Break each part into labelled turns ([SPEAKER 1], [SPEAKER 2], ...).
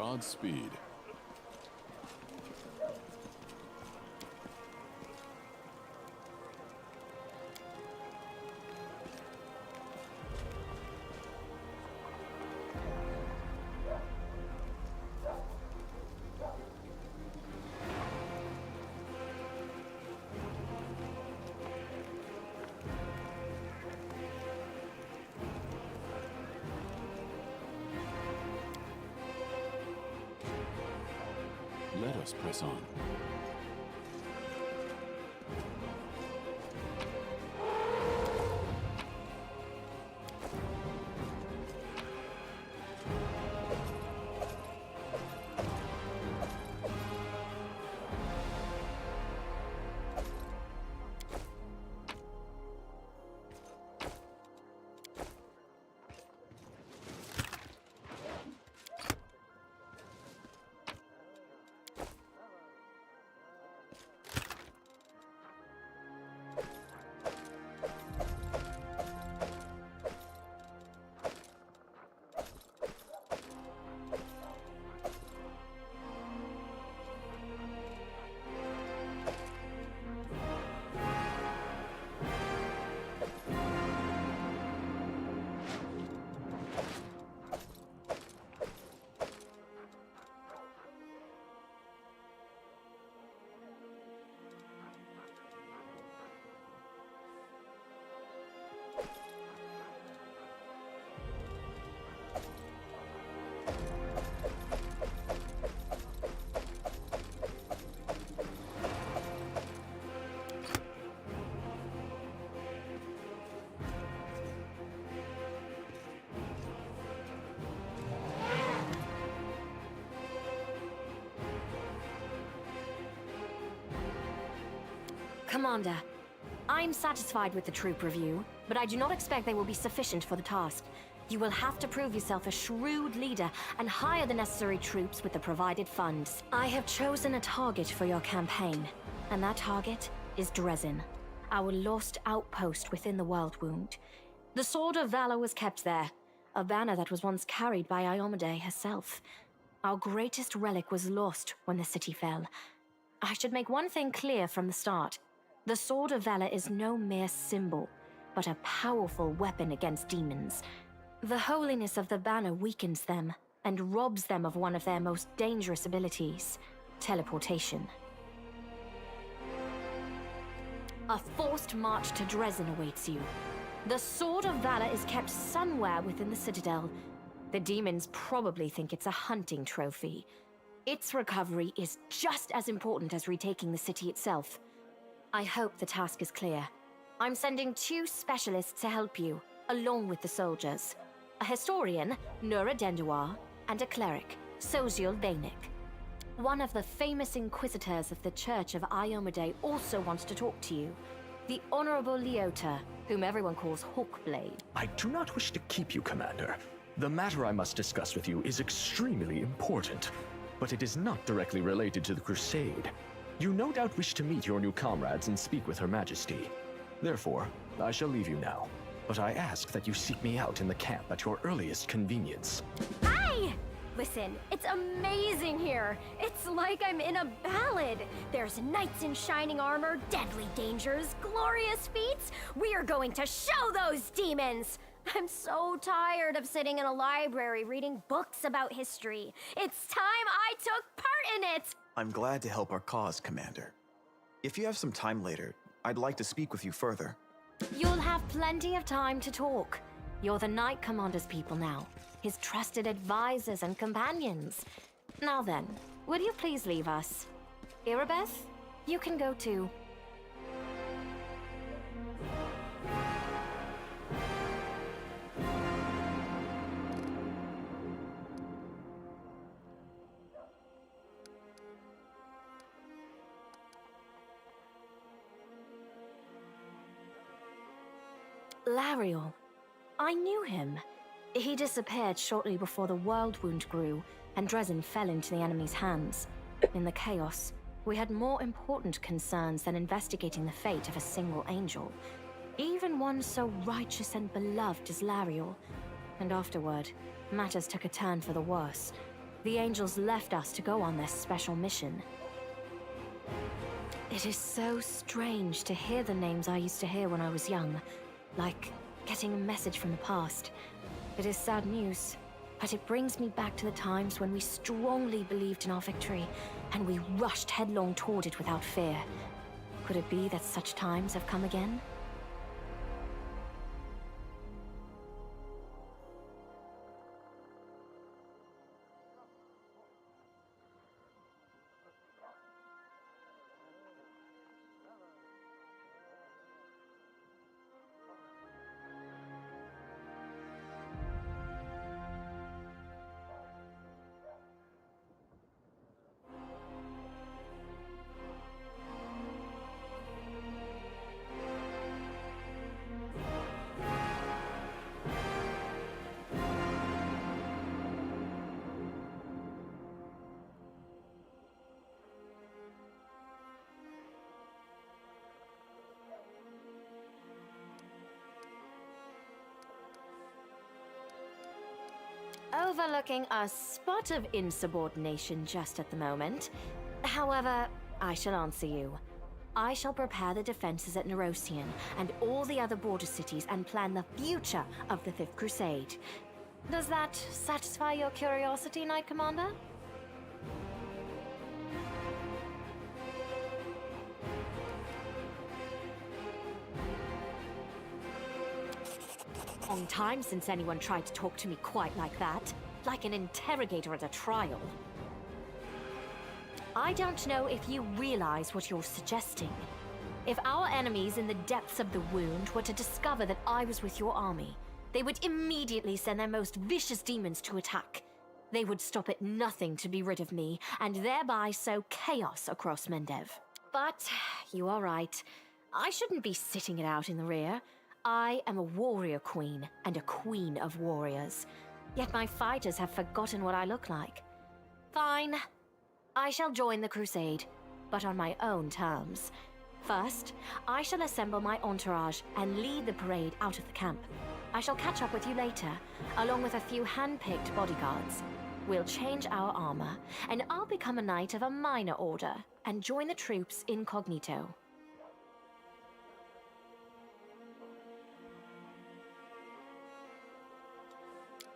[SPEAKER 1] Godspeed. Let us press on.
[SPEAKER 2] Commander, I'm satisfied with the troop review, but I do not expect they will be sufficient for the task. You will have to prove yourself a shrewd leader and hire the necessary troops with the provided funds. I have chosen a target for your campaign, and that target is Dresden, our lost outpost within the World Wound. The Sword of Valor was kept there, a banner that was once carried by Iomade herself. Our greatest relic was lost when the city fell. I should make one thing clear from the start. The Sword of Valor is no mere symbol, but a powerful weapon against demons. The holiness of the banner weakens them and robs them of one of their most dangerous abilities, teleportation. A forced march to Dresden awaits you. The Sword of Valor is kept somewhere within the Citadel. The demons probably think it's a hunting trophy. Its recovery is just as important as retaking the city itself. I hope the task is clear. I'm sending 2 specialists to help you, along with the soldiers. A historian, Nura Denduar, and a cleric, Soziel Danik. One of the famous inquisitors of the Church of Iomade also wants to talk to you. The Honorable Leota, whom everyone calls Hawkblade.
[SPEAKER 3] I do not wish to keep you, Commander. The matter I must discuss with you is extremely important, but it is not directly related to the Crusade. You no doubt wish to meet your new comrades and speak with Her Majesty. Therefore, I shall leave you now, but I ask that you seek me out in the camp at your earliest convenience.
[SPEAKER 4] Hi! Listen, it's amazing here. It's like I'm in a ballad. There's knights in shining armor, deadly dangers, glorious feats. We are going to show those demons! I'm so tired of sitting in a library reading books about history. It's time I took part in it!
[SPEAKER 5] I'm glad to help our cause, Commander. If you have some time later, I'd like to speak with you further.
[SPEAKER 2] You'll have plenty of time to talk. You're the Knight Commander's people now, his trusted advisors and companions. Now then, would you please leave us? Irabeth, you can go too. Lariel. I knew him. He disappeared shortly before the World Wound grew, and Dresden fell into the enemy's hands. In the chaos, we had more important concerns than investigating the fate of a single angel. Even one so righteous and beloved as Lariel. And afterward, matters took a turn for the worse. The angels left us to go on this special mission. It is so strange to hear the names I used to hear when I was young, like getting a message from the past. It is sad news, but it brings me back to the times when we strongly believed in our victory, and we rushed headlong toward it without fear. Could it be that such times have come again? Overlooking a spot of insubordination just at the moment. However, I shall answer you. I shall prepare the defenses at Nerosian and all the other border cities and plan the future of the Fifth Crusade. Does that satisfy your curiosity, Knight Commander? Long time since anyone tried to talk to me quite like that. Like an interrogator at a trial. I don't know if you realize what you're suggesting. If our enemies in the depths of the wound were to discover that I was with your army, they would immediately send their most vicious demons to attack. They would stop at nothing to be rid of me, and thereby sow chaos across Mendev. But you are right. I shouldn't be sitting it out in the rear. I am a warrior queen, and a queen of warriors. Yet my fighters have forgotten what I look like. Fine. I shall join the crusade, but on my own terms. First, I shall assemble my entourage and lead the parade out of the camp. I shall catch up with you later, along with a few hand-picked bodyguards. We'll change our armor, and I'll become a knight of a minor order and join the troops incognito.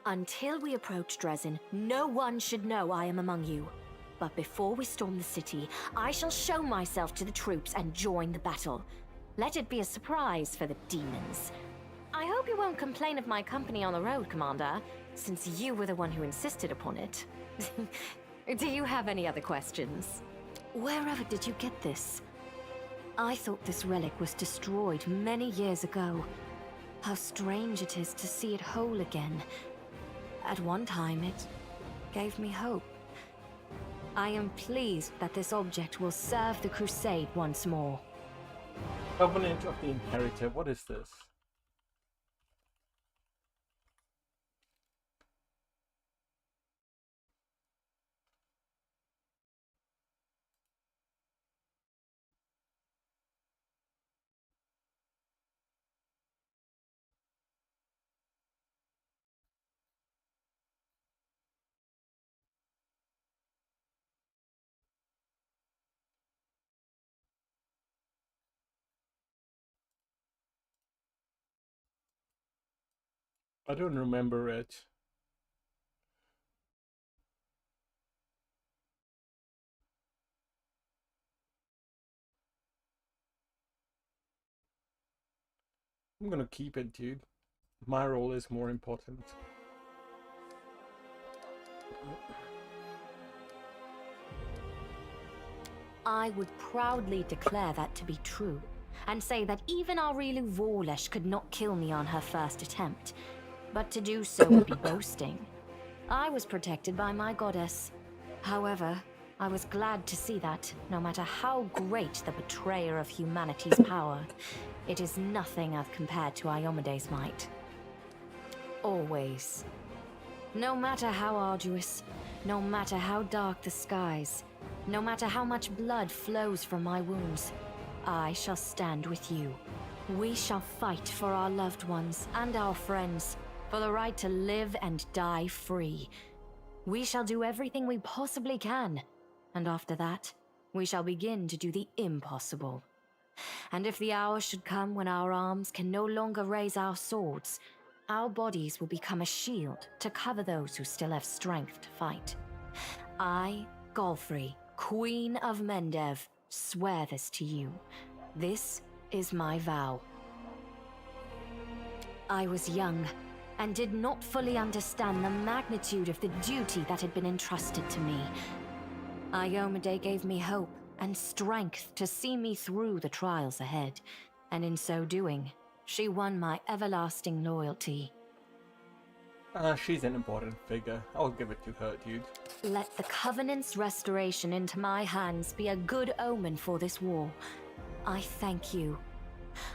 [SPEAKER 2] Until we approach Dresden, no one should know I am among you. But before we storm the city, I shall show myself to the troops and join the battle. Let it be a surprise for the demons. I hope you won't complain of my company on the road, Commander, since you were the one who insisted upon it. Do you have any other questions? Wherever did you get this? I thought this relic was destroyed many years ago. How strange it is to see it whole again. At one time, it gave me hope. I am pleased that this object will serve the crusade once more.
[SPEAKER 6] Covenant of the Inheritor, what is this? I don't remember it. I'm gonna keep it, dude. My role is more important.
[SPEAKER 2] I would proudly declare that to be true, and say that even our Rilu Vorlesh could not kill me on her first attempt. But to do so would be boasting. I was protected by my goddess. However, I was glad to see that, no matter how great the betrayer of humanity's power, it is nothing as compared to Iomede's might. Always. No matter how arduous, no matter how dark the skies, no matter how much blood flows from my wounds, I shall stand with you. We shall fight for our loved ones and our friends, for the right to live and die free. We shall do everything we possibly can, and after that, we shall begin to do the impossible. And if the hour should come when our arms can no longer raise our swords, our bodies will become a shield to cover those who still have strength to fight. I, Golfrey, Queen of Mendev, swear this to you. This is my vow. I was young and did not fully understand the magnitude of the duty that had been entrusted to me. Iomade gave me hope and strength to see me through the trials ahead, and in so doing, she won my everlasting loyalty.
[SPEAKER 6] She's an important figure. I'll give it to her, dude.
[SPEAKER 2] Let the Covenant's restoration into my hands be a good omen for this war. I thank you.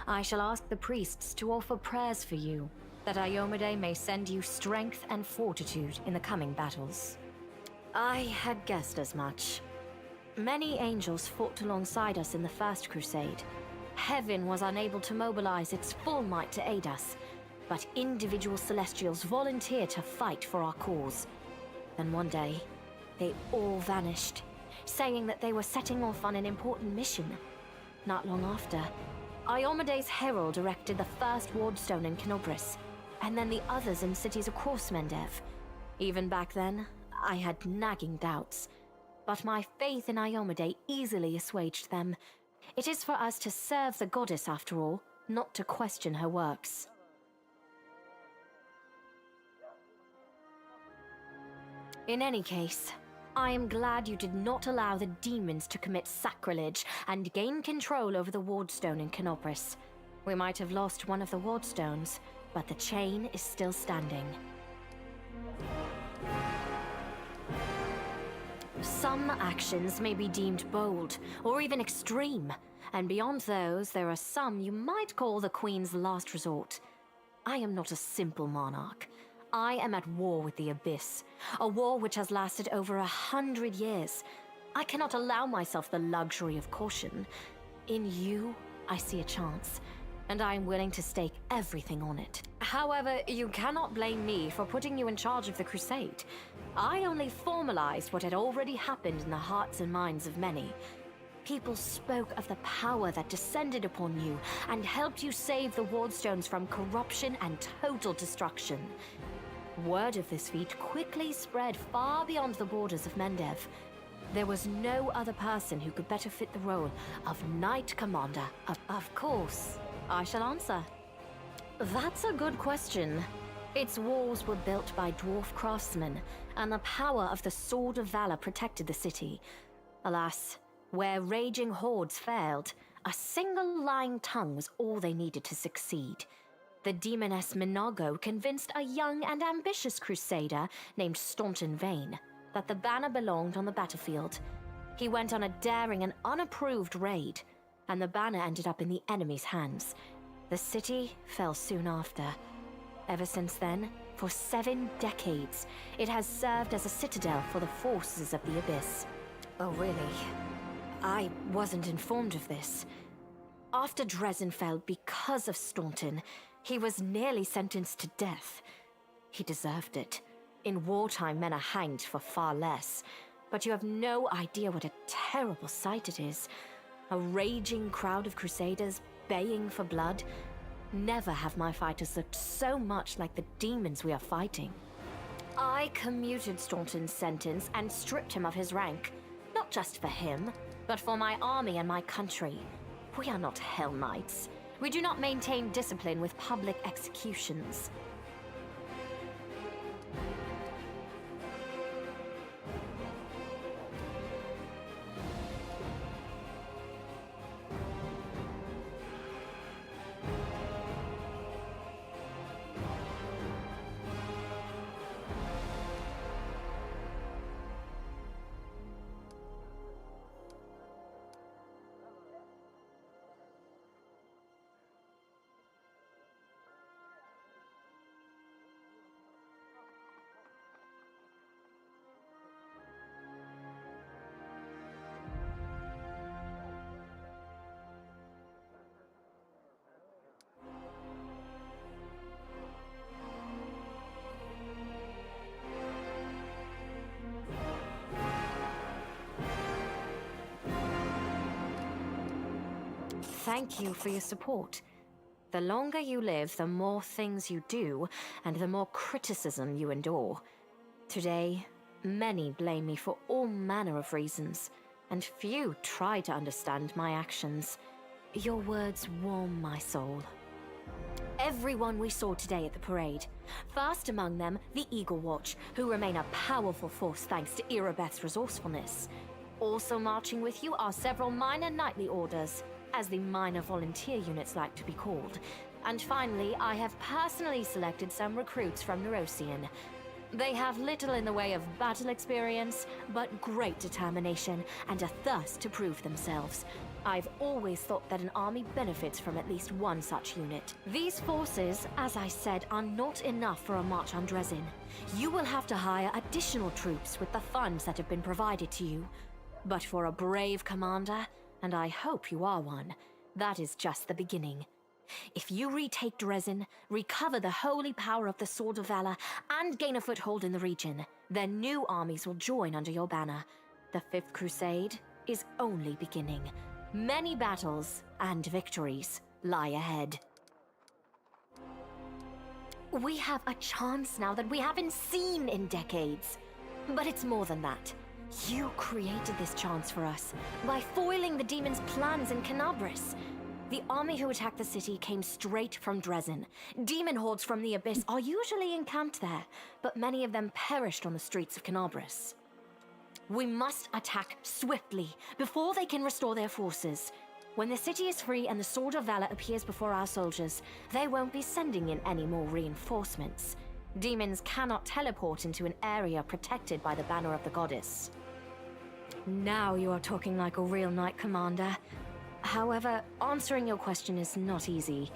[SPEAKER 2] I shall ask the priests to offer prayers for you, that Iomade may send you strength and fortitude in the coming battles. I had guessed as much. Many angels fought alongside us in the First Crusade. Heaven was unable to mobilize its full might to aid us, but individual Celestials volunteered to fight for our cause. Then one day, they all vanished, saying that they were setting off on an important mission. Not long after, Iomade's herald erected the first wardstone in Kenobris, and then the others in cities across Mendev. Even back then, I had nagging doubts, but my faith in Iomade easily assuaged them. It is for us to serve the goddess after all, not to question her works. In any case, I am glad you did not allow the demons to commit sacrilege and gain control over the wardstone in Kenobris. We might have lost one of the wardstones, but the chain is still standing. Some actions may be deemed bold, or even extreme, and beyond those, there are some you might call the Queen's last resort. I am not a simple monarch. I am at war with the Abyss, a war which has lasted over 100 years. I cannot allow myself the luxury of caution. In you, I see a chance, and I am willing to stake everything on it. However, you cannot blame me for putting you in charge of the Crusade. I only formalized what had already happened in the hearts and minds of many. People spoke of the power that descended upon you and helped you save the wardstones from corruption and total destruction. Word of this feat quickly spread far beyond the borders of Mendev. There was no other person who could better fit the role of Knight Commander. Of course, I shall answer. That's a good question. Its walls were built by dwarf craftsmen, and the power of the Sword of Valor protected the city. Alas, where raging hordes failed, a single lying tongue was all they needed to succeed. The demoness Minago convinced a young and ambitious crusader named Staunton Vane that the banner belonged on the battlefield. He went on a daring and unapproved raid, and the banner ended up in the enemy's hands. The city fell soon after. Ever since then, for 7 decades, it has served as a citadel for the forces of the Abyss. Oh, really? I wasn't informed of this. After Dresden fell because of Staunton, he was nearly sentenced to death. He deserved it. In wartime, men are hanged for far less. But you have no idea what a terrible sight it is. A raging crowd of crusaders baying for blood. Never have my fighters looked so much like the demons we are fighting. I commuted Staunton's sentence and stripped him of his rank. Not just for him, but for my army and my country. We are not Hell Knights. We do not maintain discipline with public executions. thank you for your support. The longer you live, the more things you do, and the more criticism you endure. Today, many blame me for all manner of reasons, and few try to understand my actions. Your words warm my soul. Everyone we saw today at the parade. First among them, the Eagle Watch, who remain a powerful force thanks to Irabeth's resourcefulness. Also marching with you are several minor knightly orders, as the minor volunteer units like to be called. And finally, I have personally selected some recruits from Neurosian. They have little in the way of battle experience, but great determination and a thirst to prove themselves. I've always thought that an army benefits from at least one such unit. These forces, as I said, are not enough for a march on Dresden. You will have to hire additional troops with the funds that have been provided to you. But for a brave commander, and I hope you are one, that is just the beginning. If you retake Dresden, recover the holy power of the Sword of Valor, and gain a foothold in the region, then new armies will join under your banner. The Fifth Crusade is only beginning. Many battles and victories lie ahead. We have a chance now that we haven't seen in decades. But it's more than that. You created this chance for us by foiling the demon's plans in Canabris. The army who attacked the city came straight from Dresden. Demon hordes from the Abyss are usually encamped there, but many of them perished on the streets of Canabris. We must attack swiftly, before they can restore their forces. When the city is free and the Sword of Valor appears before our soldiers, they won't be sending in any more reinforcements. Demons cannot teleport into an area protected by the banner of the goddess. Now you are talking like a real knight commander. However, answering your question is not easy.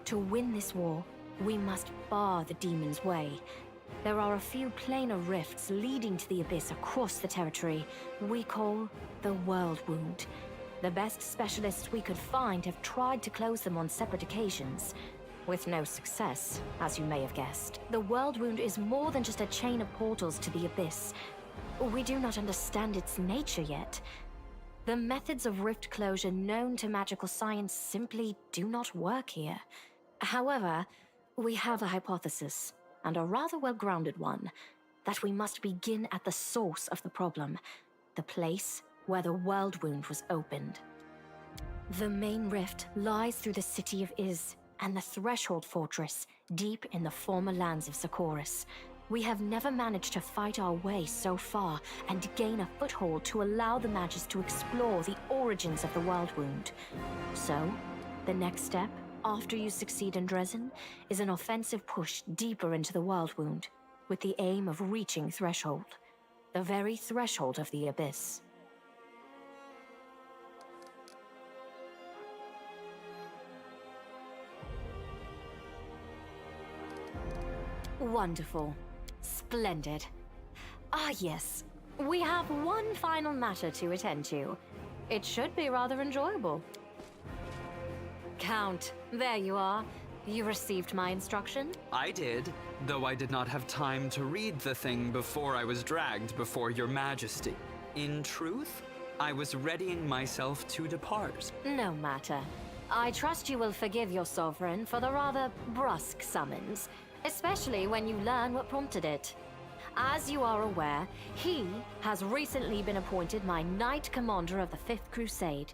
[SPEAKER 2] To win this war, we must bar the demon's way. There are a few planar rifts leading to the Abyss across the territory we call the World Wound. The best specialists we could find have tried to close them on separate occasions, with no success, as you may have guessed. The World Wound is more than just a chain of portals to the Abyss. We do not understand its nature yet. The methods of rift closure known to magical science simply do not work here. However, we have a hypothesis, and a rather well-grounded one, that we must begin at the source of the problem, the place where the World Wound was opened. The main rift lies through the city of Iz and the Threshold Fortress, deep in the former lands of Socorus. We have never managed to fight our way so far and gain a foothold to allow the Magus to explore the origins of the World Wound. So, the next step, after you succeed in Dresden, is an offensive push deeper into the World Wound, with the aim of reaching Threshold, the very threshold of the Abyss. Wonderful. Splendid. Ah, yes. We have one final matter to attend to. It should be rather enjoyable. Count, there you are. You received my instruction?
[SPEAKER 7] I did, though I did not have time to read the thing before I was dragged before your majesty. In truth, I was readying myself to depart.
[SPEAKER 2] No matter. I trust you will forgive your sovereign for the rather brusque summons, especially when you learn what prompted it. As you are aware, he has recently been appointed my Knight Commander of the Fifth Crusade.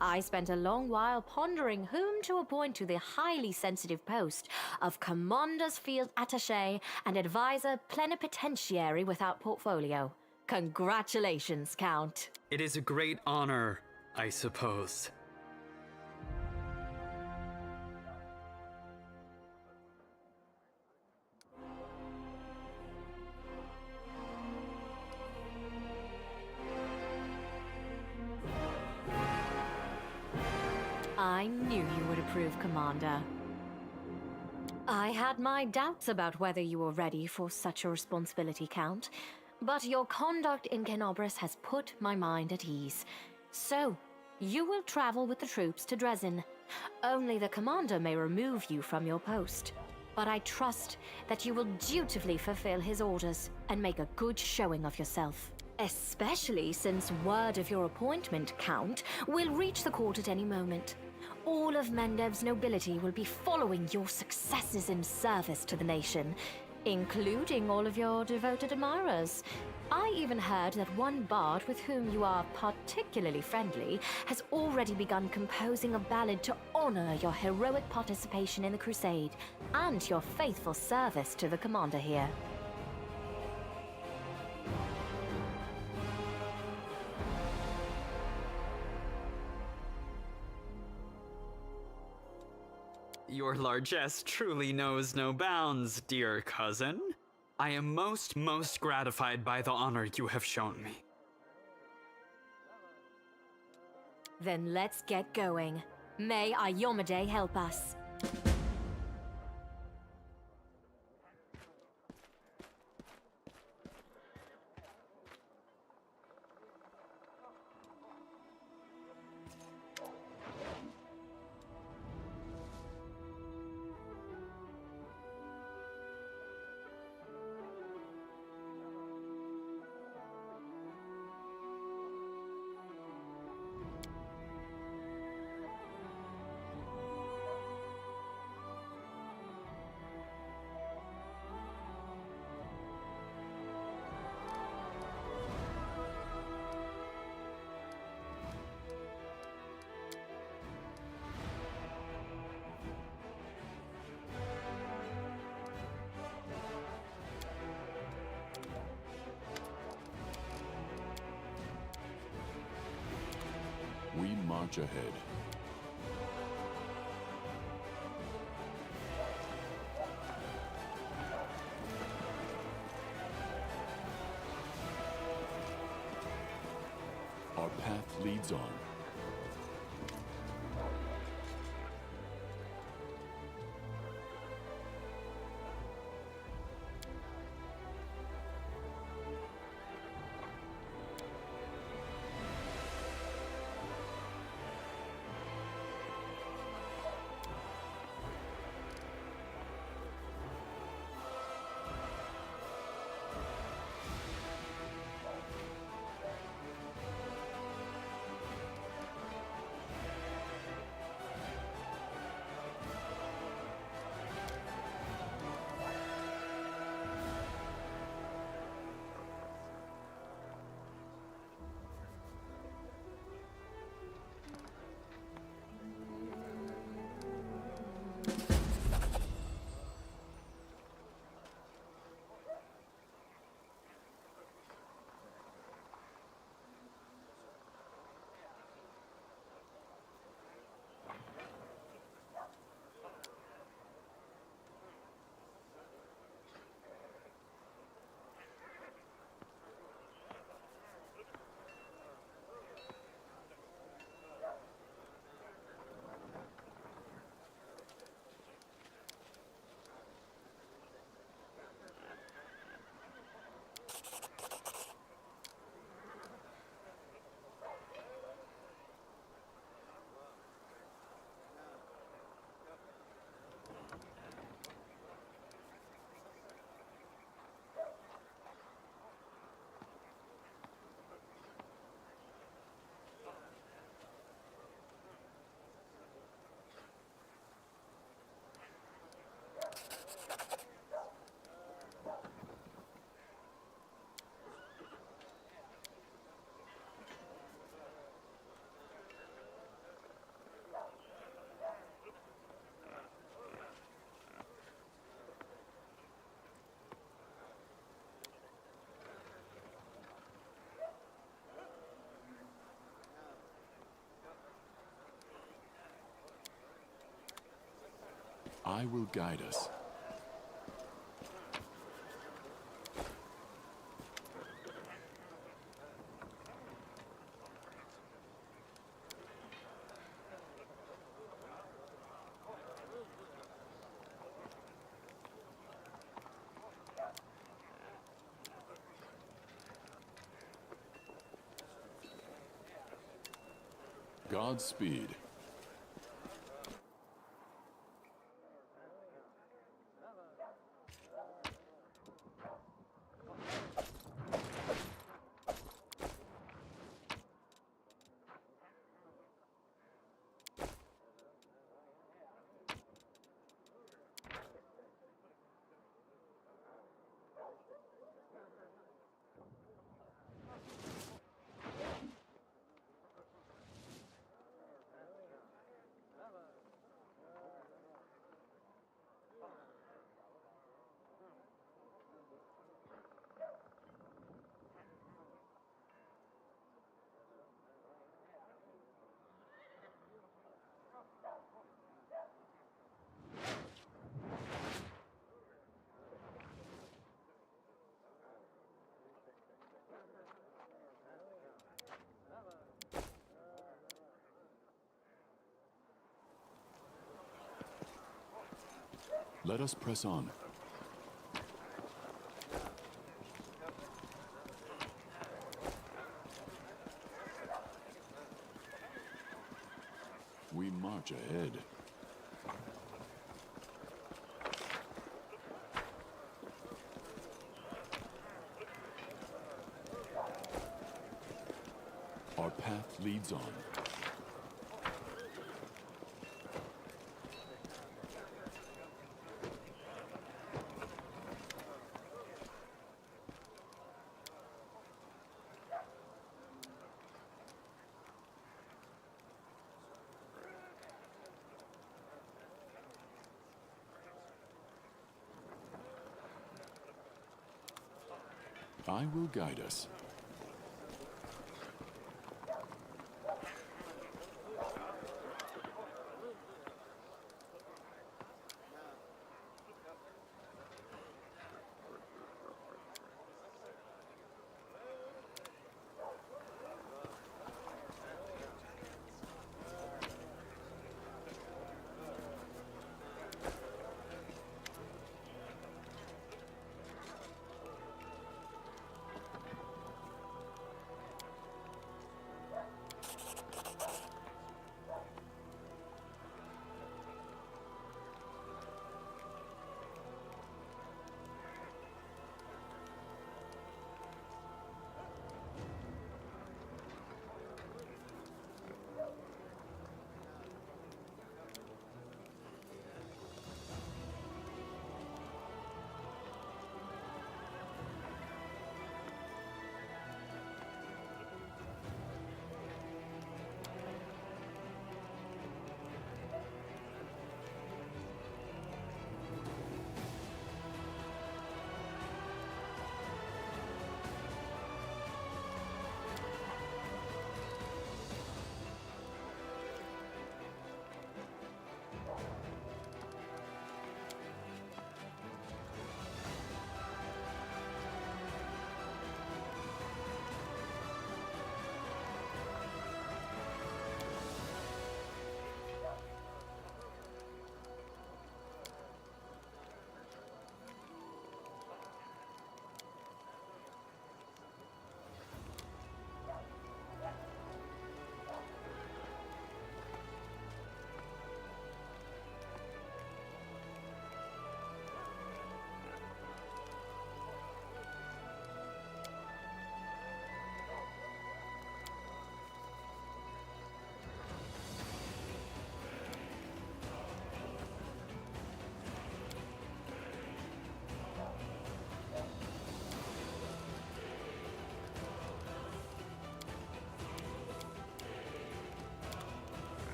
[SPEAKER 2] I spent a long while pondering whom to appoint to the highly sensitive post of Commander's Field Attaché and Advisor Plenipotentiary without portfolio. Congratulations, Count.
[SPEAKER 7] It is a great honor, I suppose.
[SPEAKER 2] I knew you would approve, Commander. I had my doubts about whether you were ready for such a responsibility, Count, but your conduct in Canabris has put my mind at ease. So, you will travel with the troops to Dresden. Only the Commander may remove you from your post. But I trust that you will dutifully fulfill his orders and make a good showing of yourself. Especially since word of your appointment, Count, will reach the court at any moment. all of Mendev's nobility will be following your successes in service to the nation, including all of your devoted admirers. I even heard that one bard with whom you are particularly friendly has already begun composing a ballad to honor your heroic participation in the crusade and your faithful service to the commander here.
[SPEAKER 7] Your largesse truly knows no bounds, dear cousin. I am most gratified by the honor you have shown me.
[SPEAKER 2] Then let's get going. May Iyomade help us.
[SPEAKER 1] We march ahead. Our path leads on. I will guide us. Godspeed. Let us press on. We march ahead. Our path leads on. I will guide us.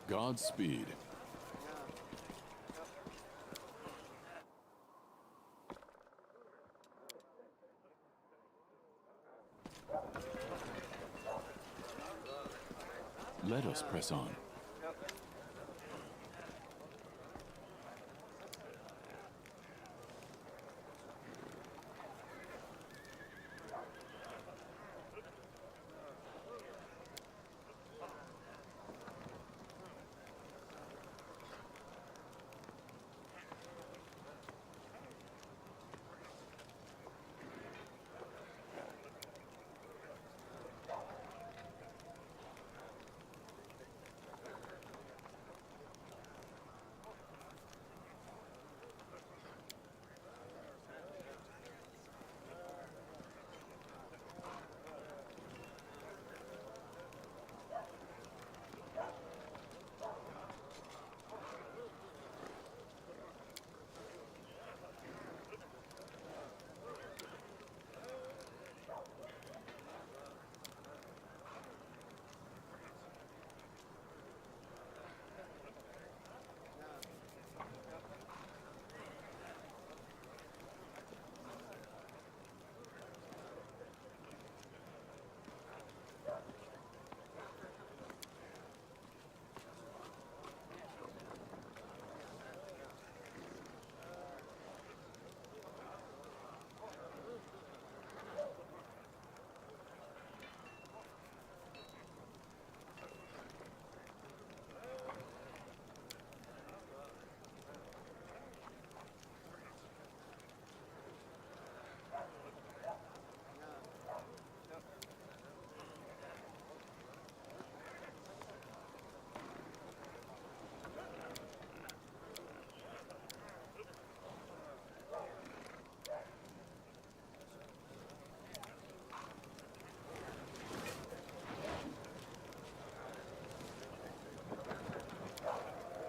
[SPEAKER 1] Godspeed. Let us press on.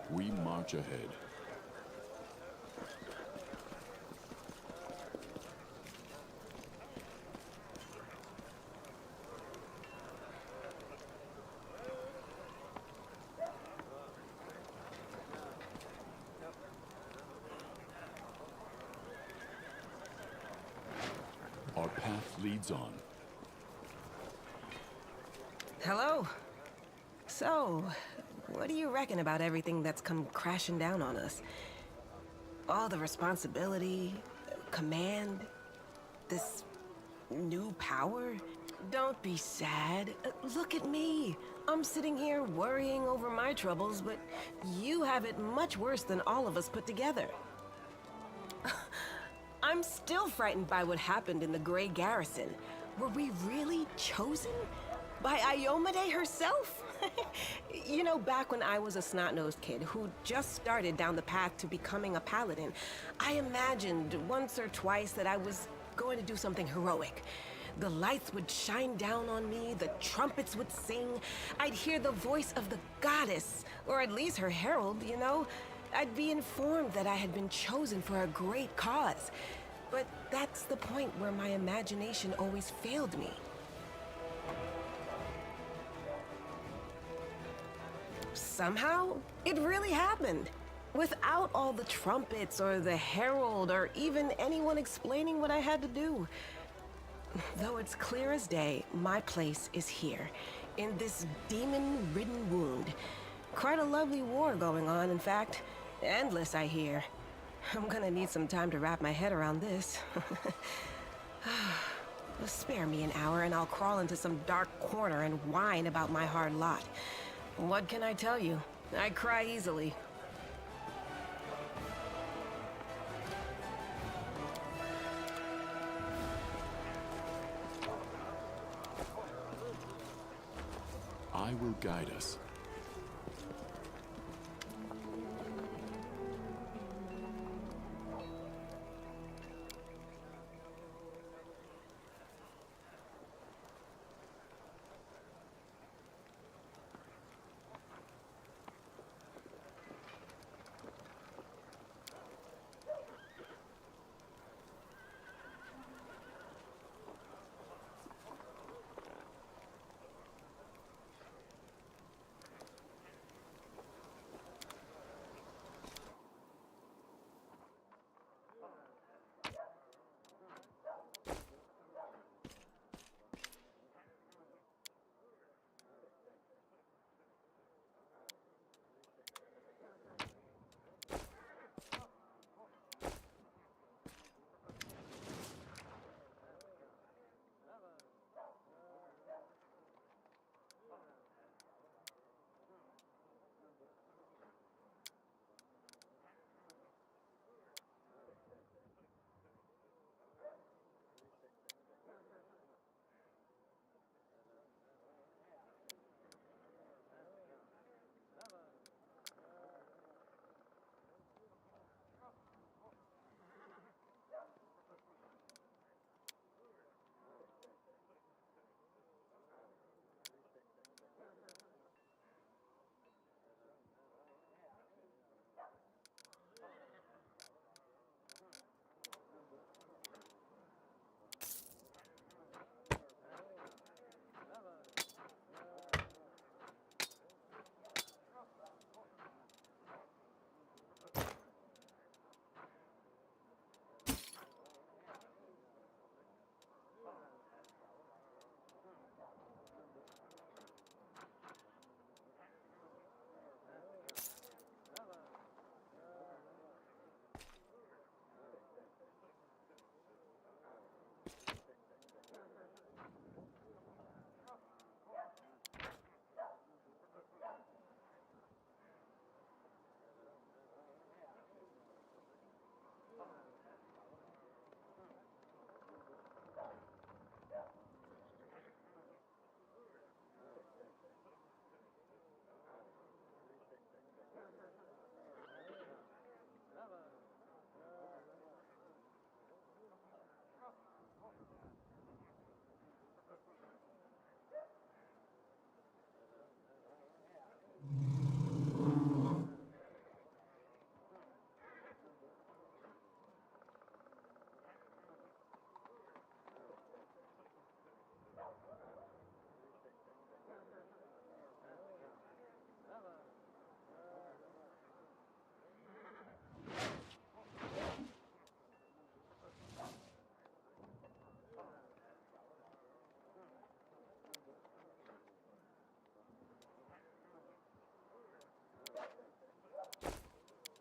[SPEAKER 1] We march ahead. Our path leads on.
[SPEAKER 8] Hello. So, what do you reckon about everything that's come crashing down on us? All the responsibility, command, this new power? Don't be sad. Look at me. I'm sitting here worrying over my troubles, but you have it much worse than all of us put together. I'm still frightened by what happened in the Grey Garrison. Were we really chosen? By Iomade herself? You know, back when I was a snot-nosed kid who just started down the path to becoming a paladin, I imagined once or twice that I was going to do something heroic. The lights would shine down on me, the trumpets would sing, I'd hear the voice of the goddess, or at least her herald, you know? I'd be informed that I had been chosen for a great cause. But that's the point where my imagination always failed me. Somehow, it really happened. Without all the trumpets or the herald or even anyone explaining what I had to do. Though it's clear as day, my place is here, in this demon-ridden wound. Quite a lovely war going on, in fact. Endless, I hear. I'm gonna need some time to wrap my head around this. Spare me an hour and I'll crawl into some dark corner and whine about my hard lot. What can I tell you? I cry easily.
[SPEAKER 1] I will guide us.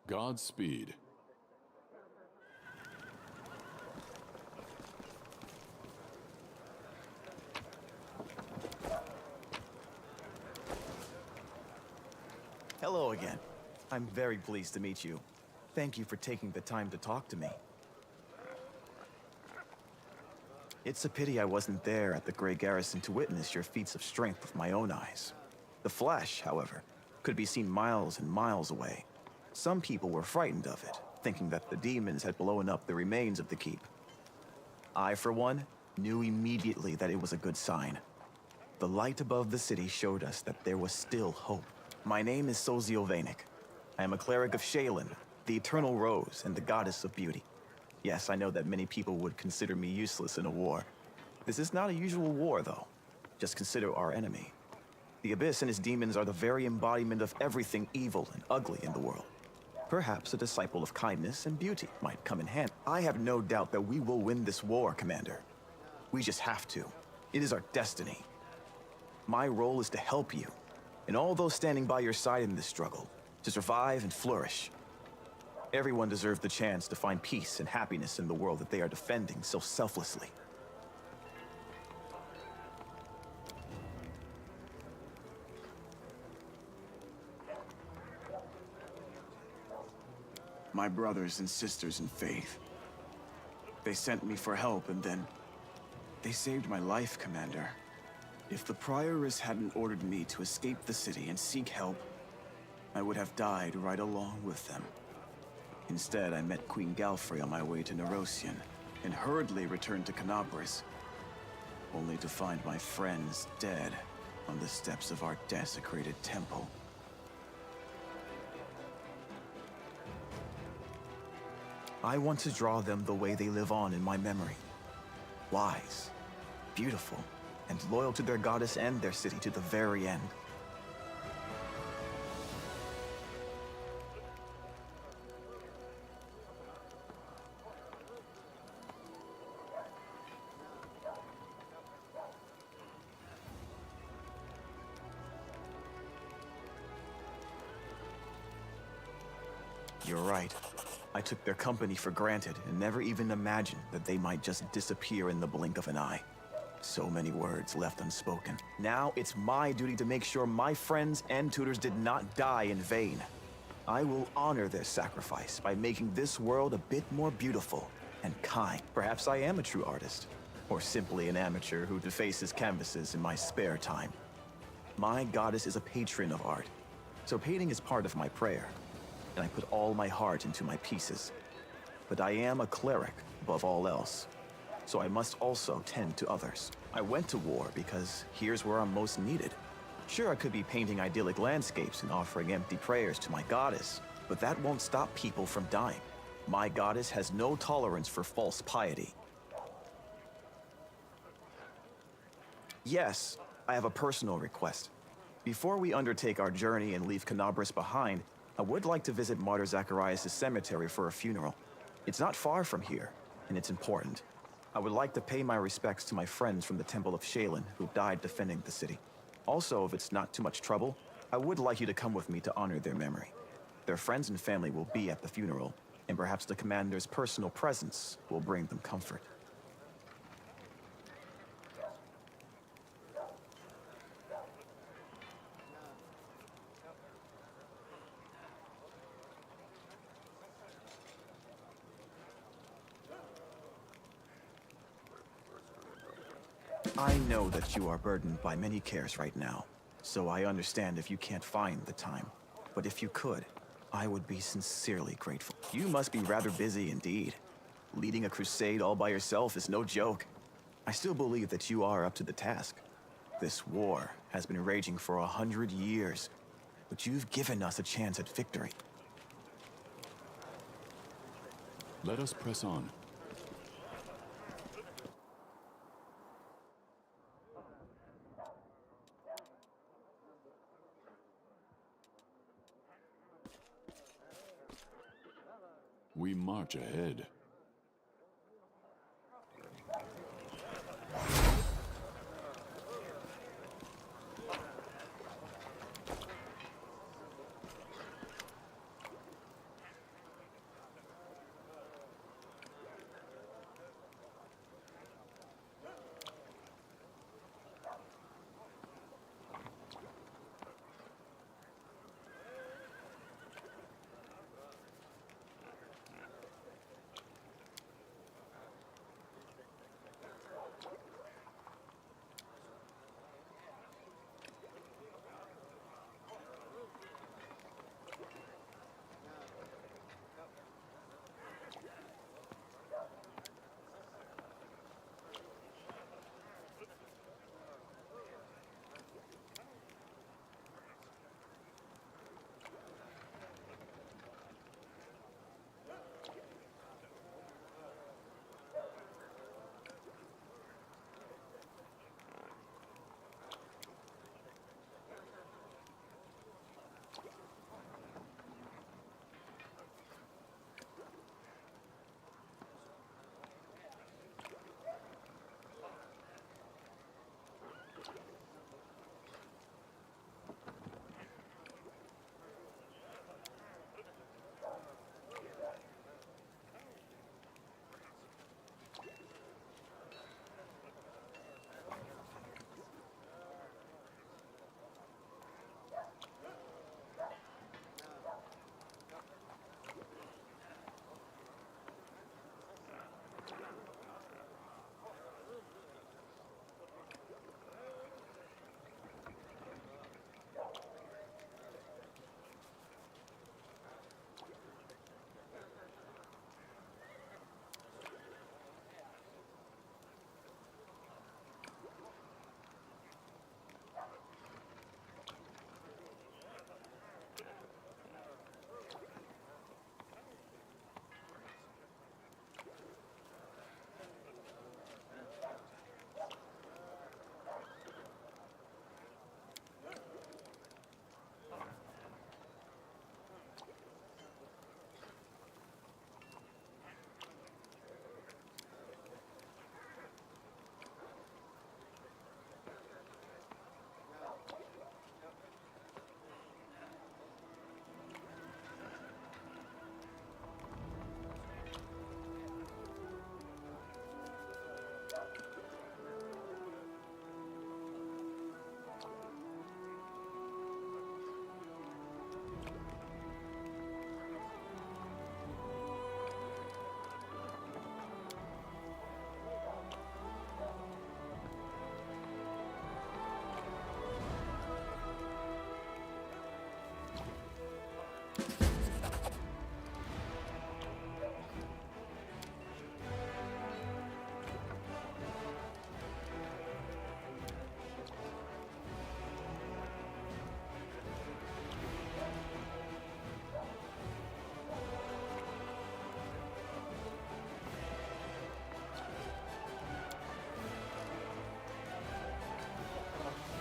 [SPEAKER 1] Godspeed.
[SPEAKER 5] Hello again. I'm very pleased to meet you. Thank you for taking the time to talk to me. It's a pity I wasn't there at the Grey Garrison to witness your feats of strength with my own eyes. The flash, however, could be seen miles and miles away. Some people were frightened of it, thinking that the demons had blown up the remains of the keep. I, for one, knew immediately that it was a good sign. The light above the city showed us that there was still hope. My name is Sozio Vanek. I am a cleric of Shaylin, the Eternal Rose and the Goddess of Beauty. Yes, I know that many people would consider me useless in a war. This is not a usual war, though. Just consider our enemy. The Abyss and his demons are the very embodiment of everything evil and ugly in the world. Perhaps a disciple of kindness and beauty might come in handy. I have no doubt that we will win this war, Commander. We just have to. It is our destiny. My role is to help you, and all those standing by your side in this struggle, to survive and flourish. Everyone deserves the chance to find peace and happiness in the world that they are defending so selflessly.
[SPEAKER 9] My brothers and sisters in faith. They sent me for help, and then they saved my life, Commander. If the Prioress hadn't ordered me to escape the city and seek help, I would have died right along with them. Instead, I met Queen Galfrey on my way to Nerosian, and hurriedly returned to Canabris, only to find my friends dead on the steps of our desecrated temple.
[SPEAKER 5] I want to draw them the way they live on in my memory. Wise, beautiful, and loyal to their goddess and their city to the very end. You're right. I took their company for granted and never even imagined that they might just disappear in the blink of an eye. So many words left unspoken. Now it's my duty to make sure my friends and tutors did not die in vain. I will honor their sacrifice by making this world a bit more beautiful and kind. Perhaps I am a true artist, or simply an amateur who defaces canvases in my spare time. My goddess is a patron of art, so painting is part of my prayer, and I put all my heart into my pieces. But I am a cleric above all else, so I must also tend to others. I went to war because here's where I'm most needed. Sure, I could be painting idyllic landscapes and offering empty prayers to my goddess, but that won't stop people from dying. My goddess has no tolerance for false piety. Yes, I have a personal request. Before we undertake our journey and leave Canabris behind, I would like to visit Martyr Zacharias' cemetery for a funeral. It's not far from here, and it's important. I would like to pay my respects to my friends from the Temple of Shaylin who died defending the city. Also, if it's not too much trouble, I would like you to come with me to honor their memory. Their friends and family will be at the funeral, and perhaps the commander's personal presence will bring them comfort. I know that you are burdened by many cares right now, so I understand if you can't find the time. But if you could, I would be sincerely grateful. You must be rather busy indeed. Leading a crusade all by yourself is no joke. I still believe that you are up to the task. This war has been raging for 100 years, but you've given us a chance at victory.
[SPEAKER 1] Let us press on. We march ahead.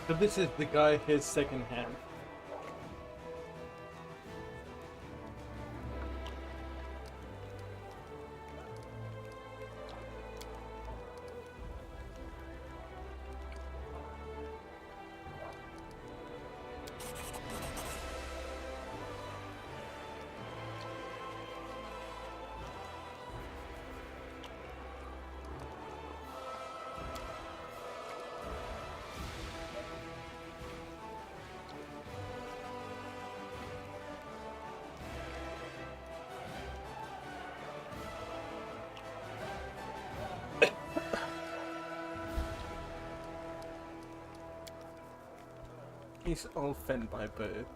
[SPEAKER 6] So this is the guy, his second hand. He's all fed by bird.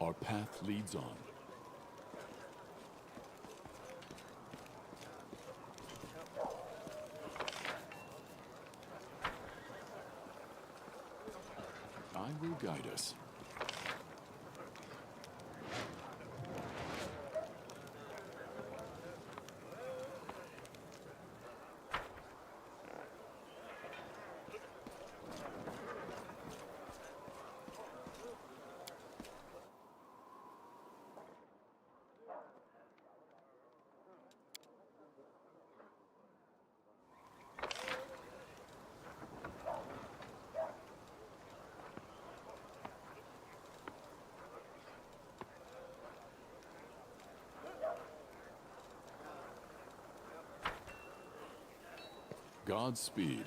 [SPEAKER 1] Our path leads on. I will guide us. Godspeed.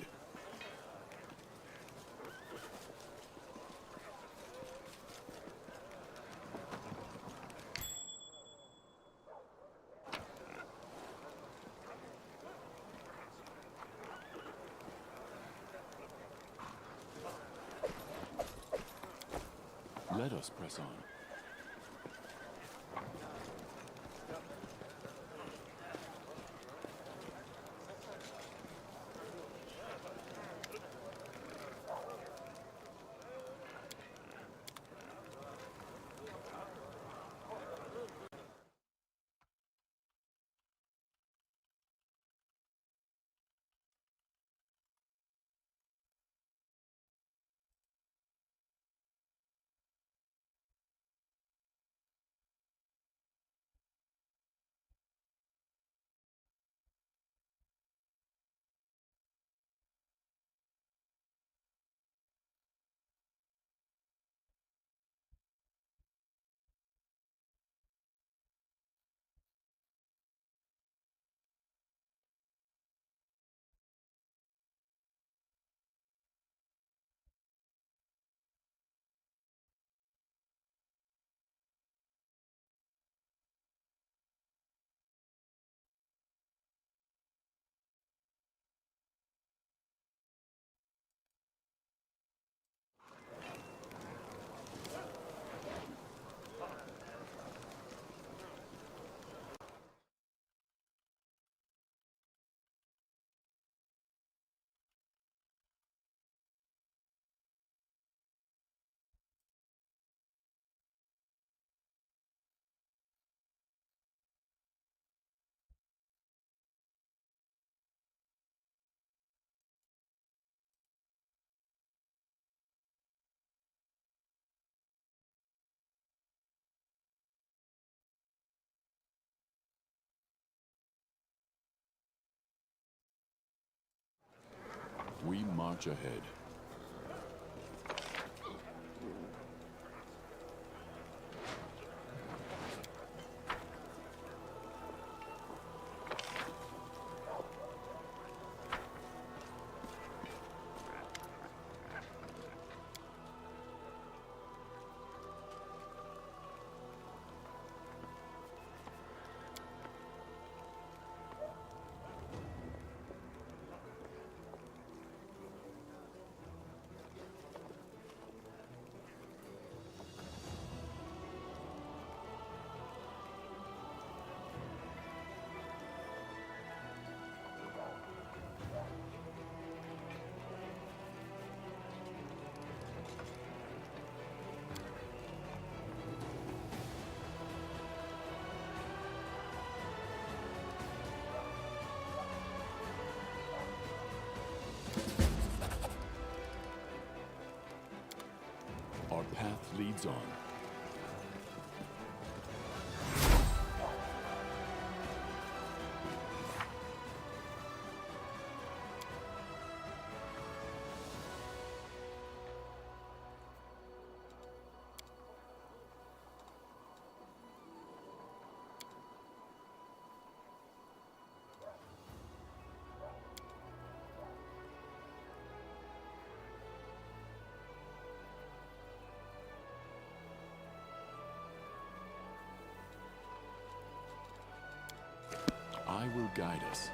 [SPEAKER 1] Let us press on. We march ahead. Our path leads on. I will guide us.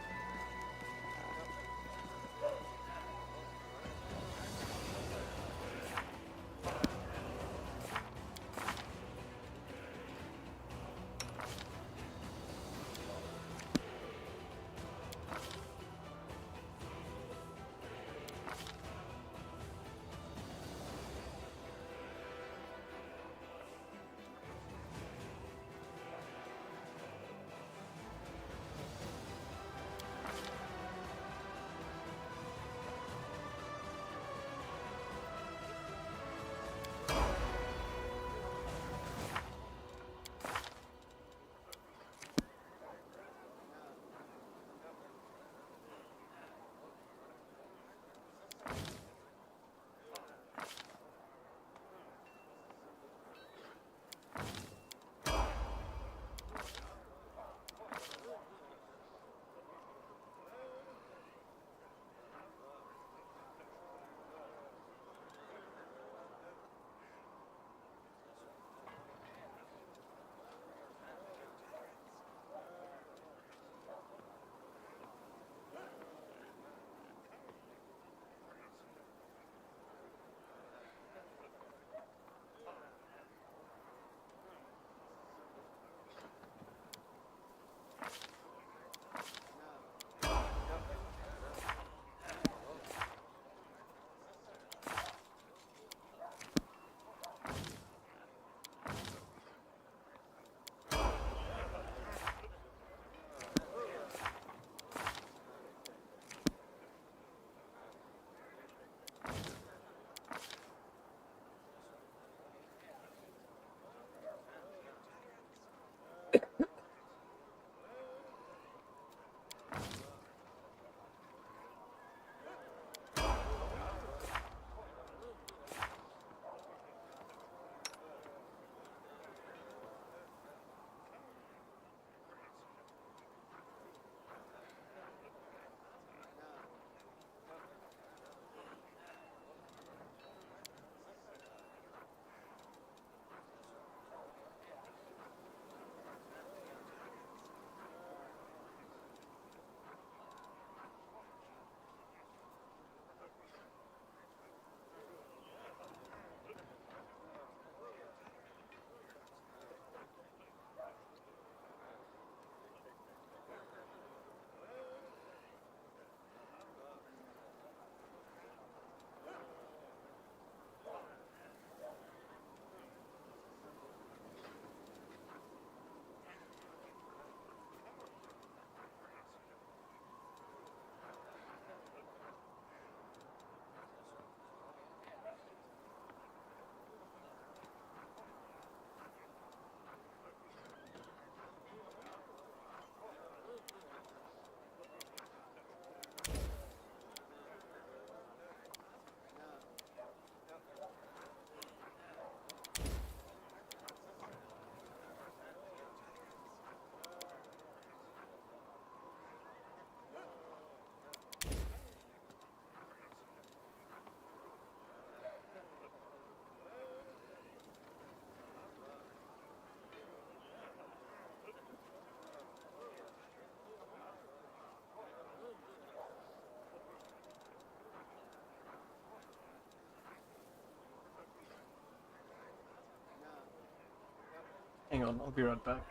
[SPEAKER 6] Hang on, I'll be right back.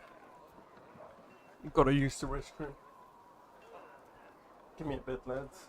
[SPEAKER 6] Gotta use the restroom. Give me a bit, lads.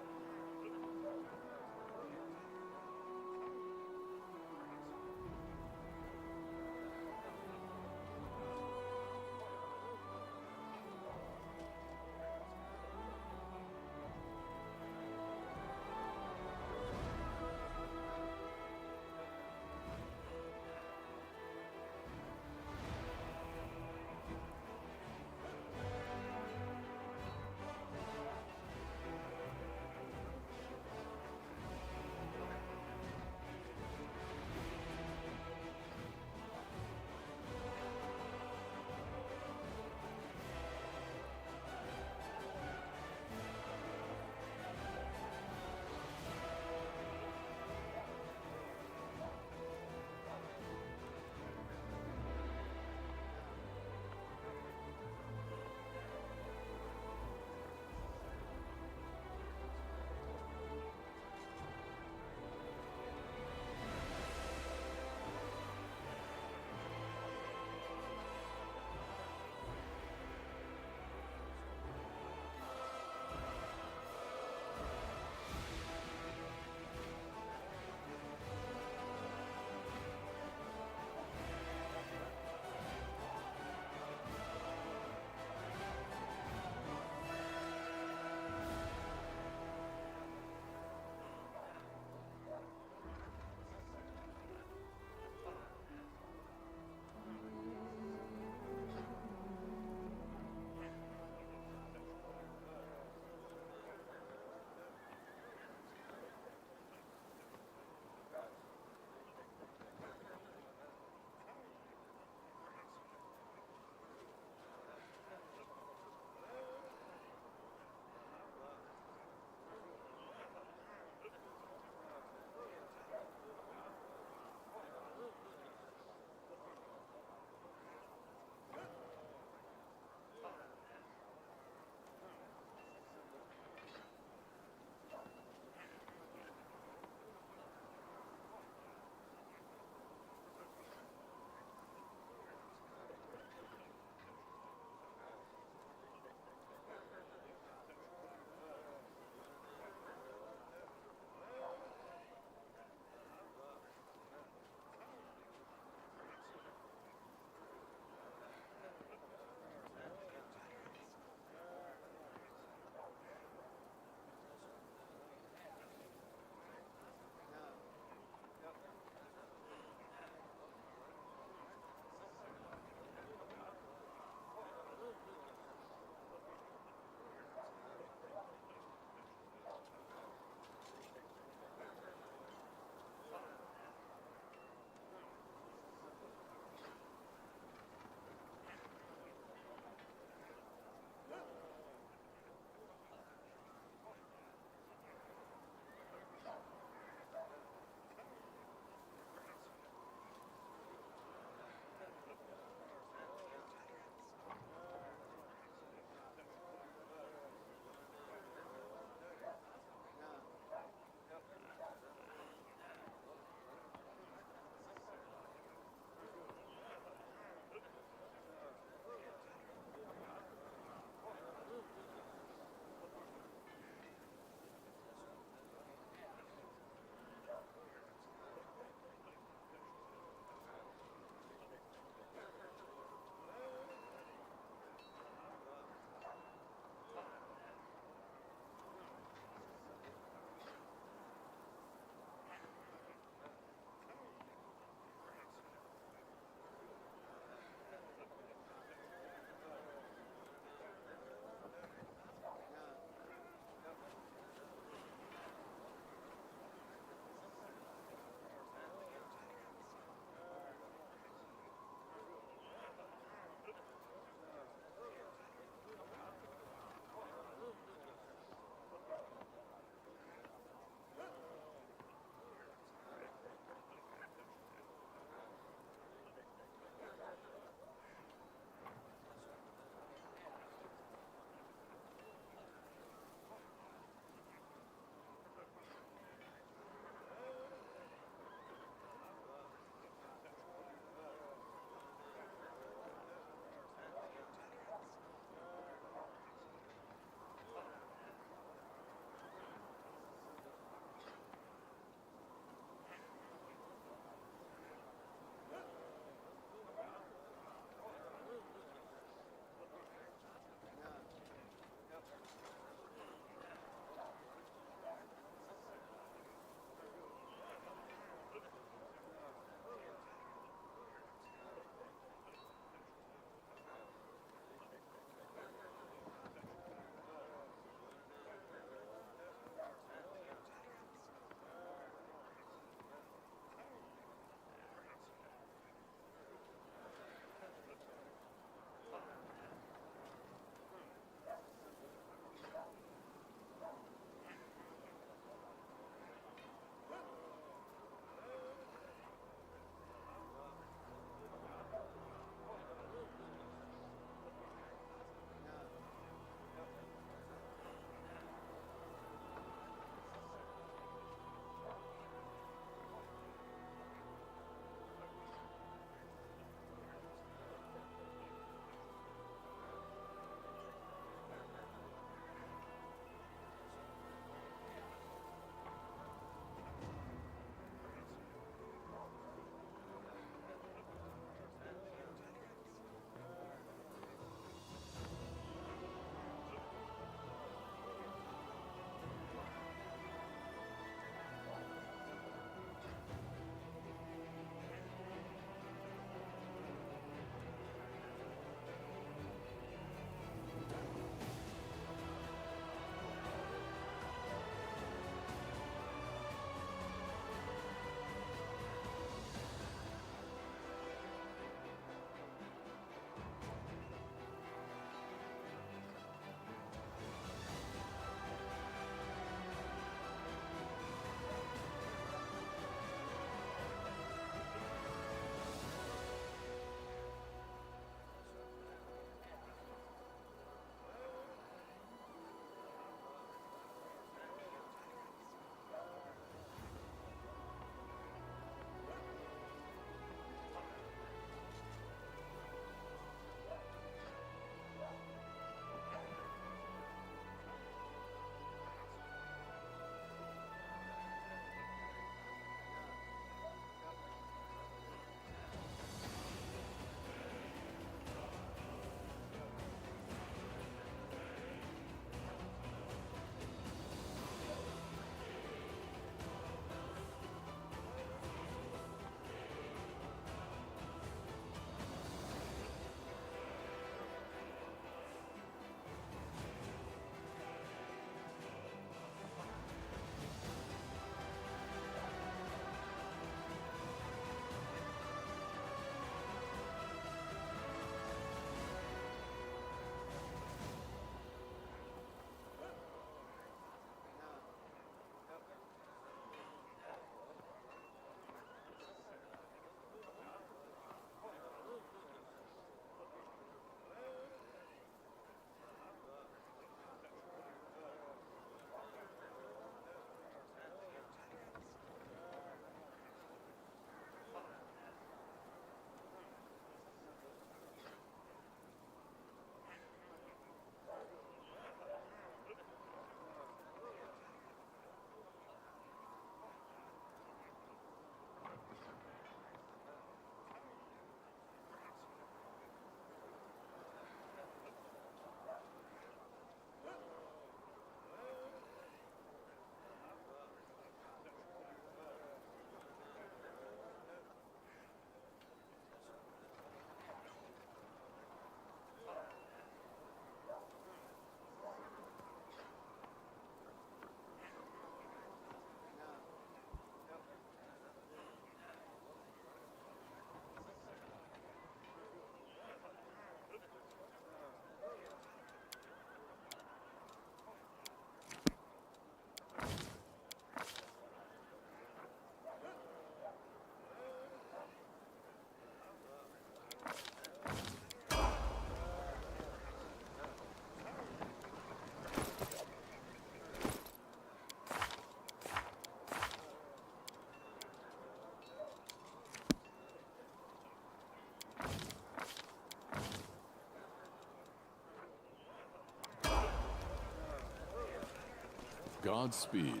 [SPEAKER 1] Godspeed.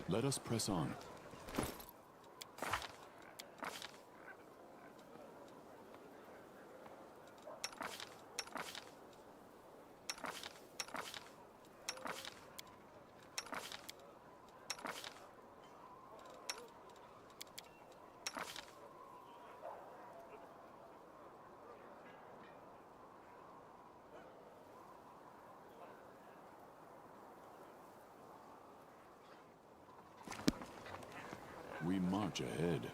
[SPEAKER 1] Let us press on. We march ahead.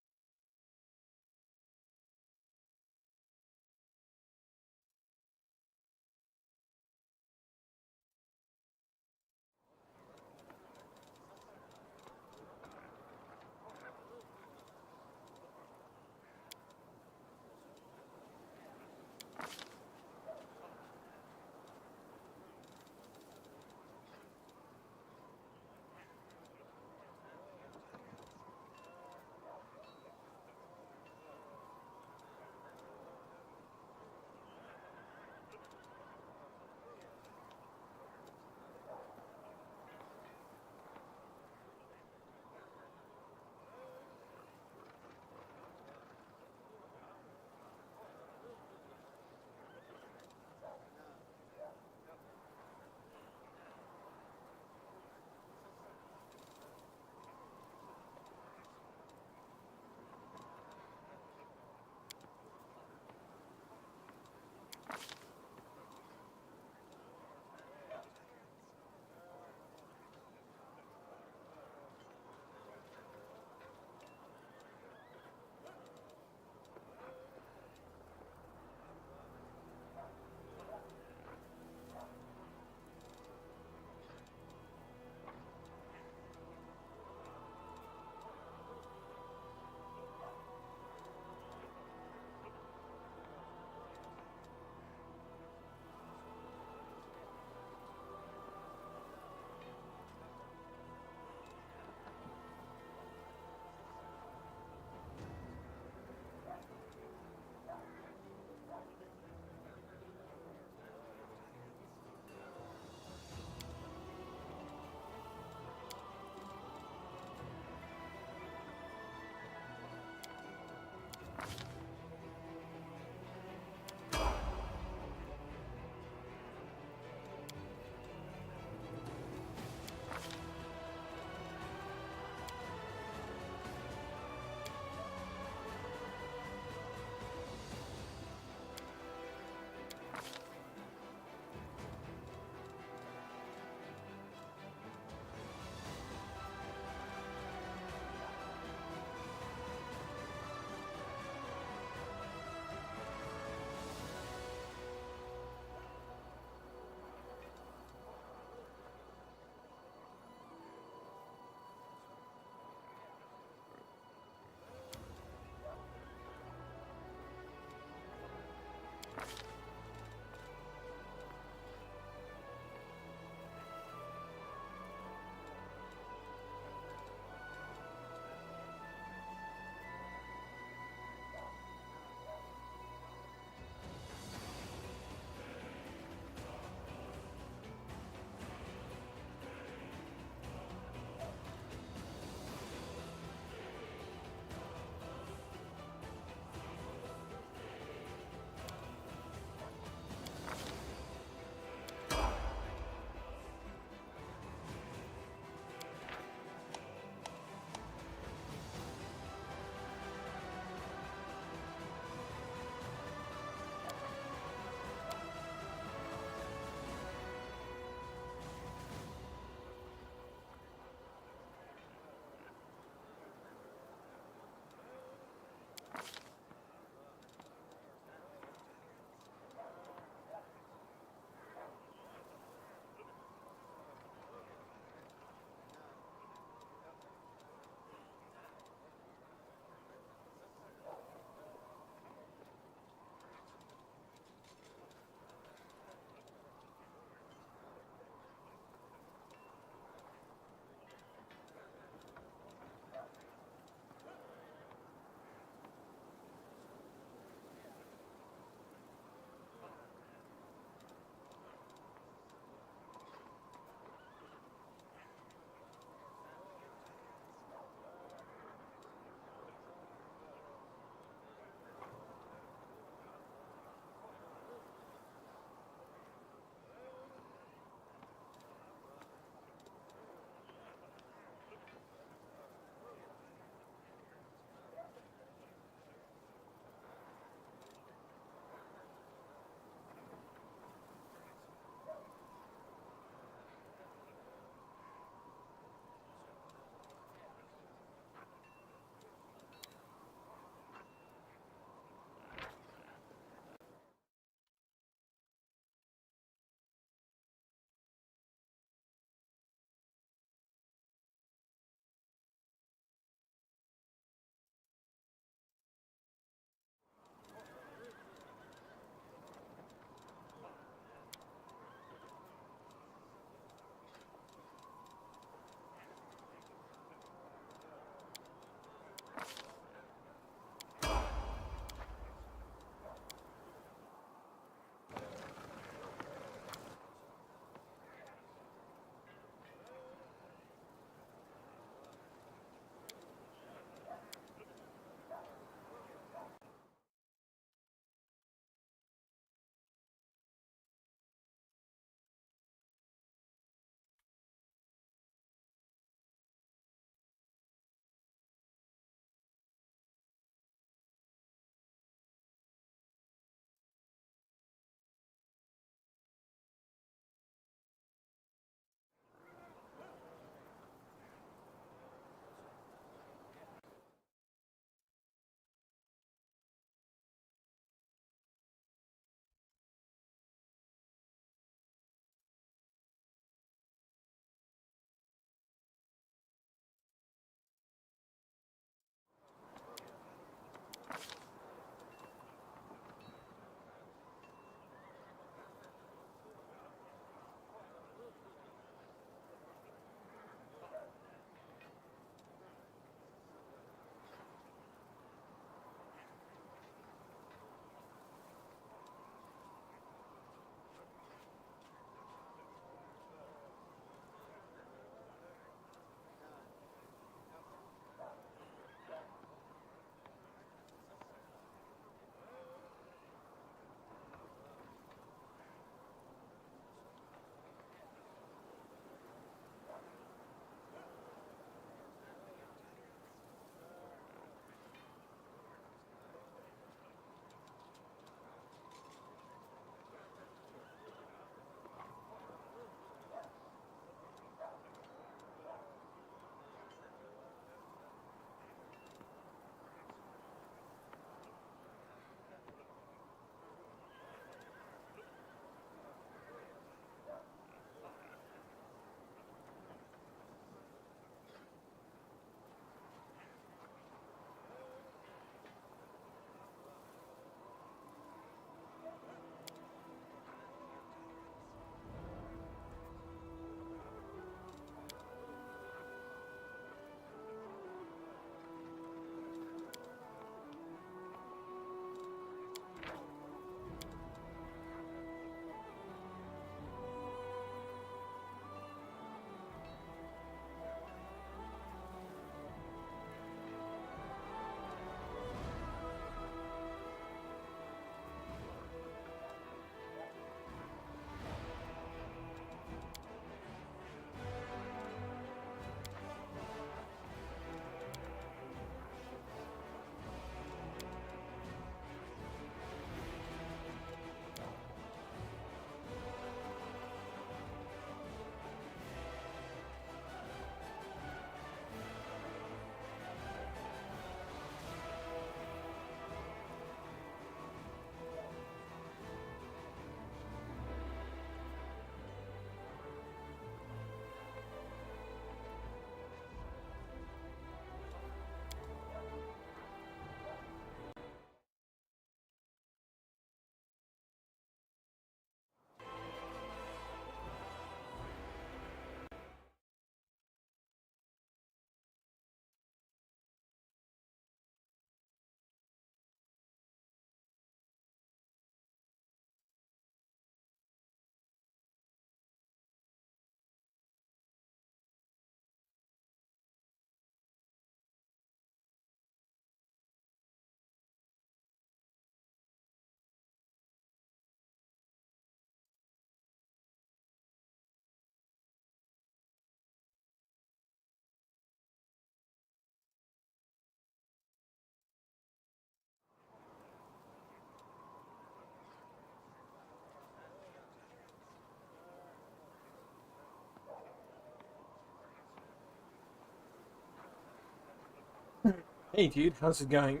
[SPEAKER 6] Hey dude, how's it going?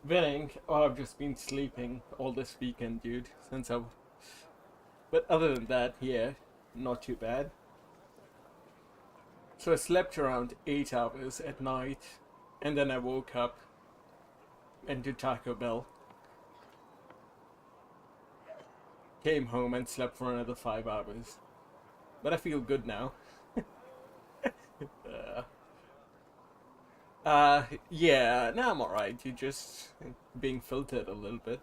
[SPEAKER 6] Winning. Oh, I've just been sleeping all this weekend, dude. But other than that, yeah, not too bad. So I slept around 8 hours at night, and then I woke up, went to Taco Bell, came home and slept for another 5 hours. But I feel good now. Yeah, no, I'm alright. You're just being filtered a little bit.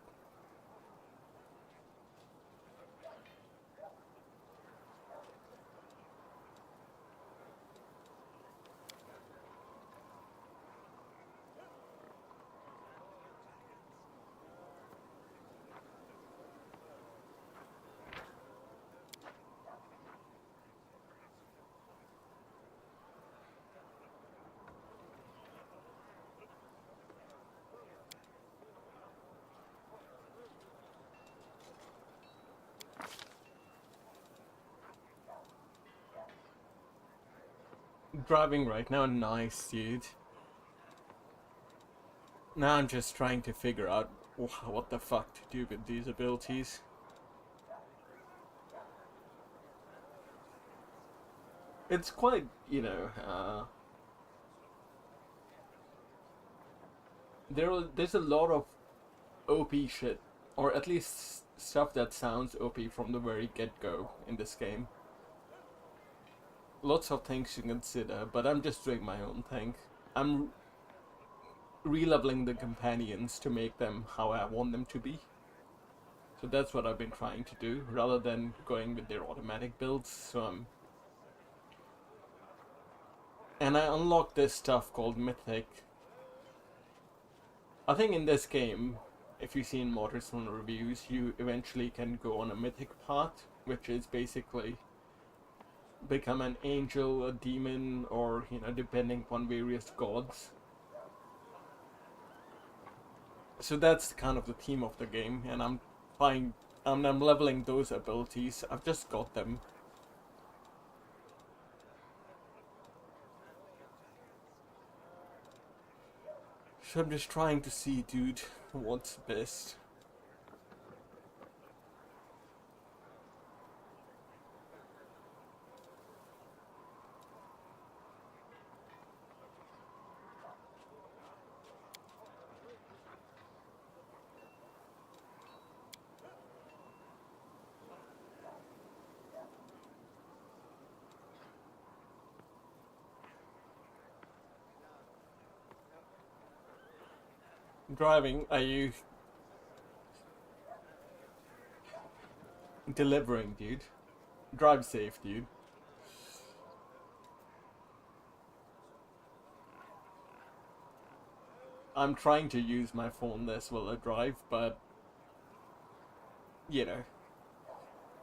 [SPEAKER 6] Driving right now, nice, dude. Now I'm just trying to figure out what the fuck to do with these abilities. It's quite, there's a lot of OP shit, or at least stuff that sounds OP from the very get-go in this game. Lots of things to consider, but I'm just doing my own thing. I'm re-leveling the companions to make them how I want them to be. So that's what I've been trying to do, rather than going with their automatic builds. And I unlocked this stuff called Mythic. I think in this game, if you've seen modders from reviews, you eventually can go on a Mythic path, which is basically become an angel, a demon, or, depending on various gods. So that's kind of the theme of the game, and I'm leveling those abilities. I've just got them. So I'm just trying to see, dude, what's best. Driving, are you delivering, dude? Drive safe, dude. I'm trying to use my phone less while I drive, but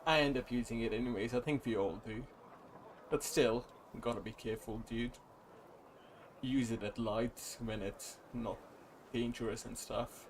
[SPEAKER 6] I end up using it anyways. I think we all do. But still, you gotta be careful, dude. Use it at lights when it's not dangerous and stuff.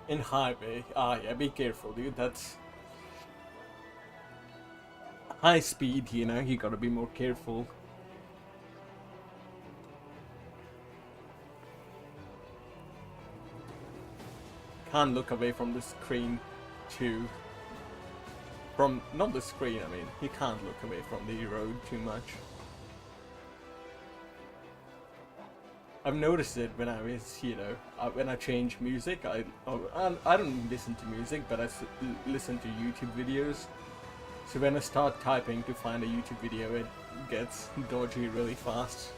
[SPEAKER 6] In highway, yeah, be careful, dude. That's high speed, you gotta be more careful. Can't look away from the screen too. Not the screen, I mean, you can't look away from the road too much. I've noticed it when I was, you know, when I change music. I don't listen to music, but I listen to YouTube videos. So when I start typing to find a YouTube video, it gets dodgy really fast.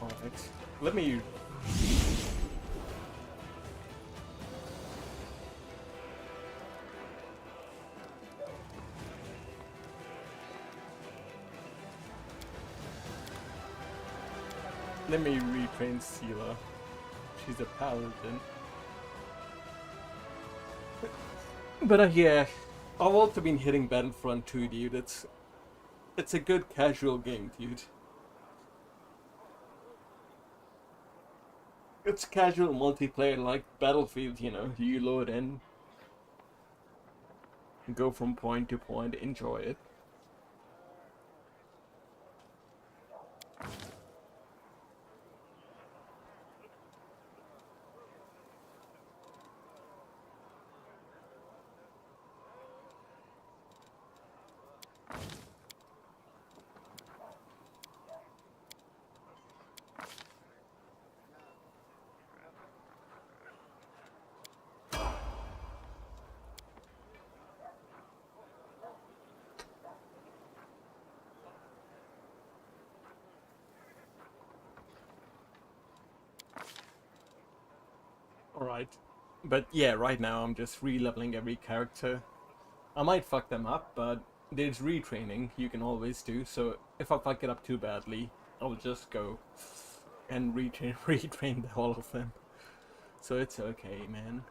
[SPEAKER 6] Alright, let me... Let me retrain Seela. She's a paladin. But yeah, I've also been hitting Battlefront 2, dude. It's a good casual game, dude. It's casual multiplayer like Battlefield, you know. You load in, go from point to point, enjoy it. Alright. But yeah, right now I'm just re-leveling every character. I might fuck them up, but there's retraining you can always do, so if I fuck it up too badly, I'll just go and retrain all of them. So it's okay, man.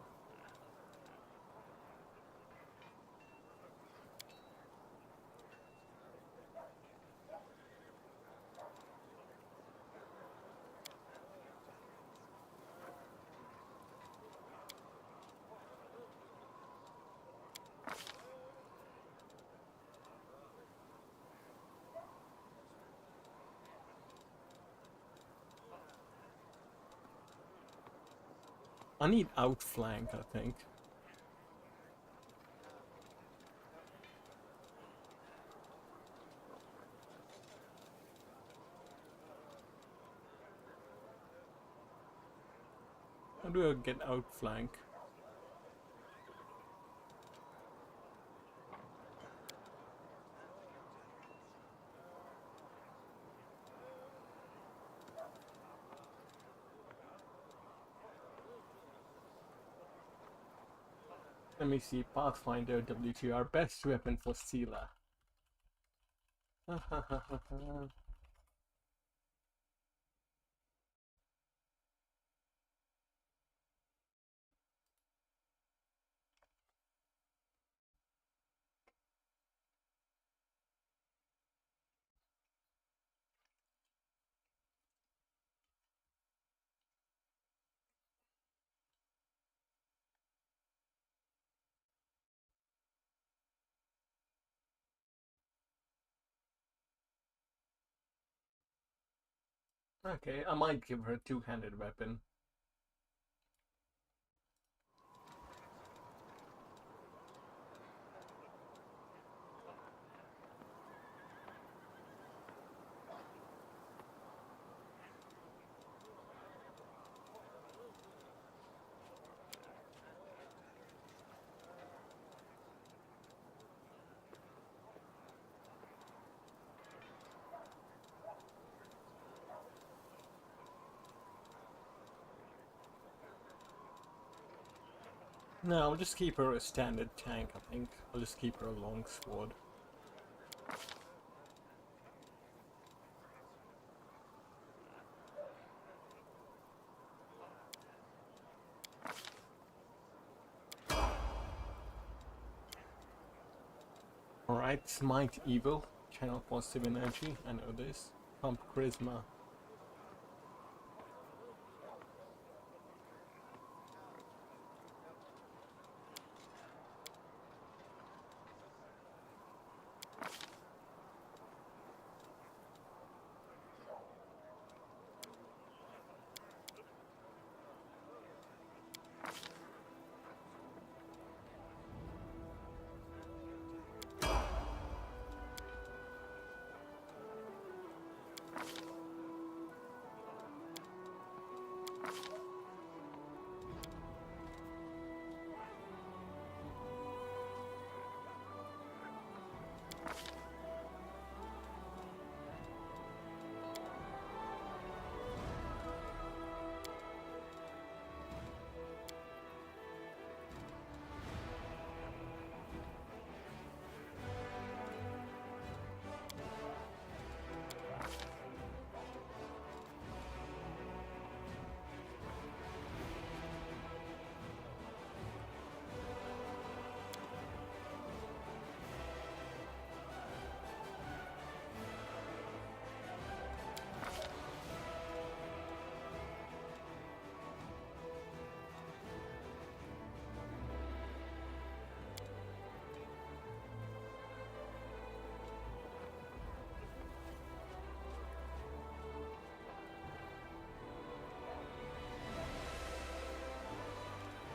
[SPEAKER 6] I need outflank, I think. How do I get outflank? Let me see, Pathfinder WTR, best weapon for Seela. Okay, I might give her a two-handed weapon. No, I'll just keep her a standard tank, I think. I'll just keep her a long sword. Alright, smite evil, channel positive energy, I know this. Pump charisma.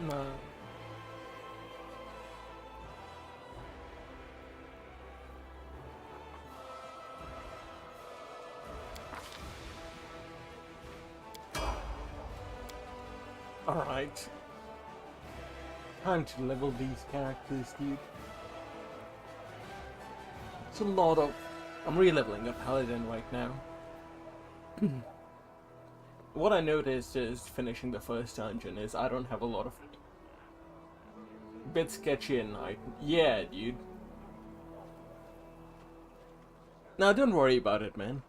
[SPEAKER 6] No. Alright. Time to level these characters, dude. It's a lot of... I'm re-leveling a paladin right now. What I noticed is, finishing the first dungeon, is I don't have a lot of... bit sketchy at night. Yeah, dude. Now, don't worry about it, man.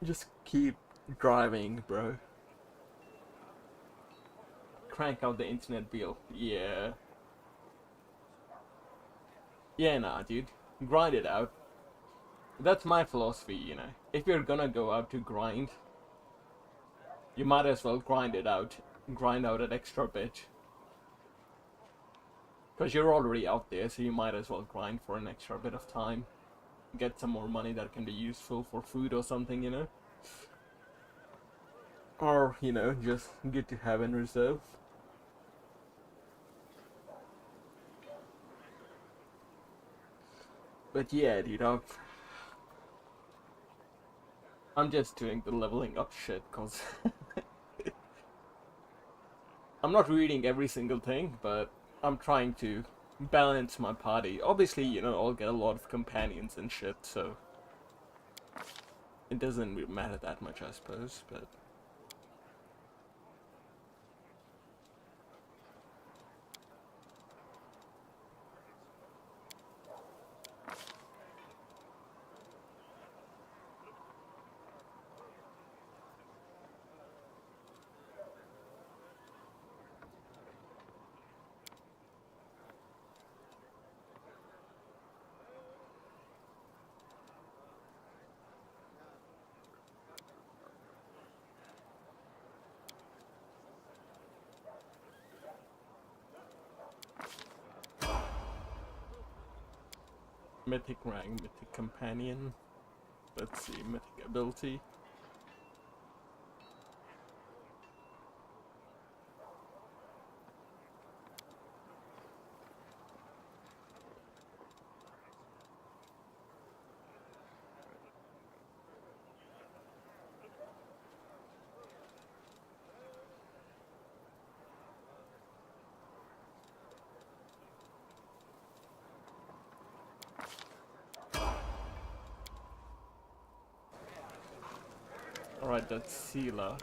[SPEAKER 6] Just keep driving, bro. Crank out the internet bill. Yeah. Yeah, nah, dude. Grind it out. That's my philosophy, you know. If you're gonna go out to grind, you might as well grind it out. Grind out an extra bit. Because you're already out there, so you might as well grind for an extra bit of time. Get some more money that can be useful for food or something, you know? Or, you know, just good to have in reserve. But yeah, dude, I'm just doing the leveling up shit, cause I'm not reading every single thing, but I'm trying to balance my party. Obviously, you know, I'll get a lot of companions and shit, so it doesn't really matter that much, I suppose, but... Mythic rank, mythic companion. Let's see, mythic ability. Alright, that's Sela.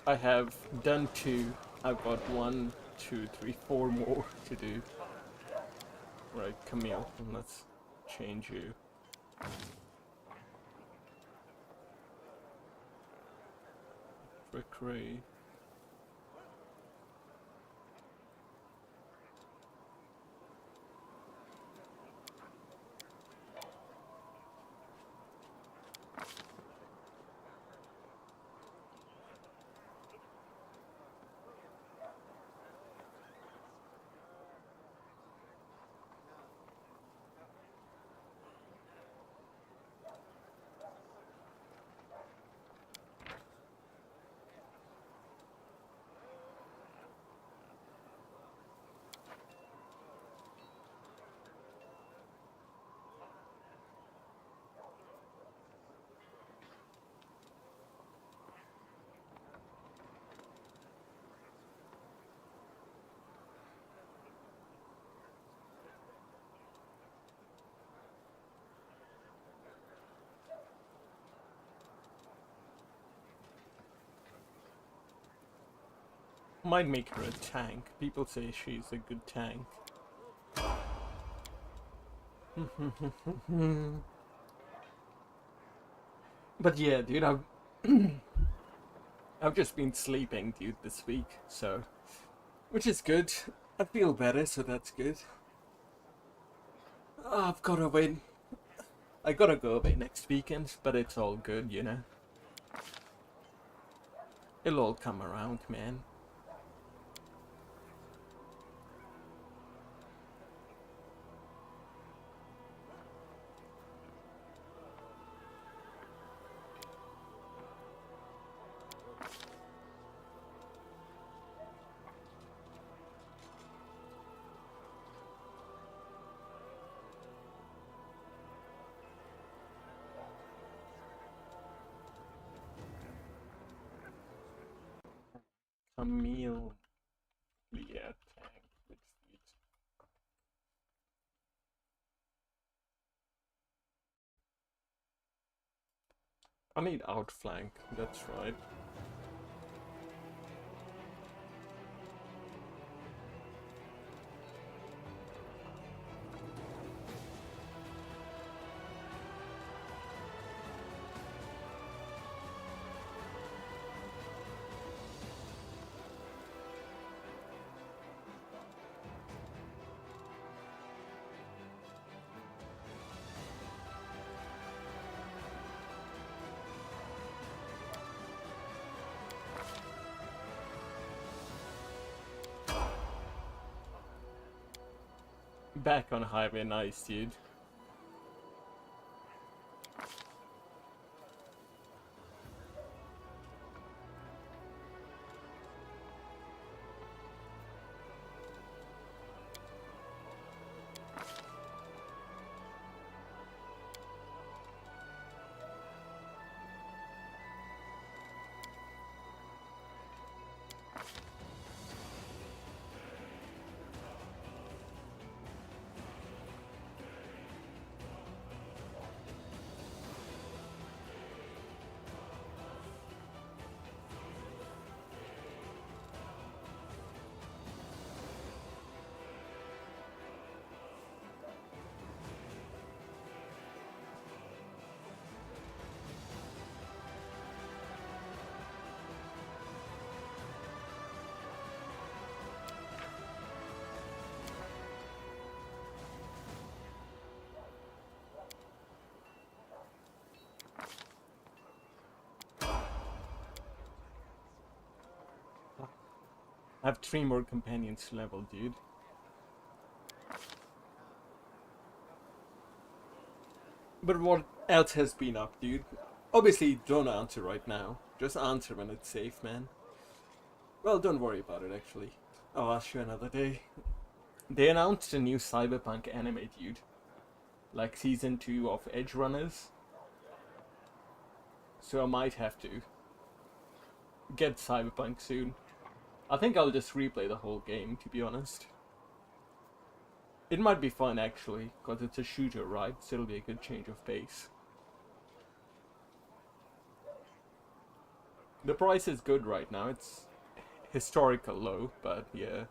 [SPEAKER 6] I have done 2. I've got 1, 2, 3, 4 more to do. Right, Camille, let's change you. Trickery. Might make her a tank. People say she's a good tank. But yeah, dude, I've just been sleeping, dude, this week, so, which is good. I feel better, so that's good. Oh, I've gotta wait. I gotta go away next weekend, but it's all good, you know. It'll all come around, man. Camille. Yeah, tank. It's sweet. I need outflank, that's right. Back on highway, nice, dude. I have 3 more companions to level, dude. But what else has been up, dude? Obviously, don't answer right now. Just answer when it's safe, man. Well, don't worry about it, actually. I'll ask you another day. They announced a new Cyberpunk anime, dude. Like Season 2 of Edge Runners. So I might have to get Cyberpunk soon. I think I'll just replay the whole game, to be honest. It might be fun, actually, because it's a shooter, right? So it'll be a good change of pace. The price is good right now. It's historical low, but yeah.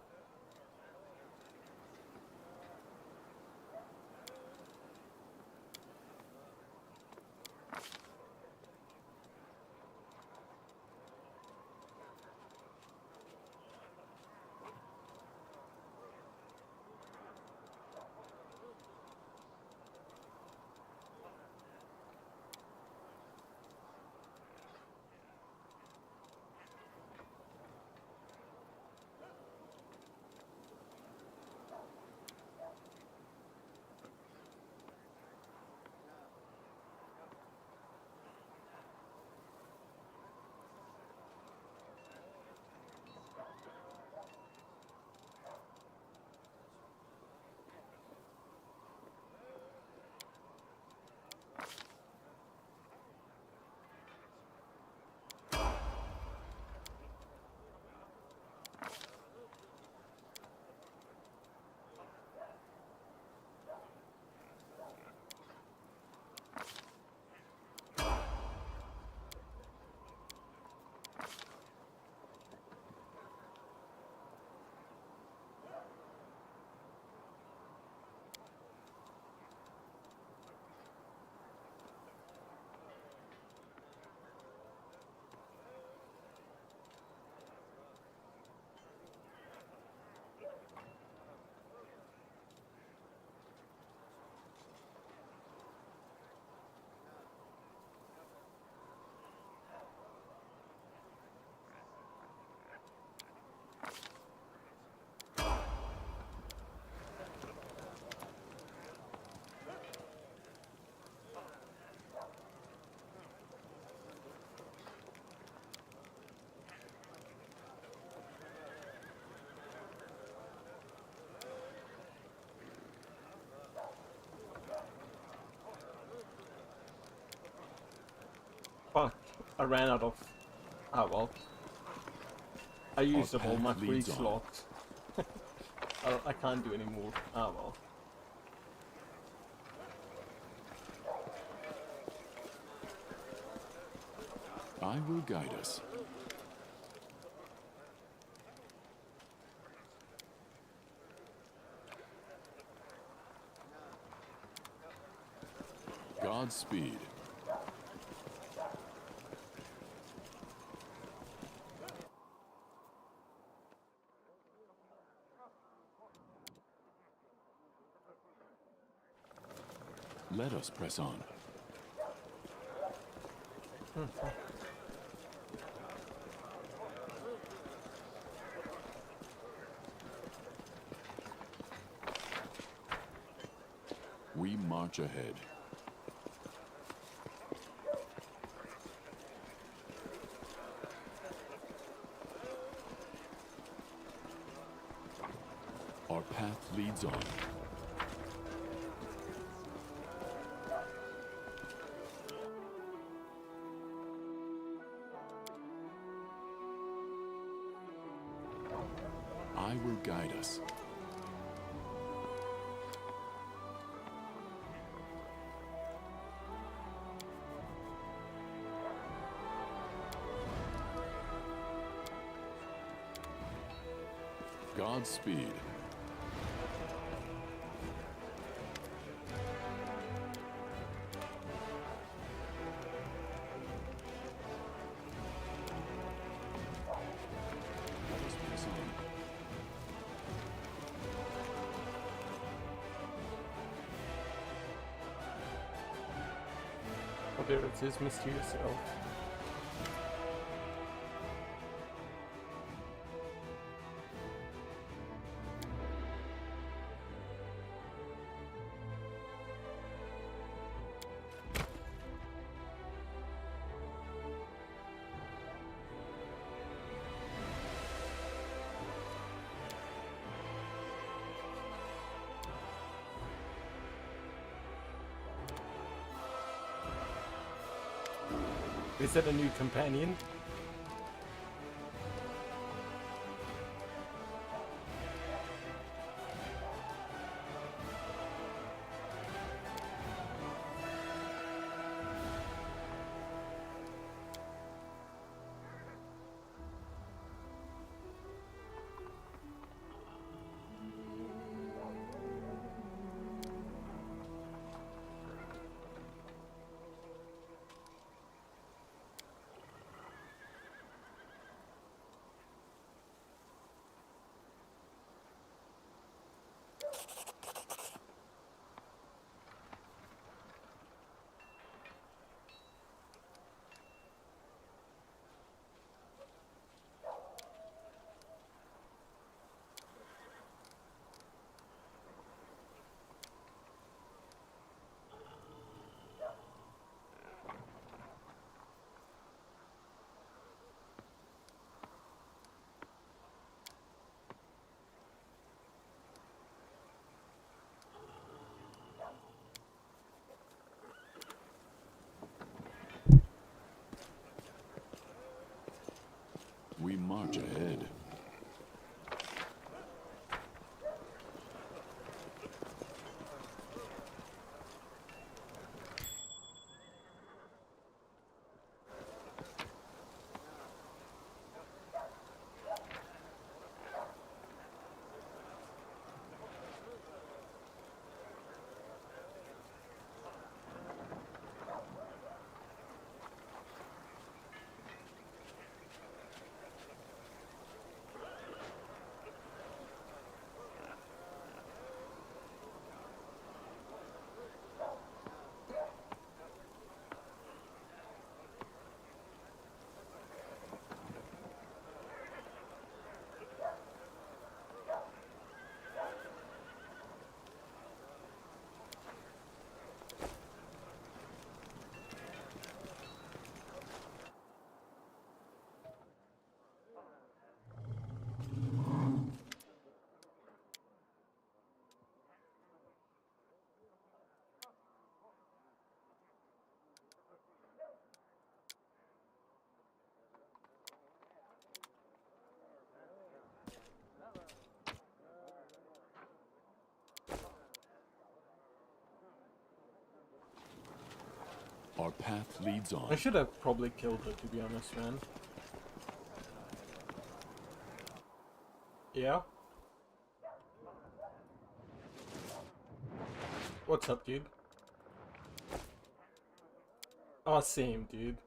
[SPEAKER 6] I ran out of... Ah, well. I used up all
[SPEAKER 1] path
[SPEAKER 6] my free
[SPEAKER 1] leads on.
[SPEAKER 6] slots. I can't do any more. Ah, well.
[SPEAKER 1] I will guide us. Godspeed. Let us press on. We march ahead. Our path leads on. I will guide us. Godspeed. Let us press on.
[SPEAKER 6] Oh, there it is, mysterious elf. Is that a new companion?
[SPEAKER 1] Our path leads
[SPEAKER 6] I
[SPEAKER 1] on.
[SPEAKER 6] should have probably killed her, to be honest, man. Yeah? What's up, dude? Oh, same, dude.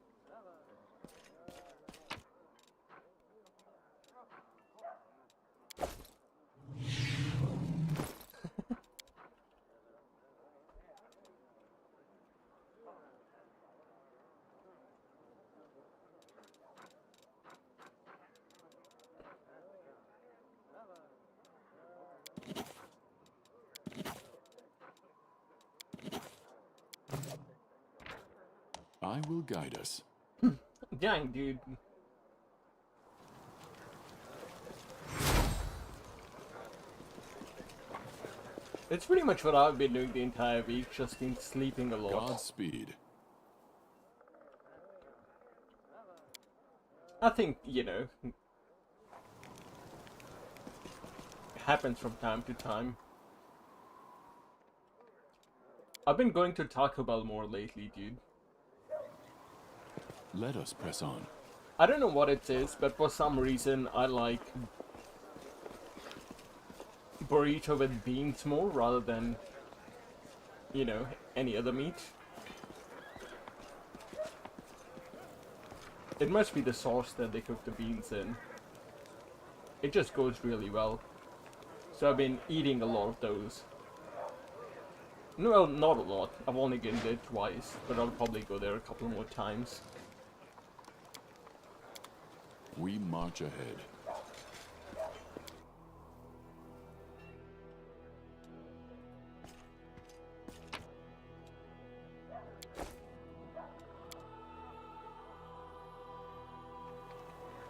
[SPEAKER 1] I will guide us.
[SPEAKER 6] Dang, dude. It's pretty much what I've been doing the entire week, just been sleeping a lot.
[SPEAKER 1] Godspeed.
[SPEAKER 6] I think, you know, it happens from time to time. I've been going to Taco Bell more lately, dude.
[SPEAKER 1] Let us press on.
[SPEAKER 6] I don't know what it is, but for some reason I like burrito with beans more rather than, you know, any other meat. It must be the sauce that they cook the beans in. It just goes really well. So I've been eating a lot of those. No, well, not a lot. I've only been there twice, but I'll probably go there a couple more times.
[SPEAKER 1] We march ahead.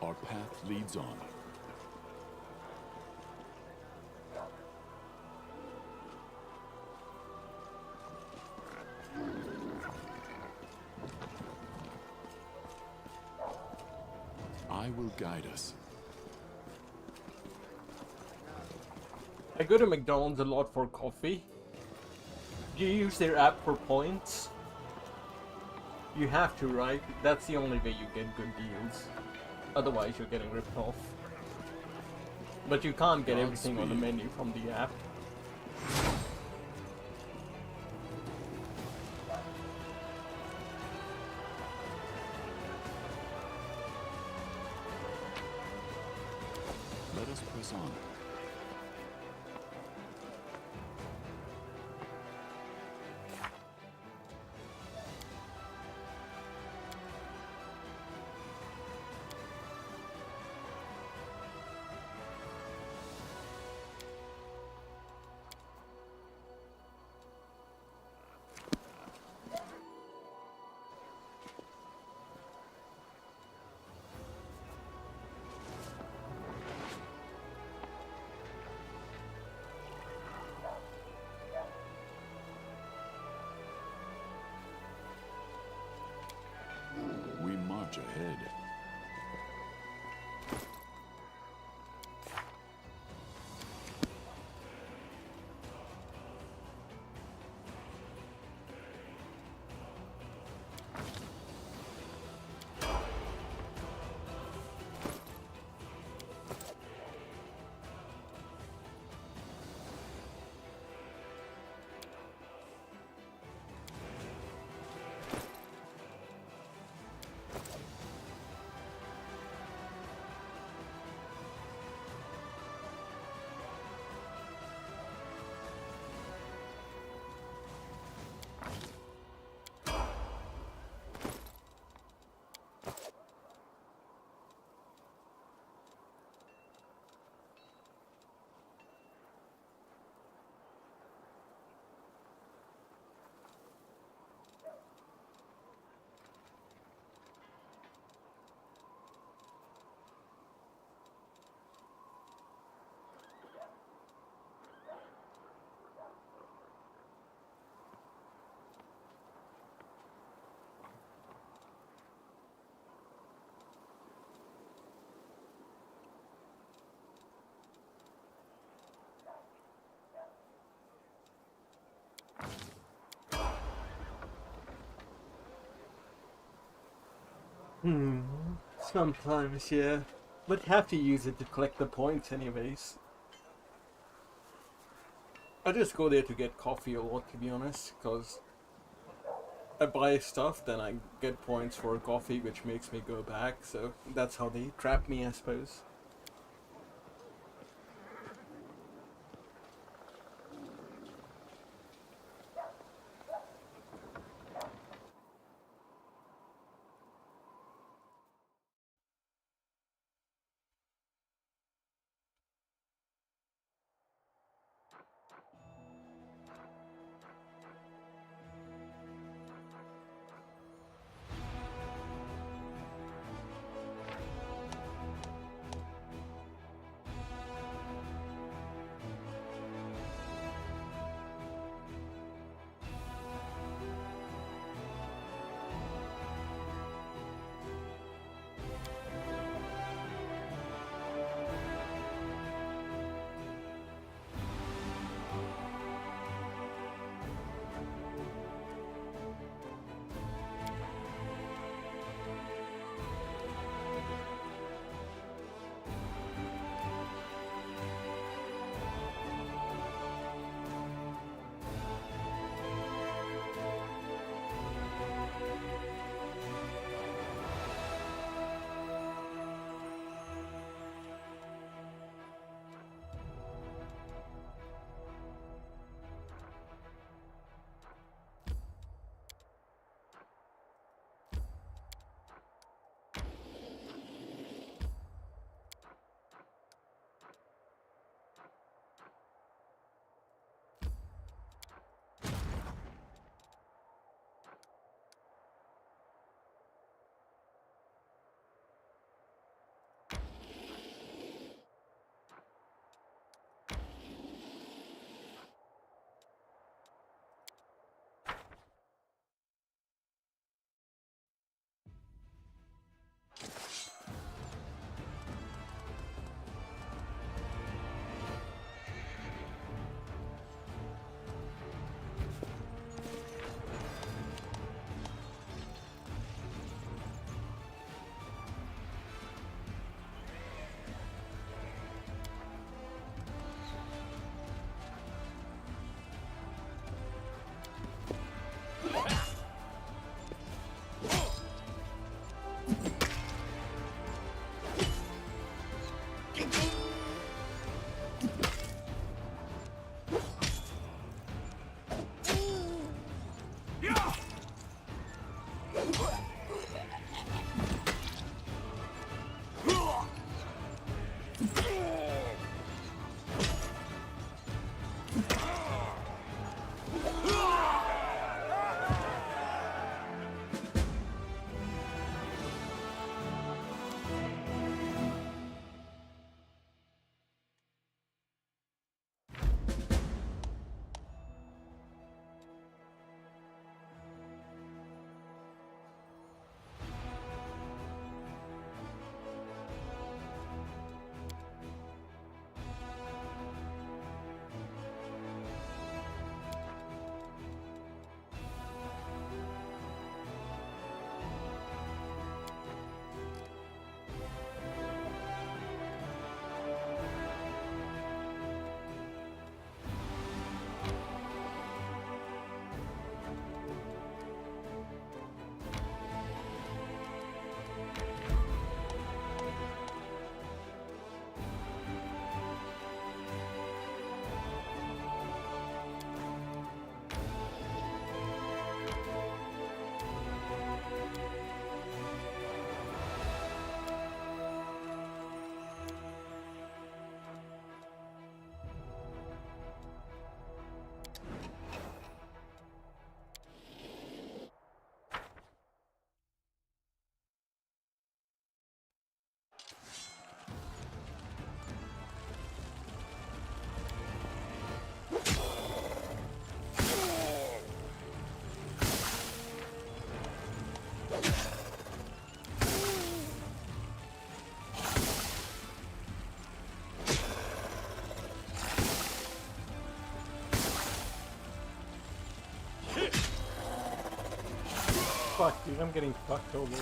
[SPEAKER 1] Our path leads on. I will guide us.
[SPEAKER 6] I go to McDonald's a lot for coffee. Do you use their app for points? You have to, right? That's the only way you get good deals. Otherwise, you're getting ripped off. But you can't get everything on the menu from the app.
[SPEAKER 1] Let us press on.
[SPEAKER 6] Sometimes, yeah. But you have to use it to collect the points anyways. I just go there to get coffee a lot, to be honest, because I buy stuff, then I get points for coffee, which makes me go back, so that's how they trap me, I suppose. Fuck, dude, I'm getting fucked over.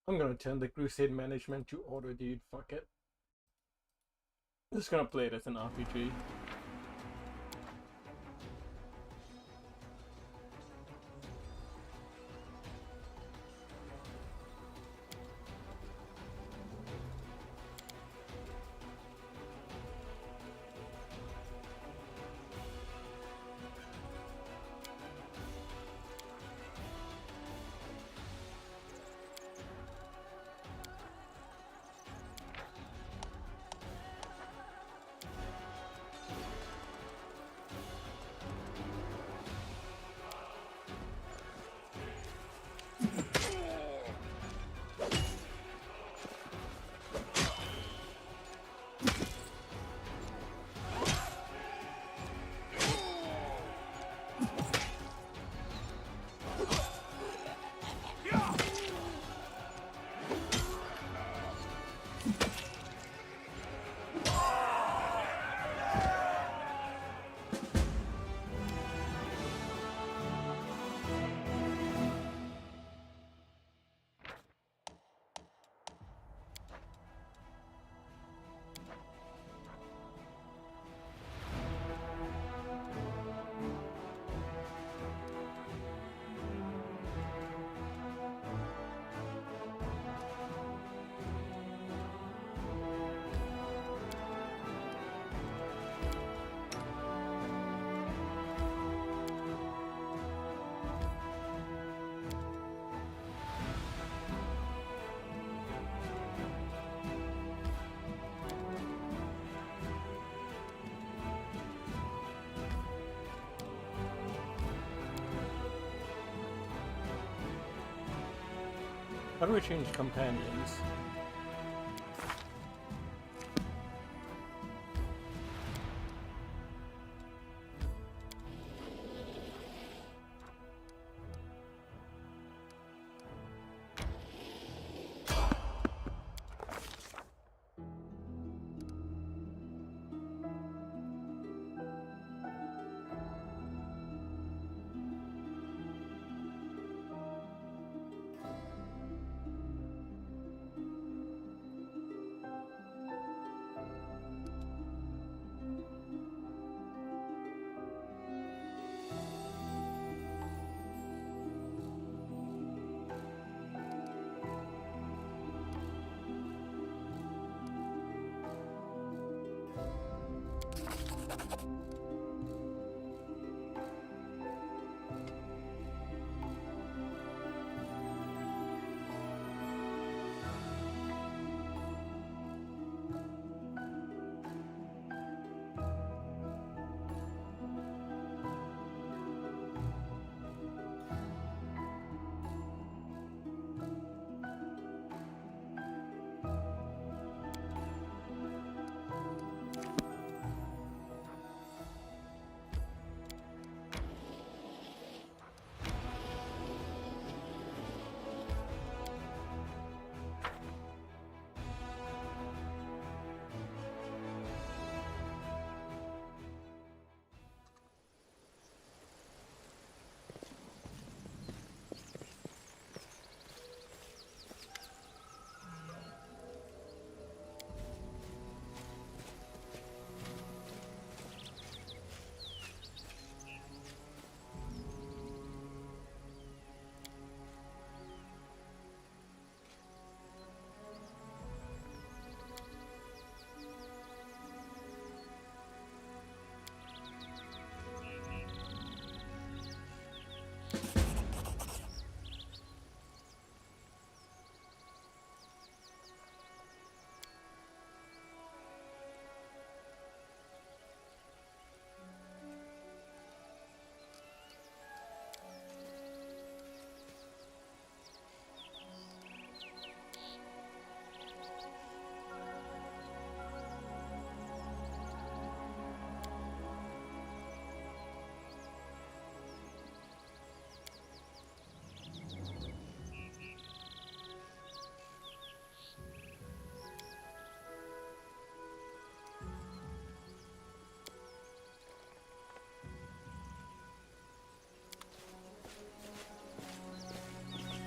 [SPEAKER 6] I'm gonna turn the Crusade management to auto, dude. Fuck it. Just gonna play it as an RPG. How do we change companions?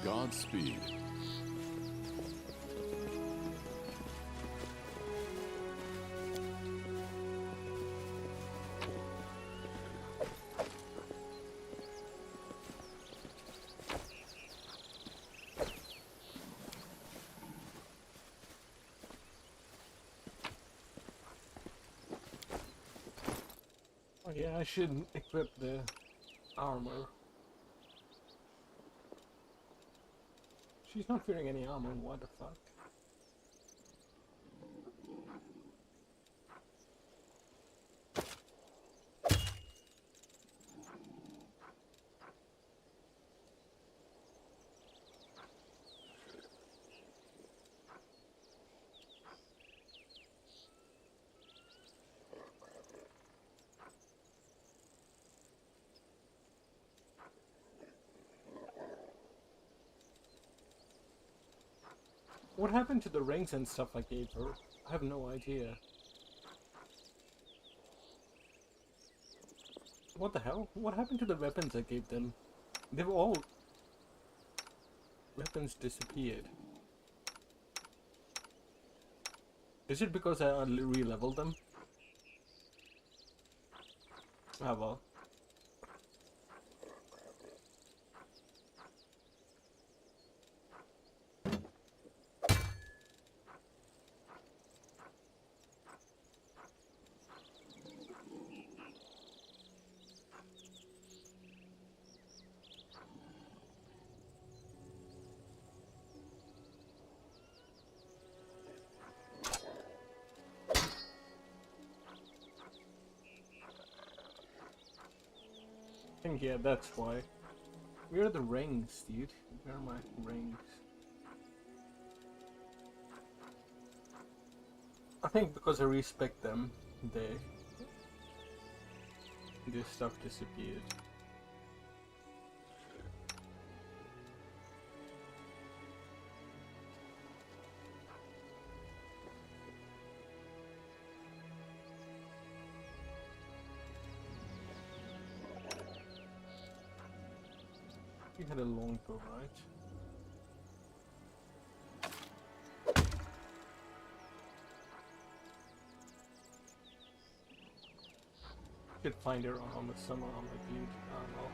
[SPEAKER 1] Godspeed.
[SPEAKER 6] Oh yeah, I shouldn't equip the armor. She's not wearing any armor, what the fuck? What happened to the rings and stuff I gave her? I have no idea. What the hell? What happened to the weapons I gave them? They were all... Weapons disappeared. Is it because I re-leveled them? Ah well. I think, yeah, that's why. Where are the rings, dude? Where are my rings? I think because I respect them, this stuff disappeared. You had a longbow, right? Could find her on the summer armor, dude. I don't know.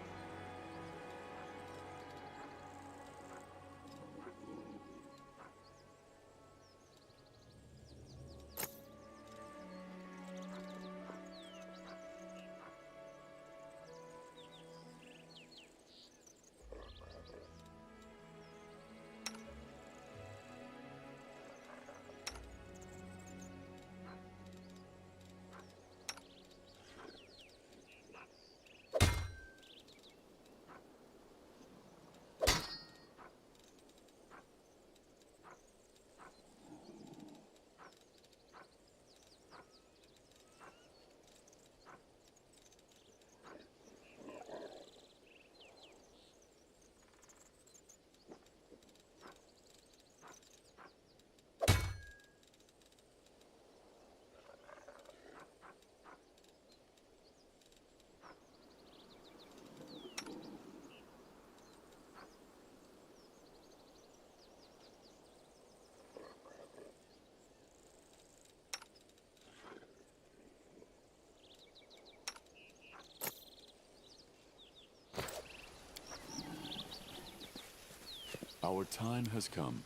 [SPEAKER 1] Our time has come.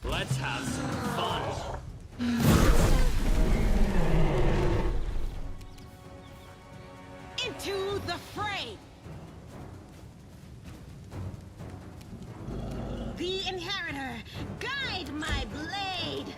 [SPEAKER 7] Let's have some fun.
[SPEAKER 8] Into the fray! The Inheritor, guide my blade!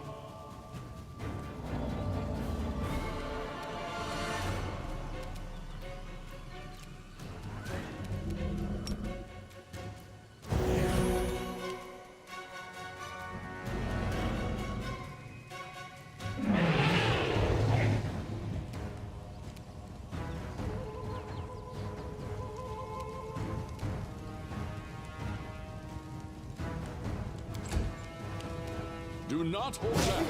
[SPEAKER 1] Do not hold back.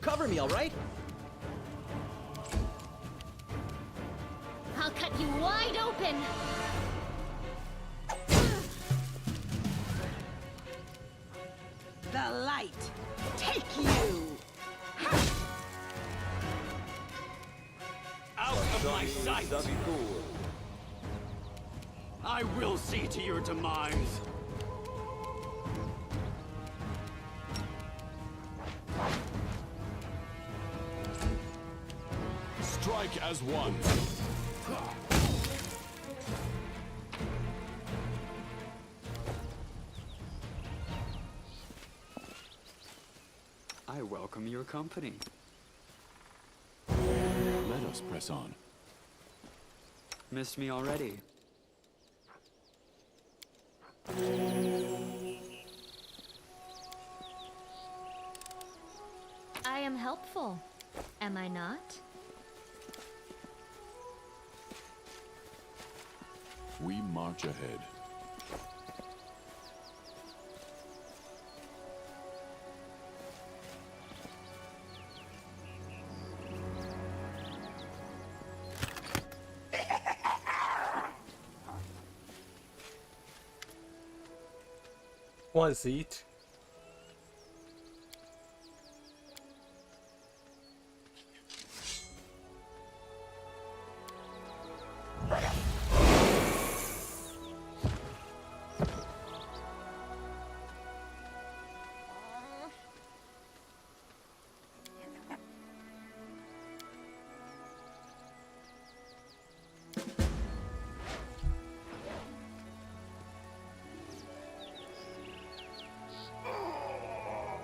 [SPEAKER 10] cover me, all right?
[SPEAKER 4] I'll cut you wide open!
[SPEAKER 8] The light! Take you!
[SPEAKER 11] Out of my sight! I will see to your demise!
[SPEAKER 1] Strike as one.
[SPEAKER 7] I welcome your company.
[SPEAKER 1] Let us press on.
[SPEAKER 7] Missed me already?
[SPEAKER 4] I am helpful, am I not?
[SPEAKER 1] We march ahead.
[SPEAKER 6] Was it?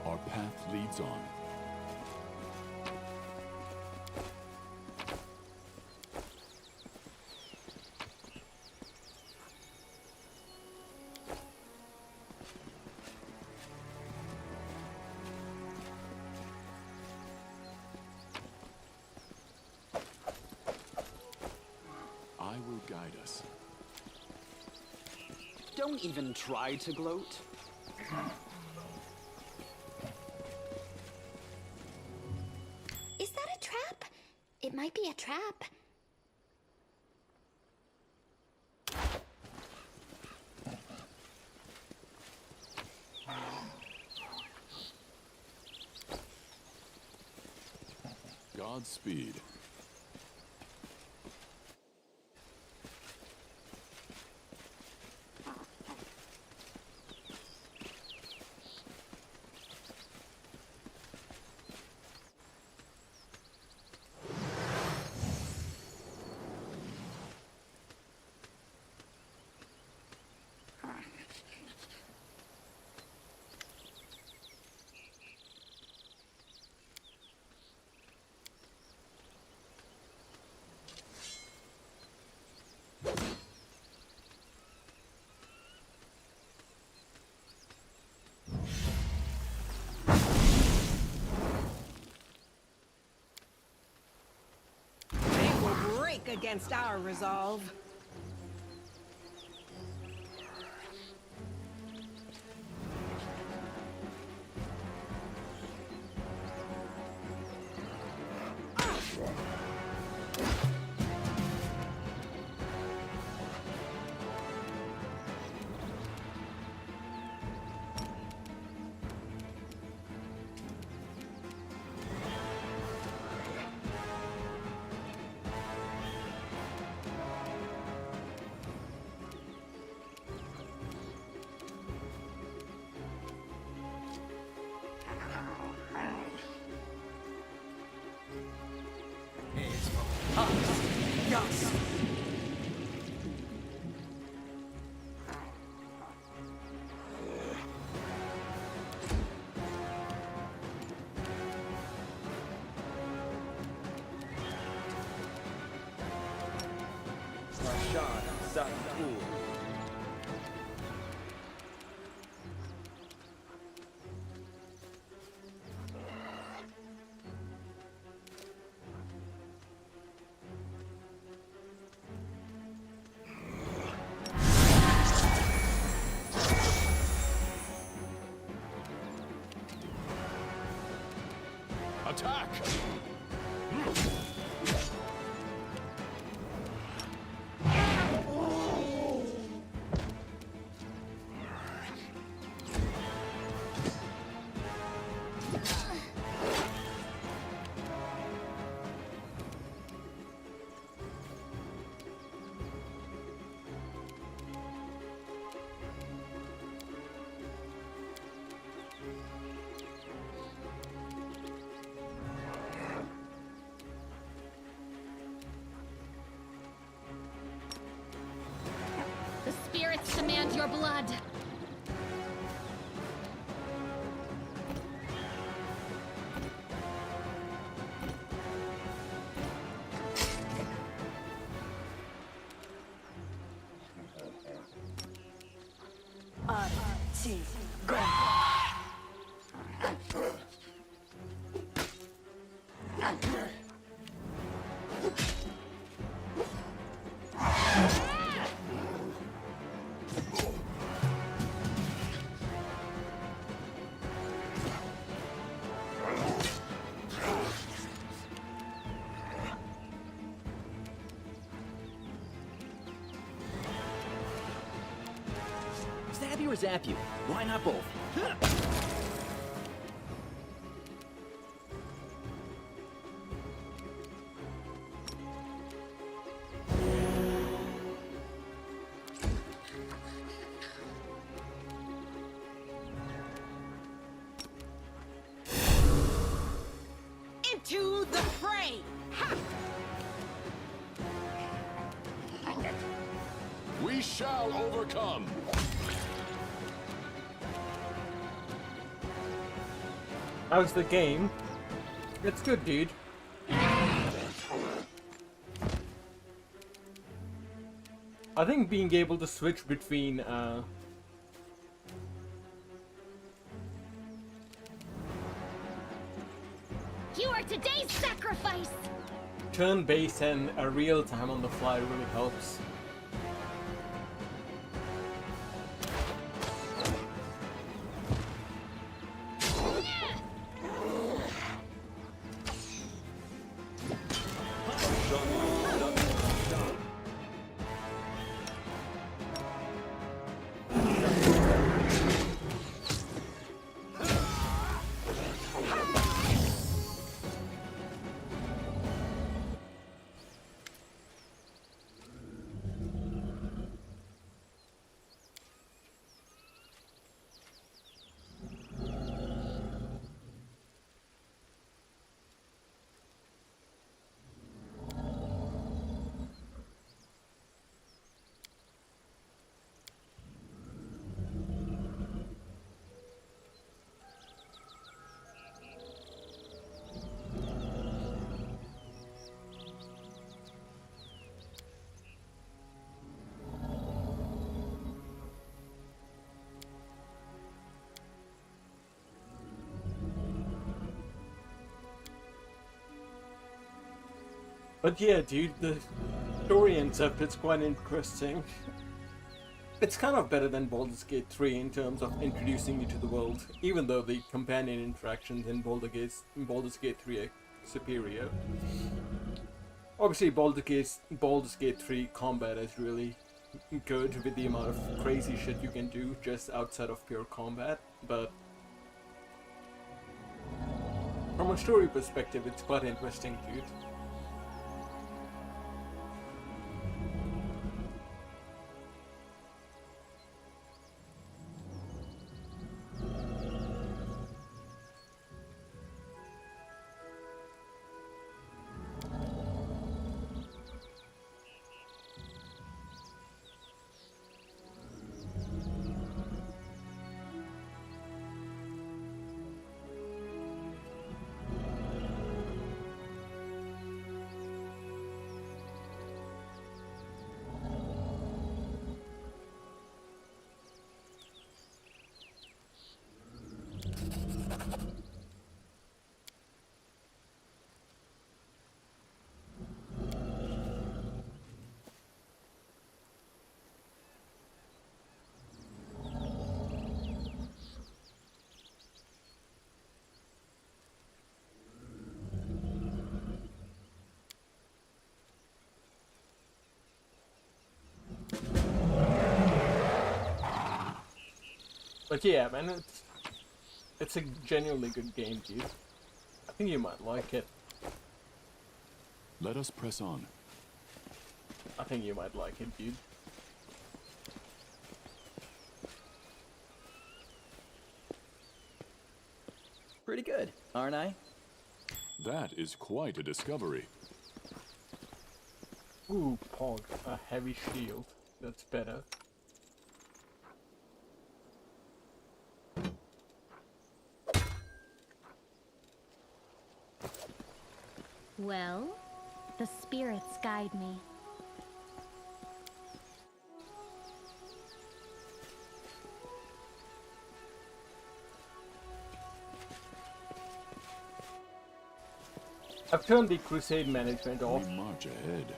[SPEAKER 1] Our path leads on. I will guide us.
[SPEAKER 7] Don't even try to gloat.
[SPEAKER 4] Is that a trap? It might be a trap.
[SPEAKER 1] Godspeed.
[SPEAKER 8] They will break against our resolve.
[SPEAKER 1] Attack!
[SPEAKER 10] The spirits demand your blood.
[SPEAKER 11] Stab you or zap you? Why not both?
[SPEAKER 8] Into the fray! Ha!
[SPEAKER 1] We shall overcome!
[SPEAKER 6] How's the game? It's good, dude. I think being able to switch between
[SPEAKER 10] You are today's sacrifice!
[SPEAKER 6] turn-based and real time on the fly really helps. But yeah, dude, the story and stuff is quite interesting. It's kind of better than Baldur's Gate 3 in terms of introducing you to the world, even though the companion interactions in Baldur's Gate 3 are superior. Obviously, Baldur's Gate 3 combat is really good with the amount of crazy shit you can do just outside of pure combat, but from a story perspective, it's quite interesting, dude. But yeah, man, it's a genuinely good game, dude. I think you might like it.
[SPEAKER 1] Let us press on.
[SPEAKER 6] I think you might like it, dude.
[SPEAKER 11] Pretty good, aren't I?
[SPEAKER 1] That is quite a discovery.
[SPEAKER 6] Ooh, Pog, a heavy shield. That's better.
[SPEAKER 10] Well, the spirits guide me.
[SPEAKER 6] I've turned the crusade management off.
[SPEAKER 1] We march ahead.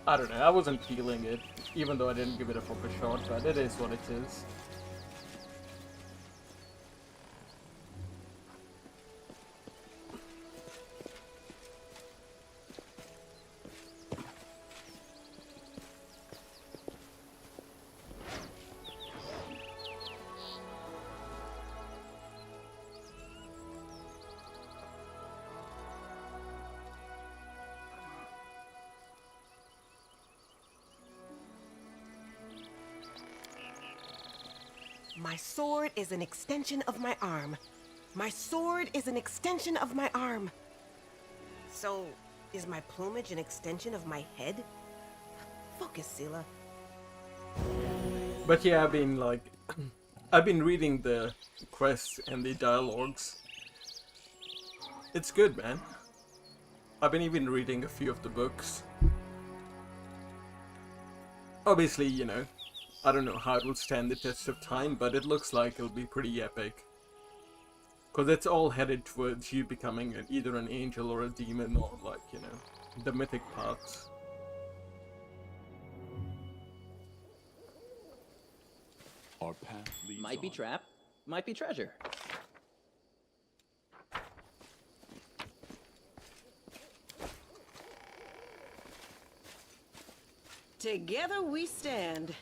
[SPEAKER 6] I don't know, I wasn't feeling it, even though I didn't give it a proper shot, but it is what it is.
[SPEAKER 8] My sword is an extension of my arm. My sword is an extension of my arm. So, is my plumage an extension of my head? Focus, Sela.
[SPEAKER 6] But yeah, I've been like, I've been reading the quests and the dialogues. It's good, man. I've been even reading a few of the books. Obviously, you know, I don't know how it will stand the test of time, but it looks like it'll be pretty epic. Because it's all headed towards you becoming either an angel or a demon, or like, you know, the mythic parts.
[SPEAKER 1] Our path leads
[SPEAKER 11] Might be
[SPEAKER 1] on.
[SPEAKER 11] trap, might be treasure.
[SPEAKER 8] Together we stand.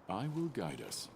[SPEAKER 1] I will guide us.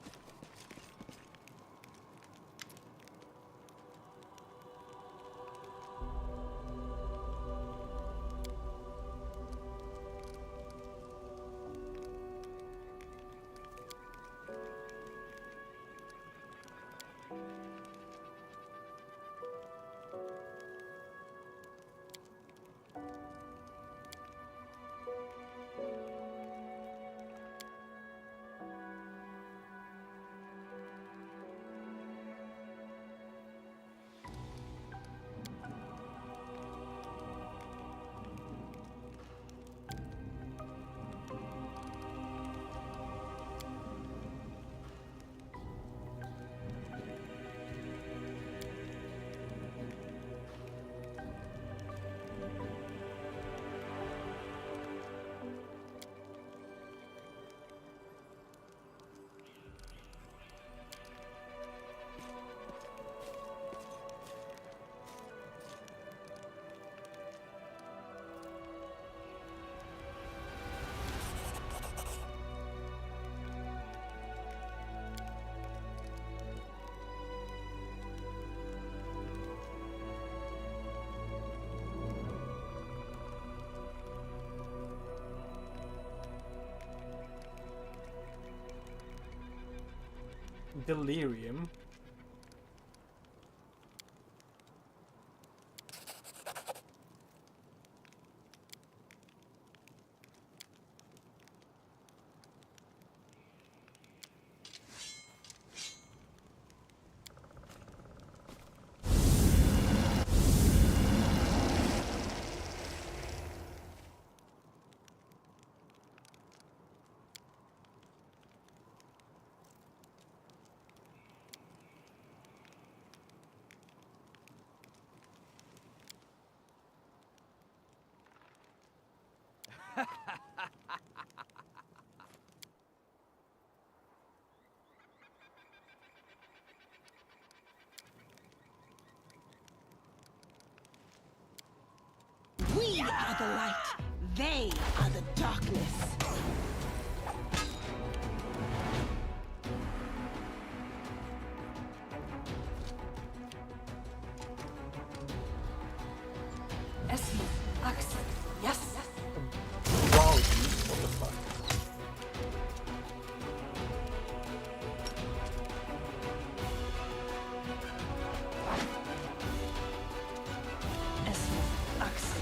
[SPEAKER 6] Delirium.
[SPEAKER 8] We are the light. They are the darkness.
[SPEAKER 12] Esme, Ax, yes.
[SPEAKER 6] Wow, dude, what the fuck?
[SPEAKER 12] Esme, Ax,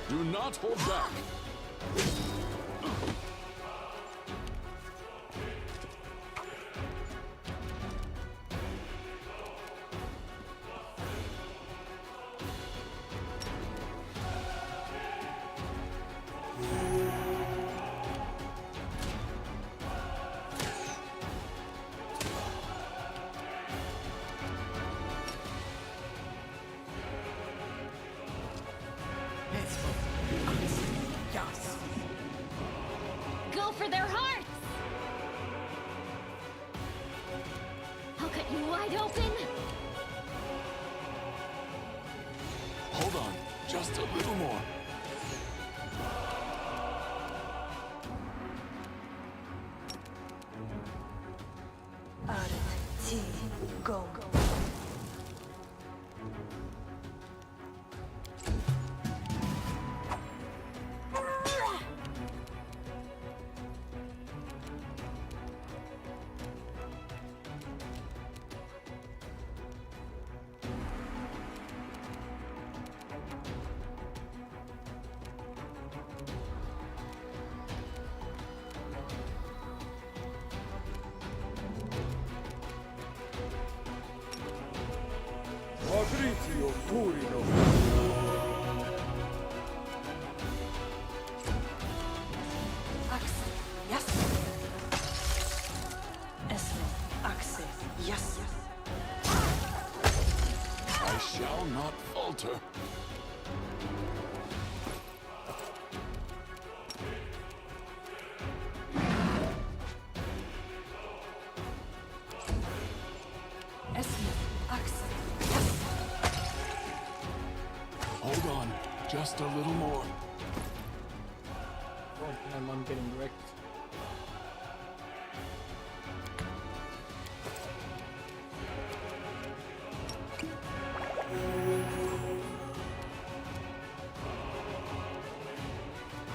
[SPEAKER 1] Do not hold back.
[SPEAKER 8] Yes.
[SPEAKER 10] Go for their hearts! I'll cut you wide open!
[SPEAKER 1] Hold on, just a little more.
[SPEAKER 12] Aret, T, go.
[SPEAKER 13] Fabrizio Turino.
[SPEAKER 12] Ax, yes. Esme, Ax, yes.
[SPEAKER 1] I shall not falter.
[SPEAKER 12] Esme, Ax, yes.
[SPEAKER 1] Hold on, just a little more.
[SPEAKER 6] I'm getting wrecked.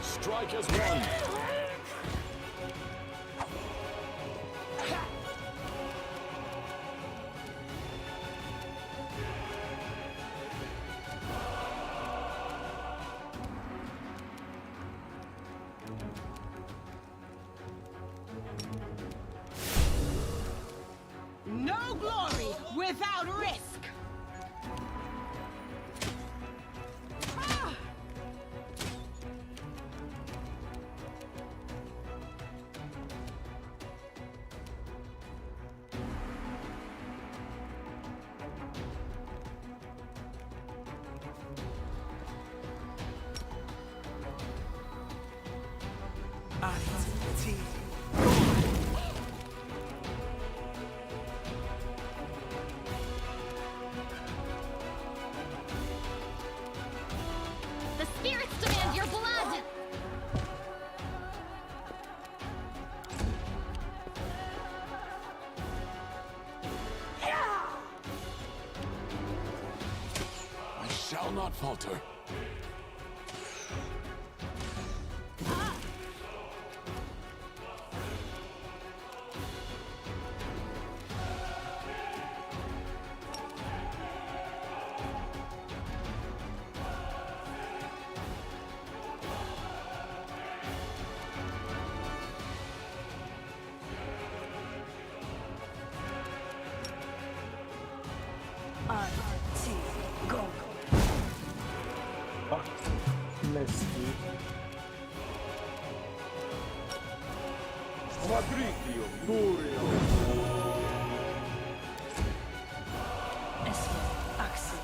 [SPEAKER 1] Strike as one.
[SPEAKER 8] No glory without risk. Ah!
[SPEAKER 12] Aret, T,
[SPEAKER 10] The spirits demand your blood!
[SPEAKER 1] I shall not falter.
[SPEAKER 12] Esmond, Axel.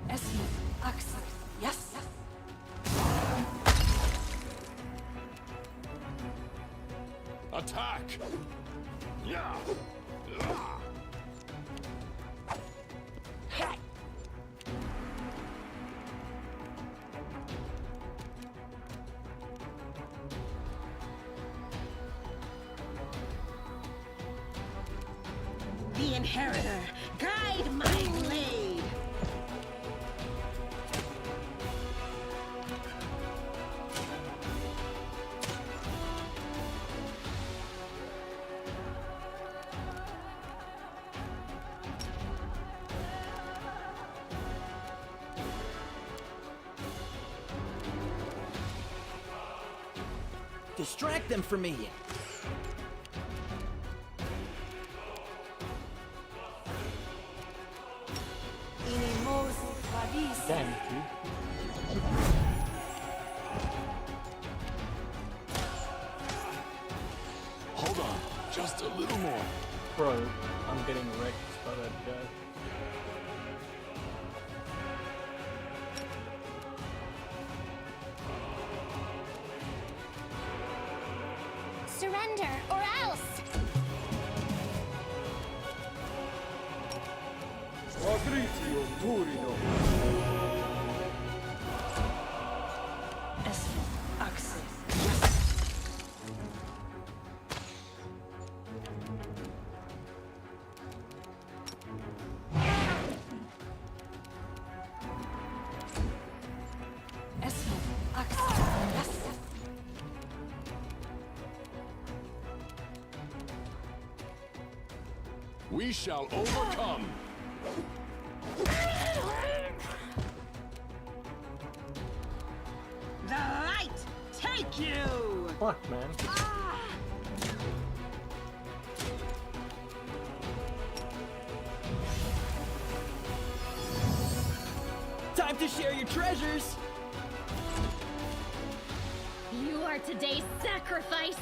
[SPEAKER 12] Esmond, Axel. Yes.
[SPEAKER 1] Attack! Yeah!
[SPEAKER 8] The Inheritor, guide my blade!
[SPEAKER 11] Distract them from me!
[SPEAKER 12] Inimos Vadis.
[SPEAKER 6] Thank you.
[SPEAKER 1] Hold on, just a little more.
[SPEAKER 6] Bro, I'm getting wrecked by that guy.
[SPEAKER 10] Surrender, or else!
[SPEAKER 12] Esmond, Axel. Yes. Esmond, Axel. Yes.
[SPEAKER 1] We shall overcome.
[SPEAKER 8] The light take you!
[SPEAKER 6] Fuck, man.
[SPEAKER 11] Time to share your treasures!
[SPEAKER 10] You are today's sacrifice!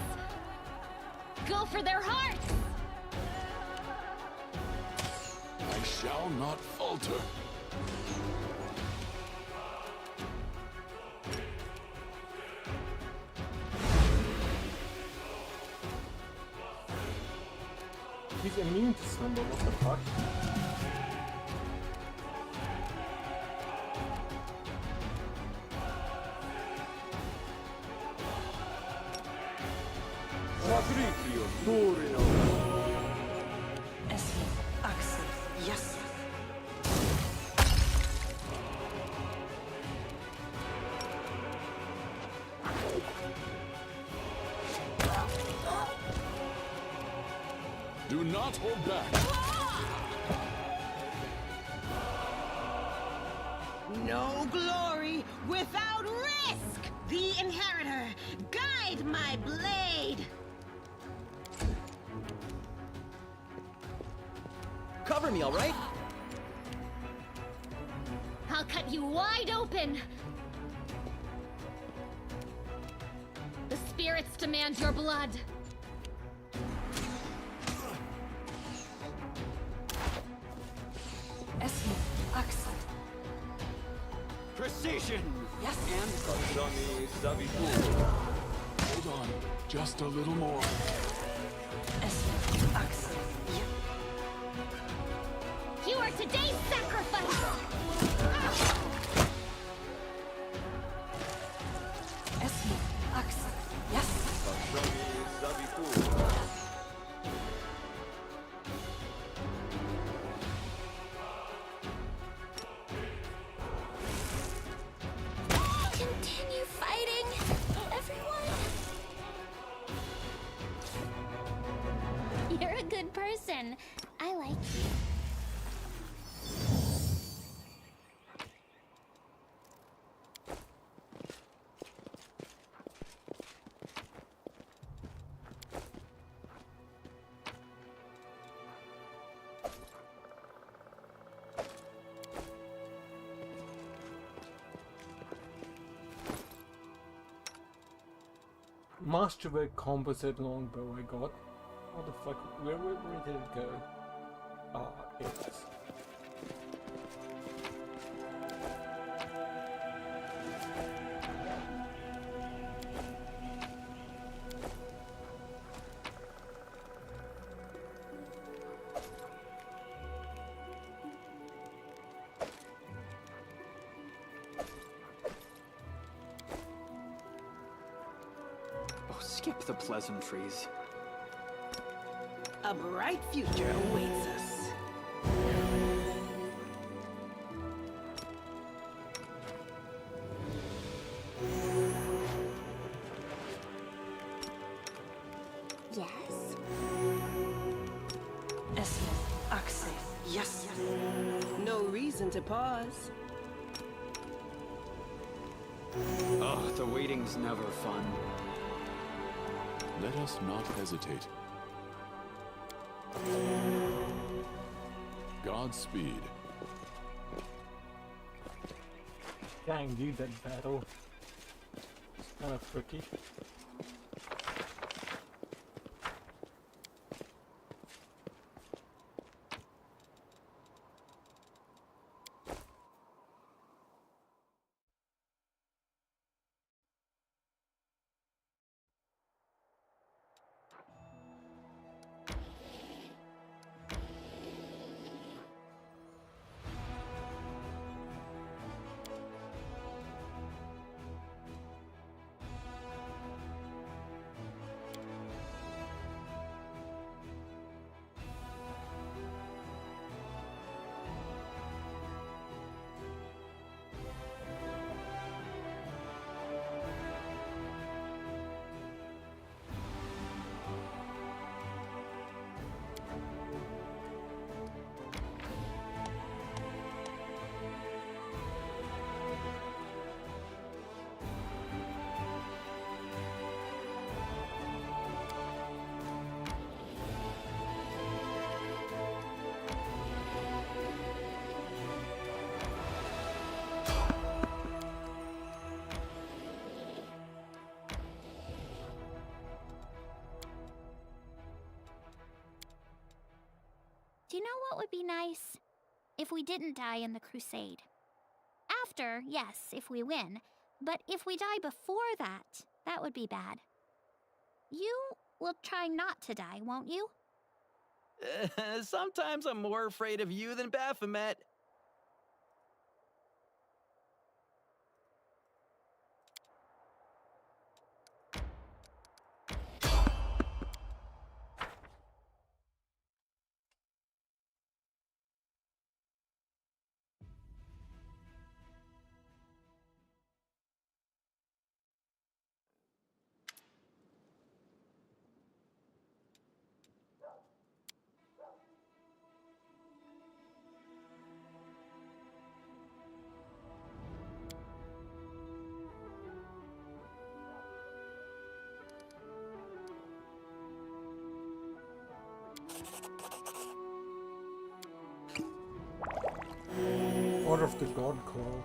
[SPEAKER 10] Go for their hearts!
[SPEAKER 1] I shall not falter.
[SPEAKER 6] He's immune to slumber, what the fuck?
[SPEAKER 12] Esmond, Axel. Yes.
[SPEAKER 1] Do not hold back.
[SPEAKER 8] No glory without risk! The Inheritor, guide my blade!
[SPEAKER 11] Cover me, alright?
[SPEAKER 10] I'll cut you wide open! The spirits demand your blood!
[SPEAKER 12] Esmond, Axel.
[SPEAKER 7] Precision!
[SPEAKER 12] Yes.
[SPEAKER 1] Hold on, just a little more.
[SPEAKER 12] Esmond, Axel. Yes.
[SPEAKER 10] You are today's sacrifice!
[SPEAKER 12] Esmond, Axel. Yes.
[SPEAKER 10] Continue fighting, everyone! You're a good person. I like you.
[SPEAKER 6] Masterwork composite longbow I got. What the fuck? Where did it go? Ah, it's.
[SPEAKER 7] Oh, skip the pleasantries.
[SPEAKER 8] A bright future awaits us.
[SPEAKER 4] Yes?
[SPEAKER 12] Esme, Axel, yes.
[SPEAKER 8] No reason to pause.
[SPEAKER 7] Oh, the waiting's never fun.
[SPEAKER 1] Let us not hesitate. Godspeed.
[SPEAKER 6] Dang, dude, that battle. It's kind of tricky.
[SPEAKER 10] Do you know what would be nice? If we didn't die in the crusade. After, yes, if we win. But if we die before that, that would be bad. You will try not to die, won't you?
[SPEAKER 11] Sometimes I'm more afraid of you than Baphomet.
[SPEAKER 6] Order of the God Call.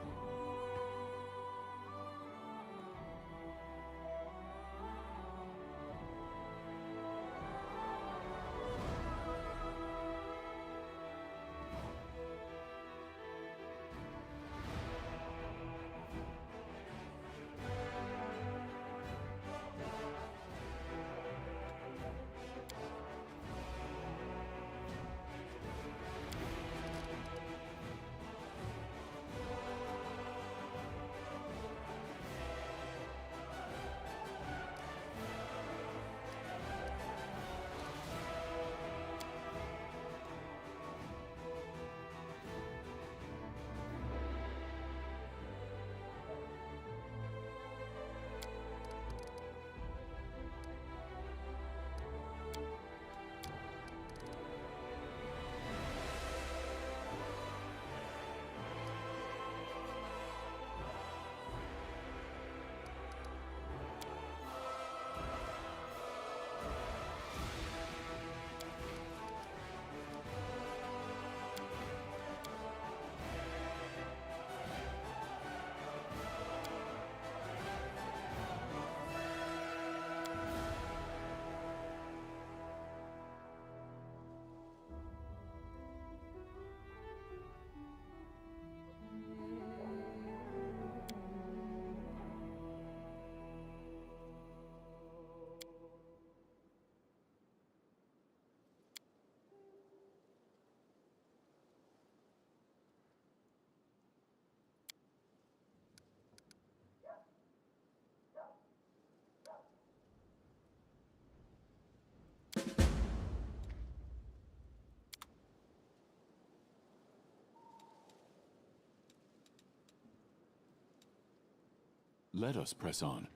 [SPEAKER 1] Let us press on.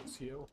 [SPEAKER 6] See you.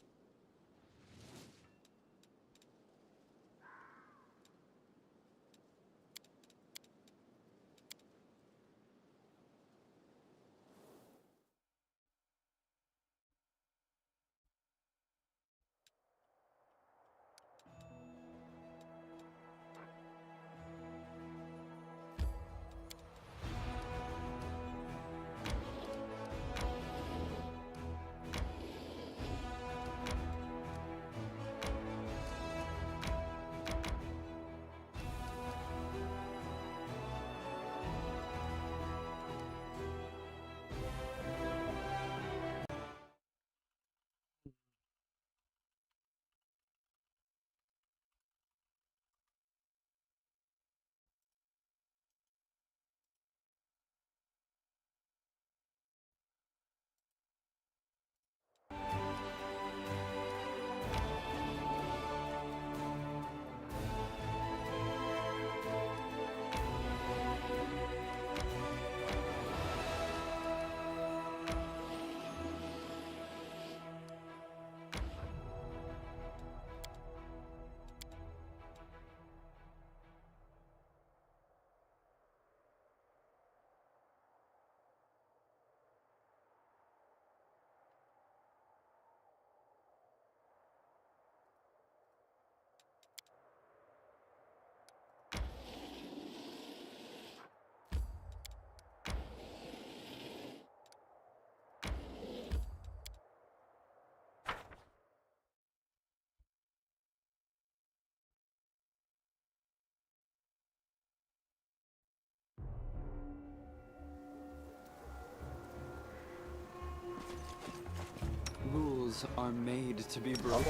[SPEAKER 7] Rules are made to be broken.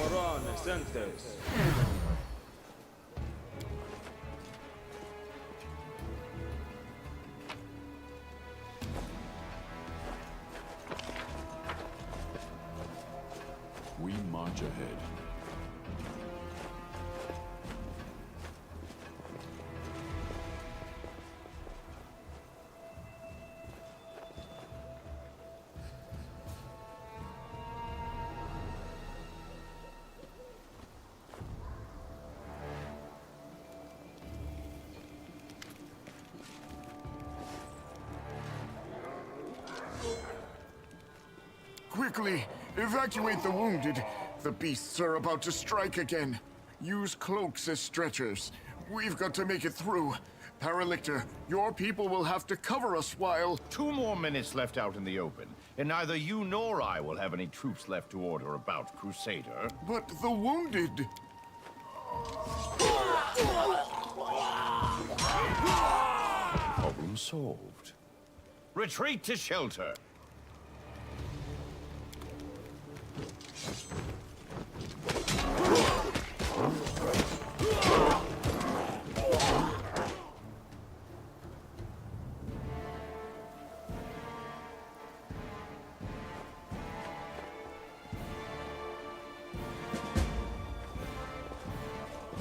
[SPEAKER 1] We march ahead.
[SPEAKER 9] Quickly, evacuate the wounded. The beasts are about to strike again. Use cloaks as stretchers. We've got to make it through. Paralictor, your people will have to cover us while...
[SPEAKER 13] 2 more minutes left out in the open, and neither you nor I will have any troops left to order about, Crusader.
[SPEAKER 9] But the wounded...
[SPEAKER 13] Problem solved. Retreat to shelter.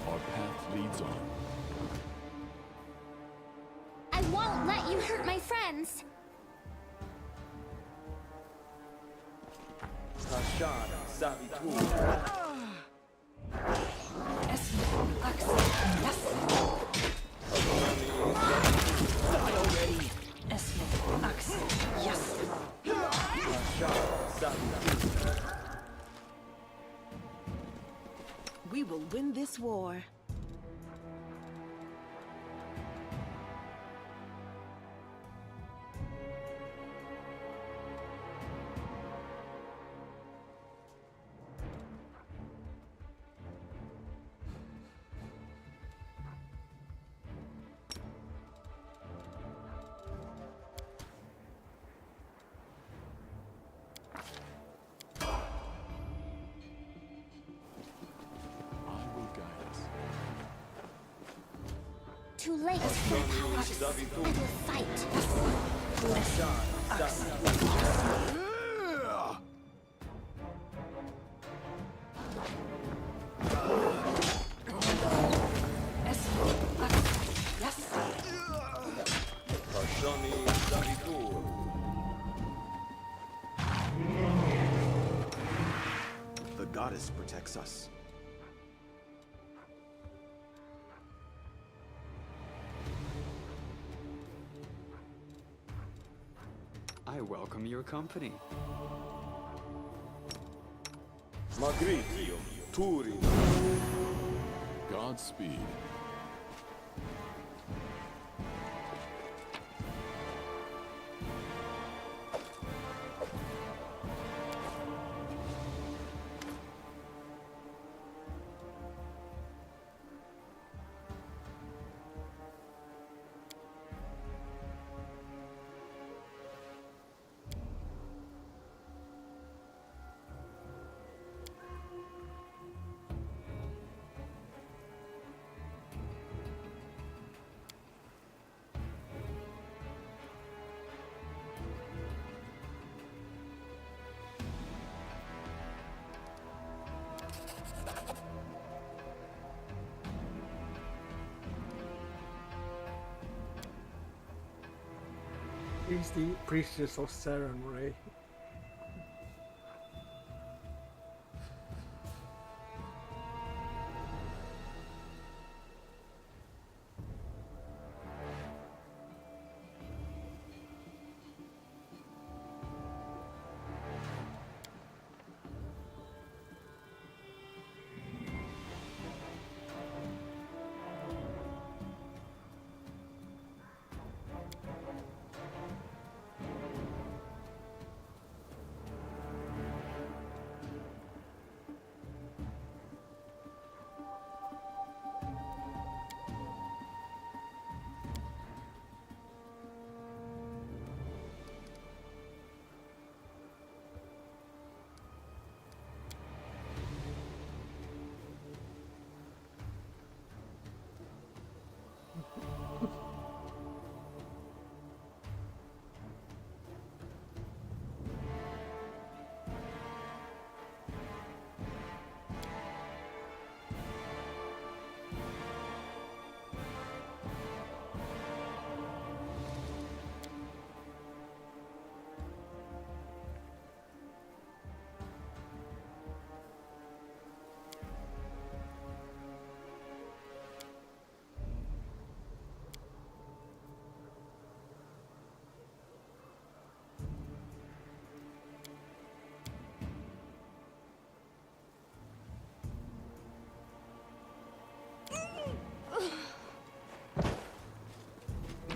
[SPEAKER 1] Our path leads on.
[SPEAKER 10] I won't let you hurt my friends.
[SPEAKER 8] We will win this war.
[SPEAKER 10] Too late for apologies. I will fight.
[SPEAKER 5] protects us.
[SPEAKER 7] I welcome your company.
[SPEAKER 1] Magritio, Turi. Godspeed.
[SPEAKER 14] He's the priestess of Saren, right?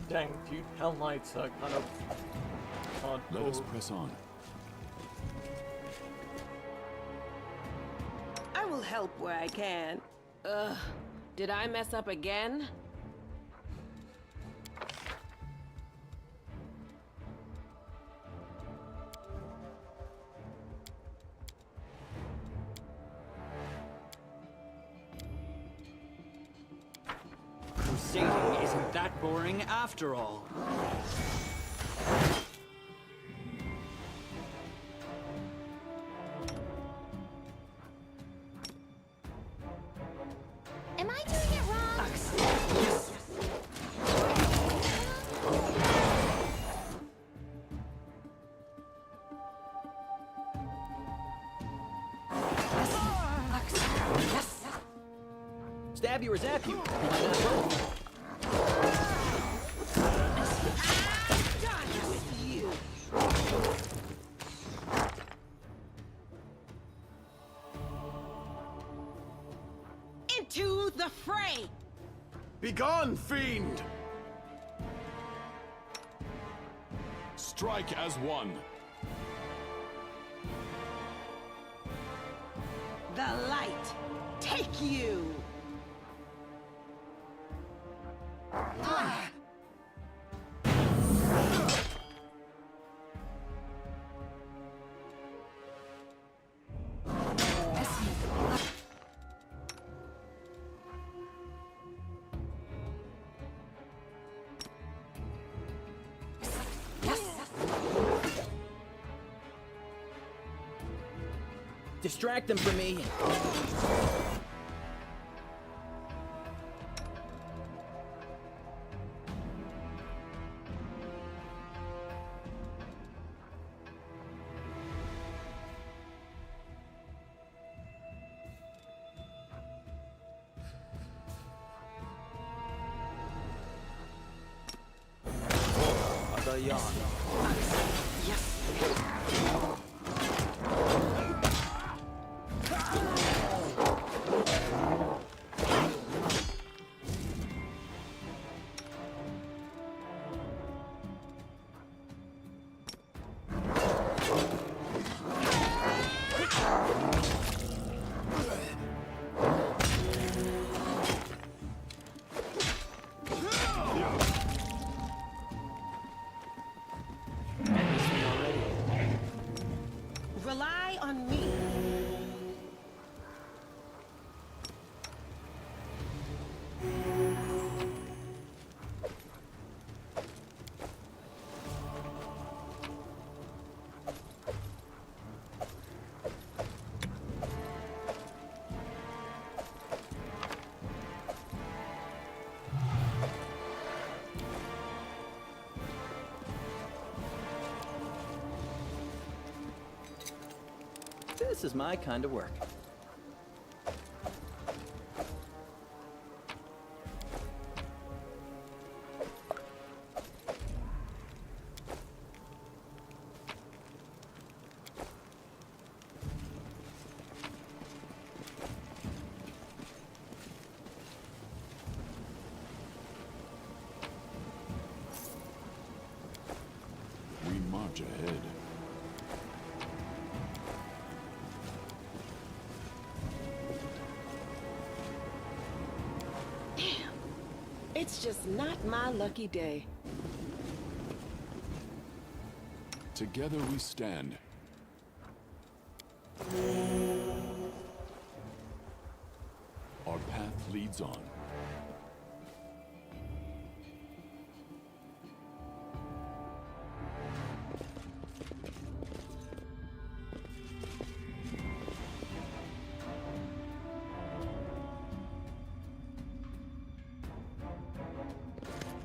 [SPEAKER 6] Dang, dude, Hell Knights are kind of
[SPEAKER 1] Let us
[SPEAKER 6] hardcore.
[SPEAKER 1] press on.
[SPEAKER 8] I will help where I can. Ugh, did I mess up again?
[SPEAKER 7] Crusading isn't that boring after all.
[SPEAKER 10] Am I doing it wrong?
[SPEAKER 11] Stab you or zap you. Why not both?
[SPEAKER 8] Into the fray!
[SPEAKER 9] Begone, fiend!
[SPEAKER 1] Strike as one.
[SPEAKER 8] The light take you!
[SPEAKER 11] Distract them from me. the yawn.
[SPEAKER 12] Yes.
[SPEAKER 8] Rely on me.
[SPEAKER 11] This is my kind of work.
[SPEAKER 1] We march ahead.
[SPEAKER 8] It's just not my lucky day.
[SPEAKER 1] Together we stand. Our path leads on.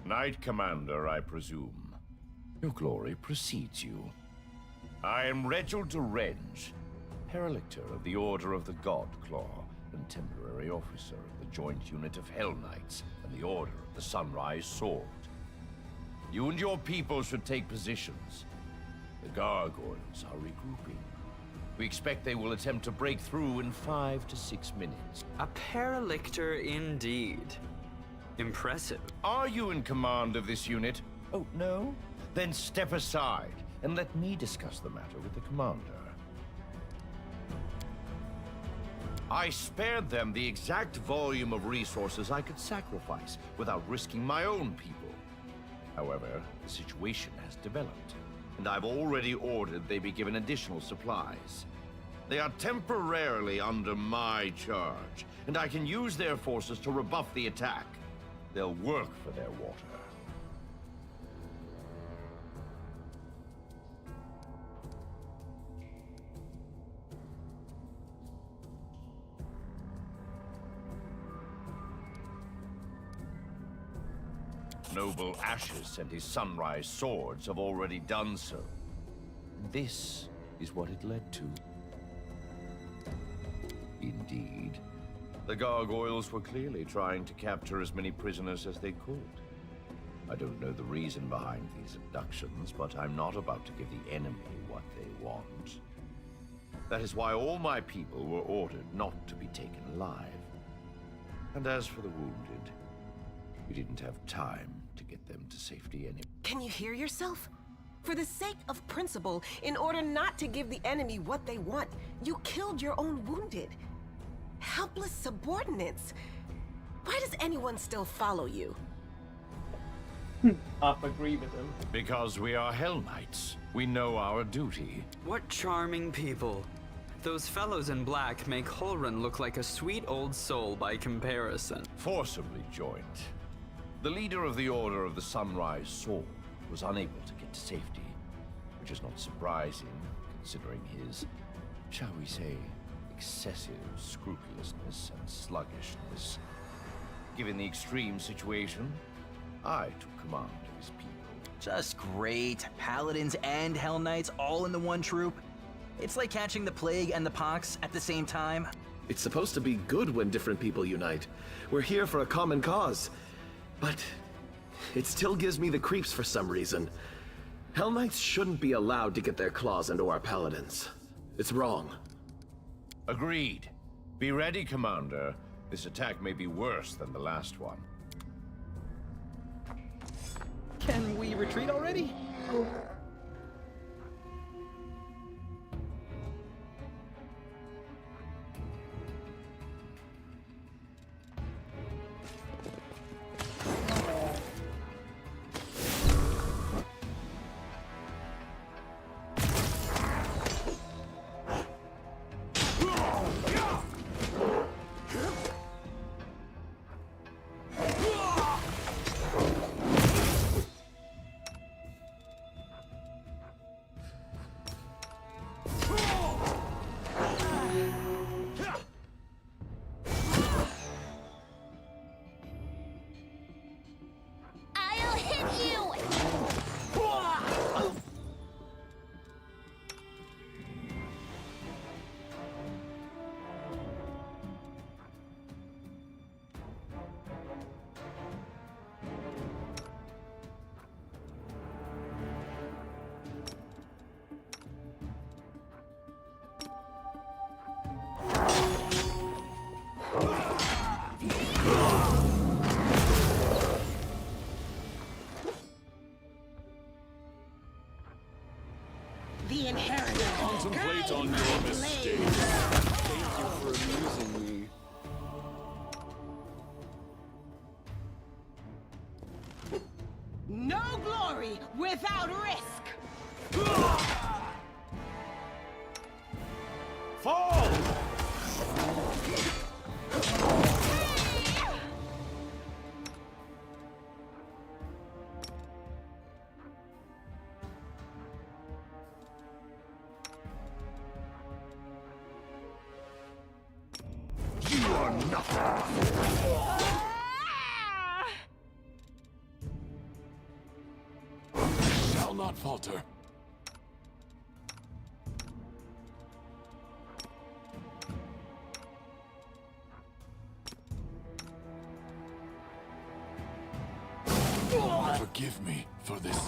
[SPEAKER 13] Knight Commander, I presume. Your glory precedes you. I am Reginald Renge, Paralictor of the Order of the God Claw, and temporary officer of the joint unit of Hell Knights and the Order of the Sunrise Sword. You and your people should take positions. The gargoyles are regrouping. We expect they will attempt to break through in 5 to 6 minutes.
[SPEAKER 7] A Paralictor indeed. Impressive.
[SPEAKER 13] Are you in command of this unit? Oh, no? Then step aside and let me discuss the matter with the commander. I spared them the exact volume of resources I could sacrifice without risking my own people. However, the situation has developed, and I've already ordered they be given additional supplies. They are temporarily under my charge, and I can use their forces to rebuff the attack. They'll work for their water. Noble Ashes and his Sunrise Swords have already done so. This is what it led to. Indeed. The gargoyles were clearly trying to capture as many prisoners as they could. I don't know the reason behind these abductions, but I'm not about to give the enemy what they want. That is why all my people were ordered not to be taken alive. And as for the wounded, we didn't have time to get them to safety anyway.
[SPEAKER 8] Can you hear yourself? For the sake of principle, in order not to give the enemy what they want, you killed your own wounded. Helpless subordinates. Why does anyone still follow you?
[SPEAKER 6] Half agree with him.
[SPEAKER 13] Because we are Hell Knights. We know our duty.
[SPEAKER 7] What charming people. Those fellows in black make Holrun look like a sweet old soul by comparison.
[SPEAKER 13] Forcibly joined. The leader of the Order of the Sunrise Sword was unable to get to safety, which is not surprising, considering his, shall we say, excessive scrupulousness and sluggishness. Given the extreme situation, I took command of his people.
[SPEAKER 11] Just great. Paladins and Hell Knights all in the one troop. It's like catching the plague and the pox at the same time.
[SPEAKER 15] It's supposed to be good when different people unite. We're here for a common cause. But it still gives me the creeps for some reason. Hell Knights shouldn't be allowed to get their claws into our paladins. It's wrong.
[SPEAKER 13] Agreed. Be ready, Commander. This attack may be worse than the last one.
[SPEAKER 16] Can we retreat already?
[SPEAKER 10] I'll hit you!
[SPEAKER 12] The inheritor.
[SPEAKER 1] Contemplate on your mistakes. Thank you for amusing me.
[SPEAKER 12] No glory without risk.
[SPEAKER 13] Fall! You are nothing.
[SPEAKER 1] Shall not falter. Forgive me for this.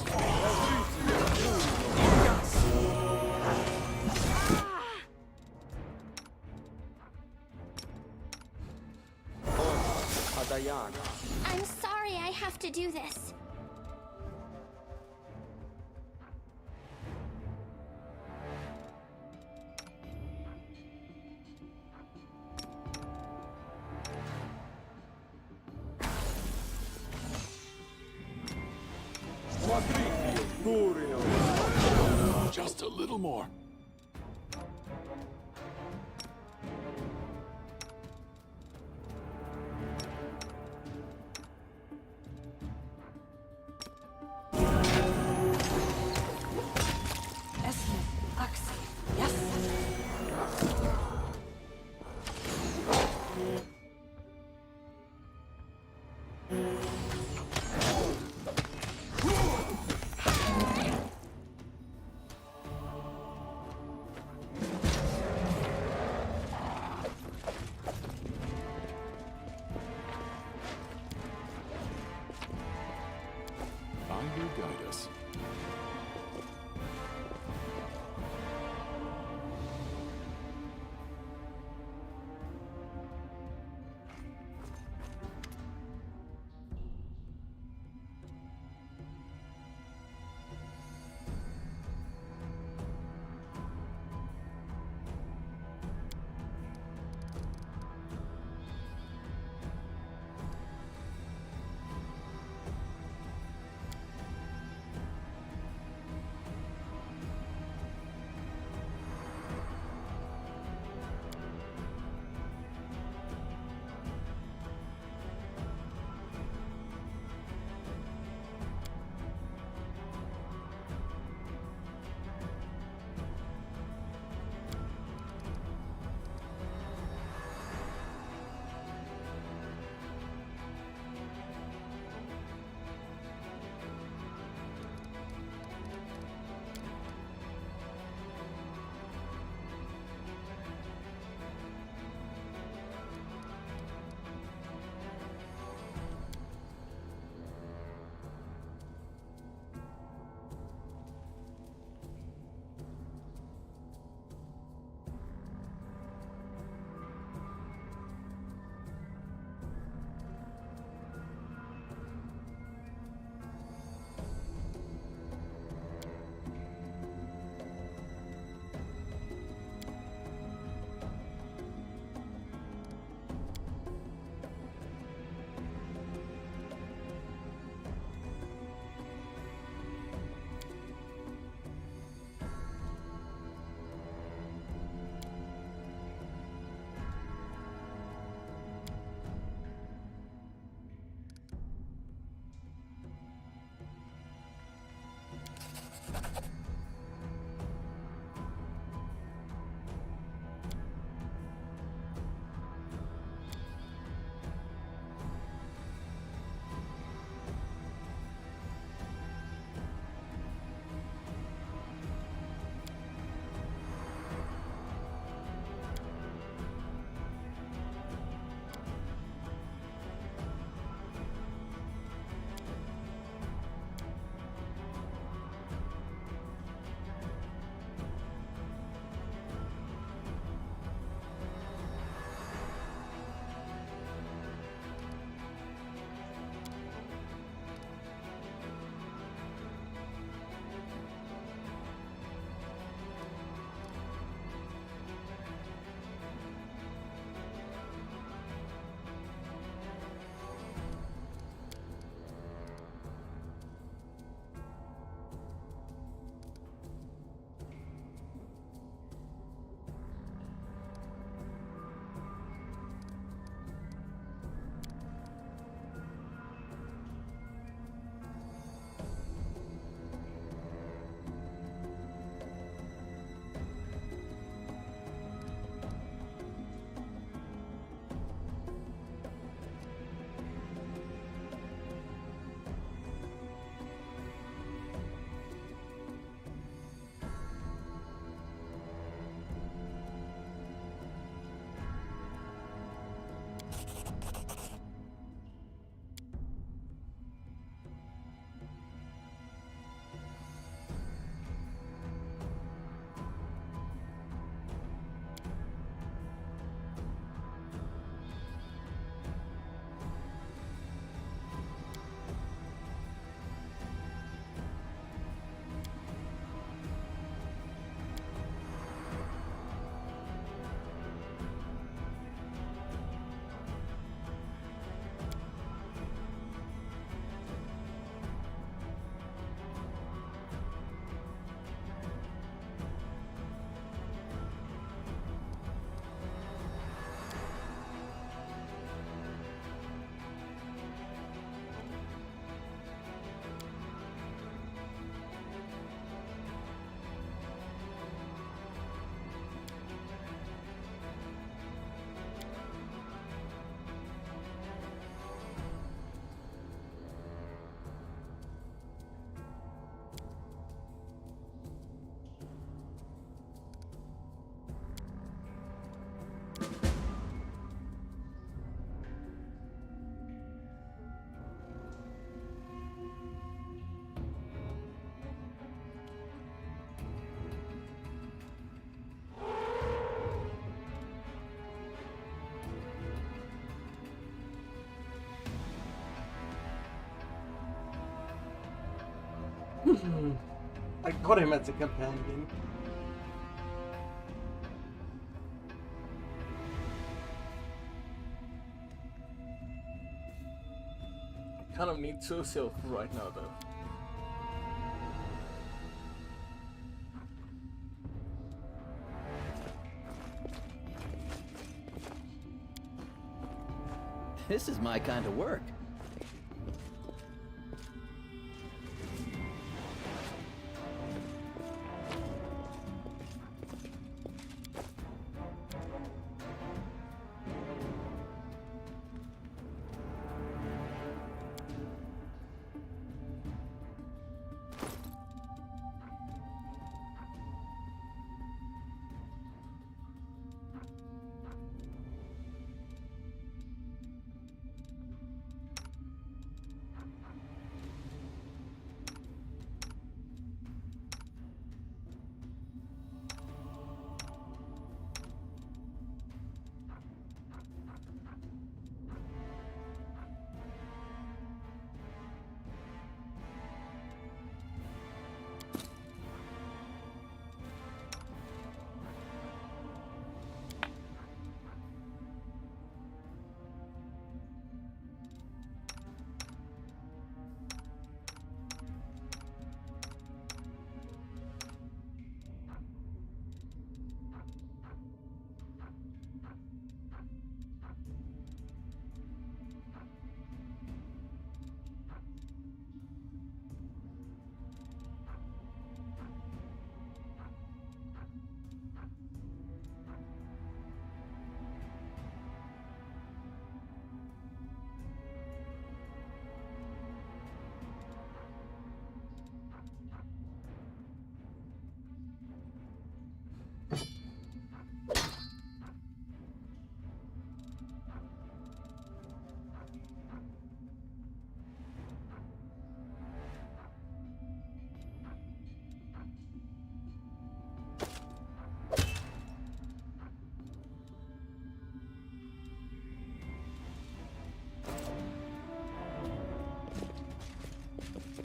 [SPEAKER 10] I'm sorry I have to do this.
[SPEAKER 1] Just a little more. I will guide us.
[SPEAKER 6] I got him as a companion. I kind of need Silk right now, though.
[SPEAKER 16] This is my kind of work.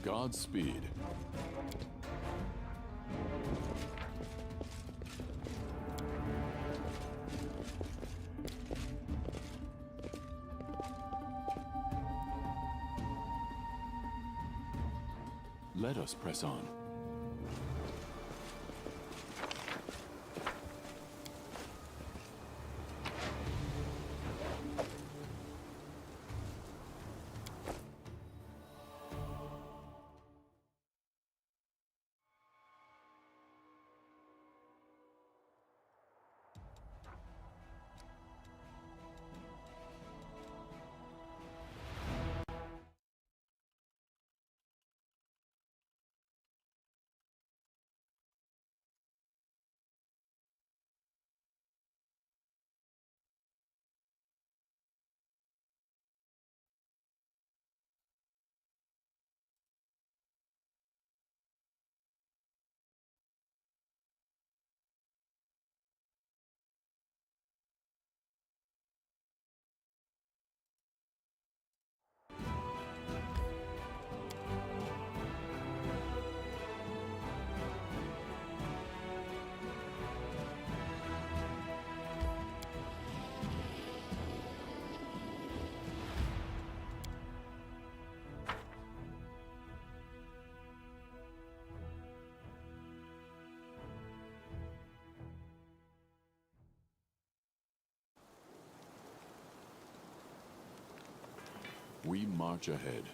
[SPEAKER 1] Godspeed. Let us press on. We march ahead.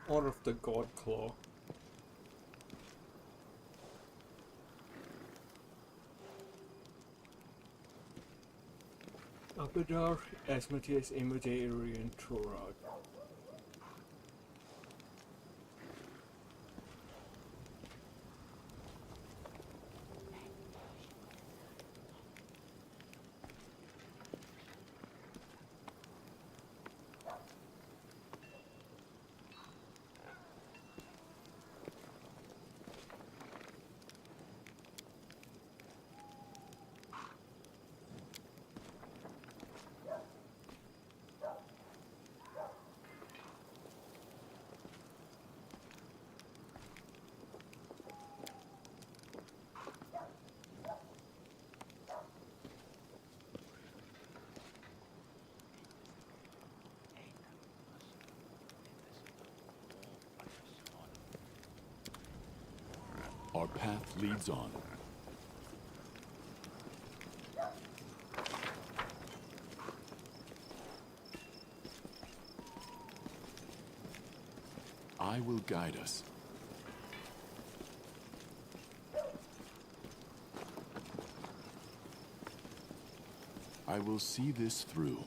[SPEAKER 6] Order of the God Claw. Abadar, Asmodeus, Imode, Arian, Torag.
[SPEAKER 1] Our path leads on. I will guide us. I will see this through.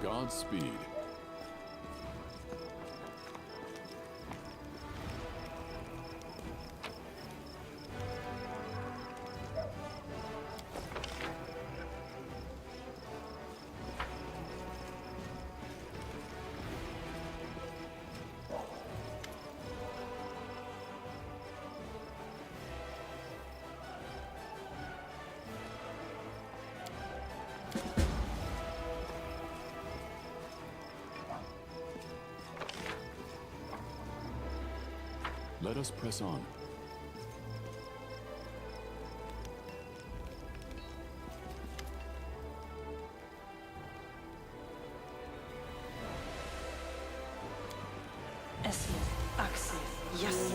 [SPEAKER 1] Godspeed. Let us press on.
[SPEAKER 8] Esmith, Axel, yes.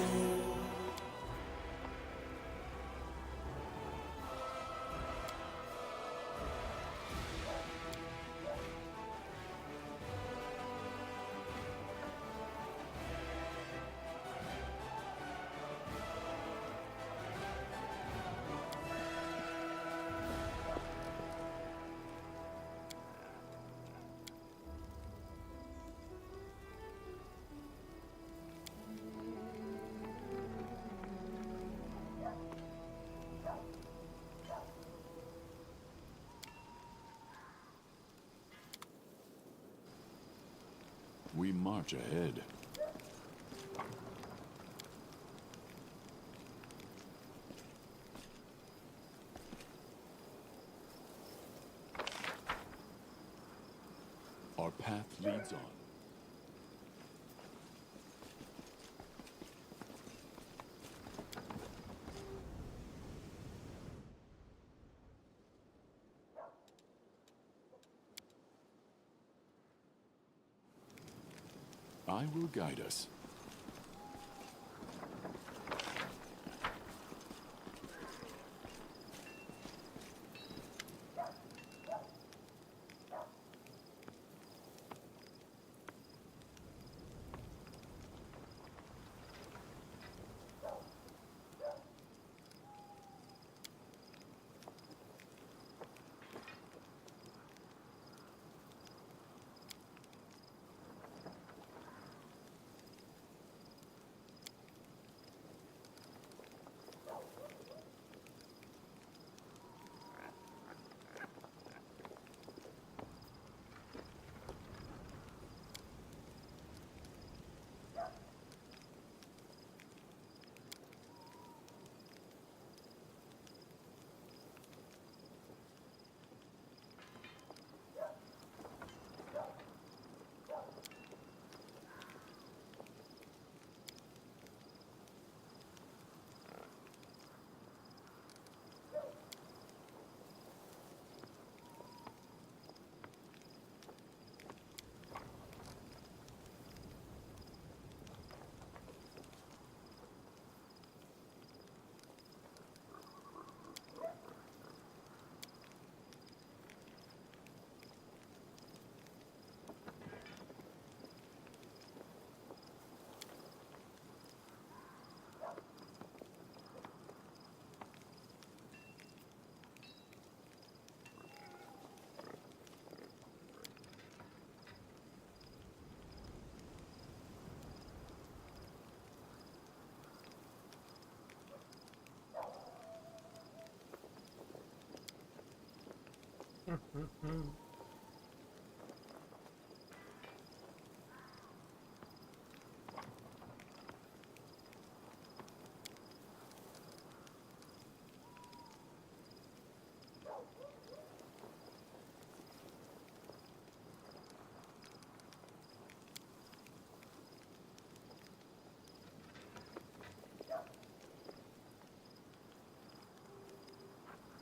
[SPEAKER 1] We march ahead. path leads on. I will guide us.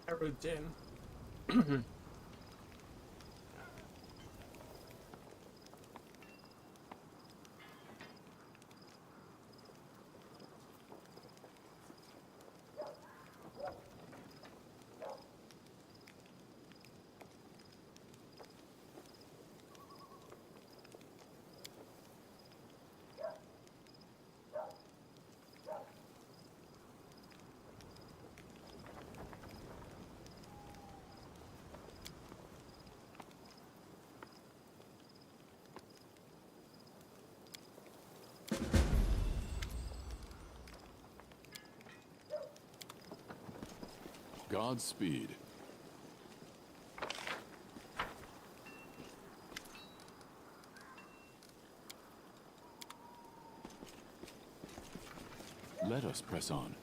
[SPEAKER 14] Origin.
[SPEAKER 1] Godspeed. Let us press on.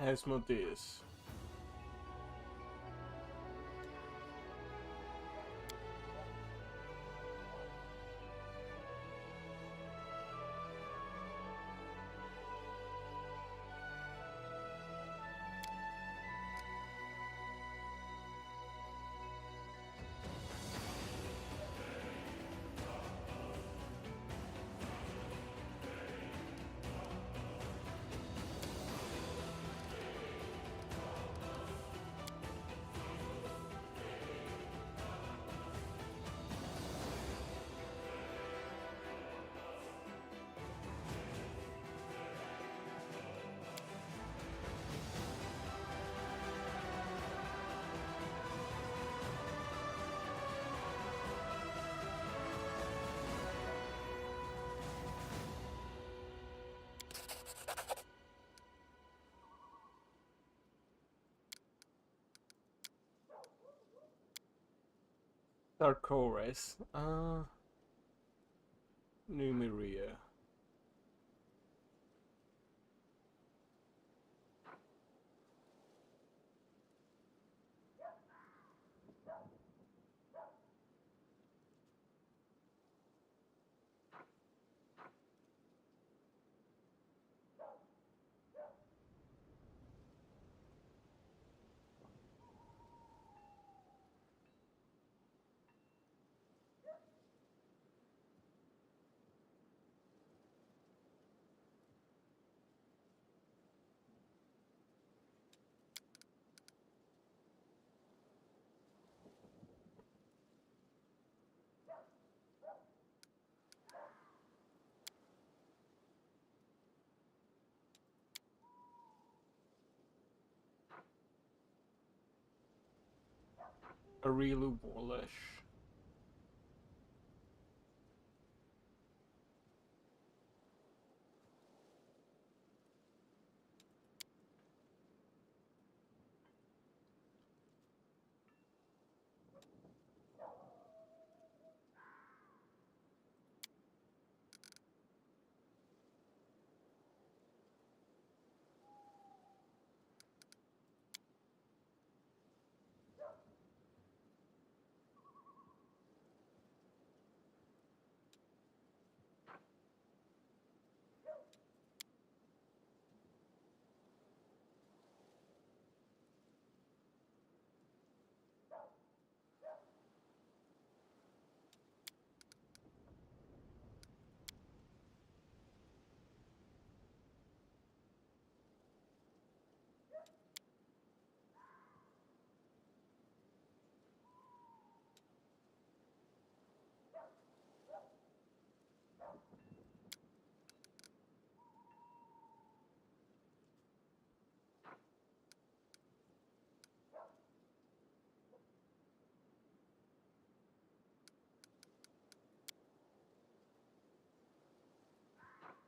[SPEAKER 6] Asmodeus. Sarkoris. Numeria. Arilu Warlish.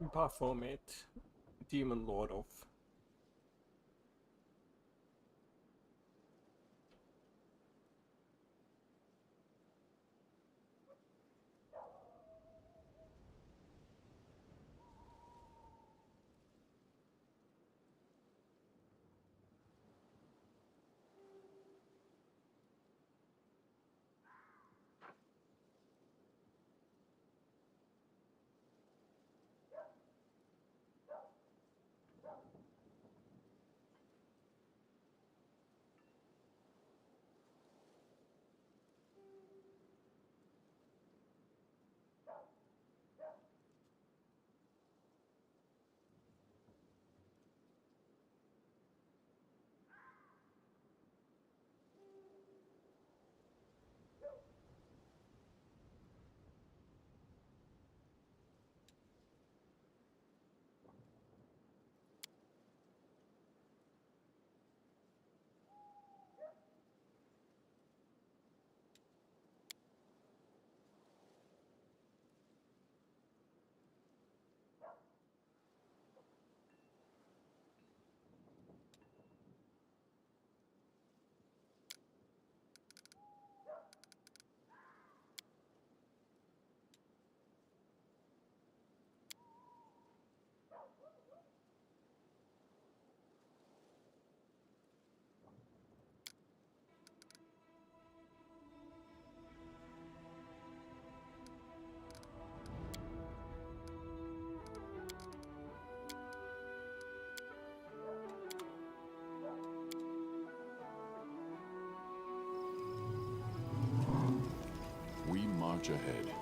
[SPEAKER 6] Baphomet. Demon Lord of.
[SPEAKER 1] march ahead.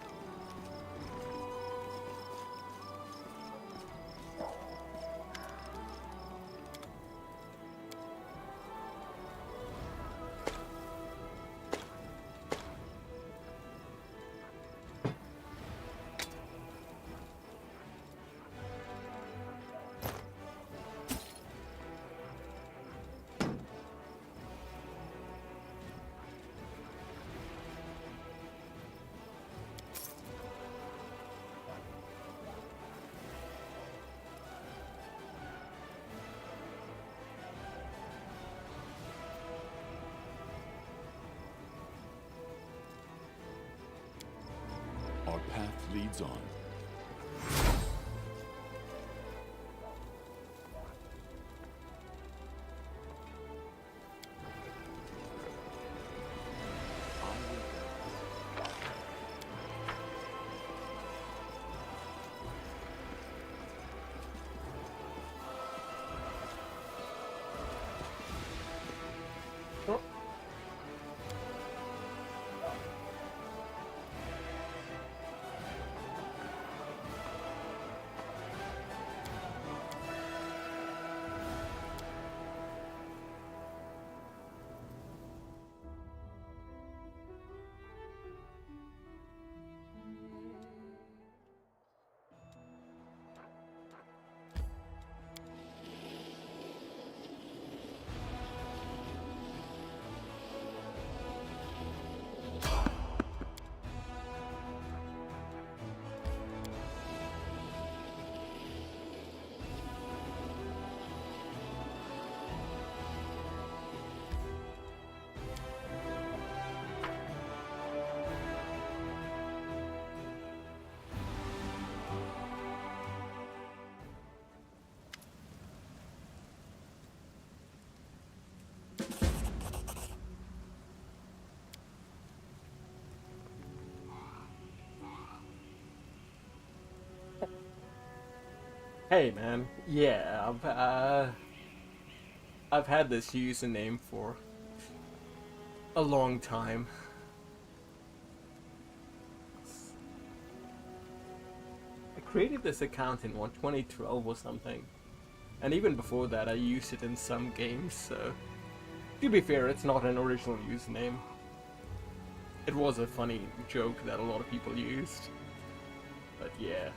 [SPEAKER 1] Our path leads on.
[SPEAKER 6] Hey man, yeah, I've had this username for a long time. I created this account in 2012 or something, and even before that I used it in some games, so to be fair, it's not an original username. It was a funny joke that a lot of people used, but yeah.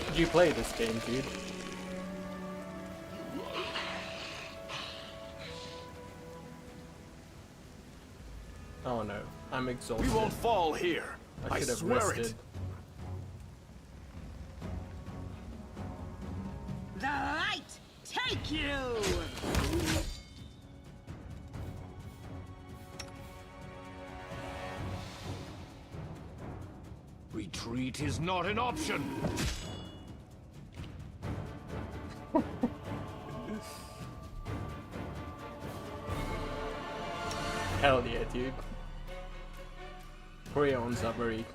[SPEAKER 6] Did you play this game, dude? Oh no, I'm exhausted.
[SPEAKER 9] We won't fall here.
[SPEAKER 6] I should have
[SPEAKER 9] swear
[SPEAKER 6] rested.
[SPEAKER 9] it.
[SPEAKER 12] The light take you!
[SPEAKER 13] Retreat is not an option.
[SPEAKER 6] Hell yeah, dude. Prions are very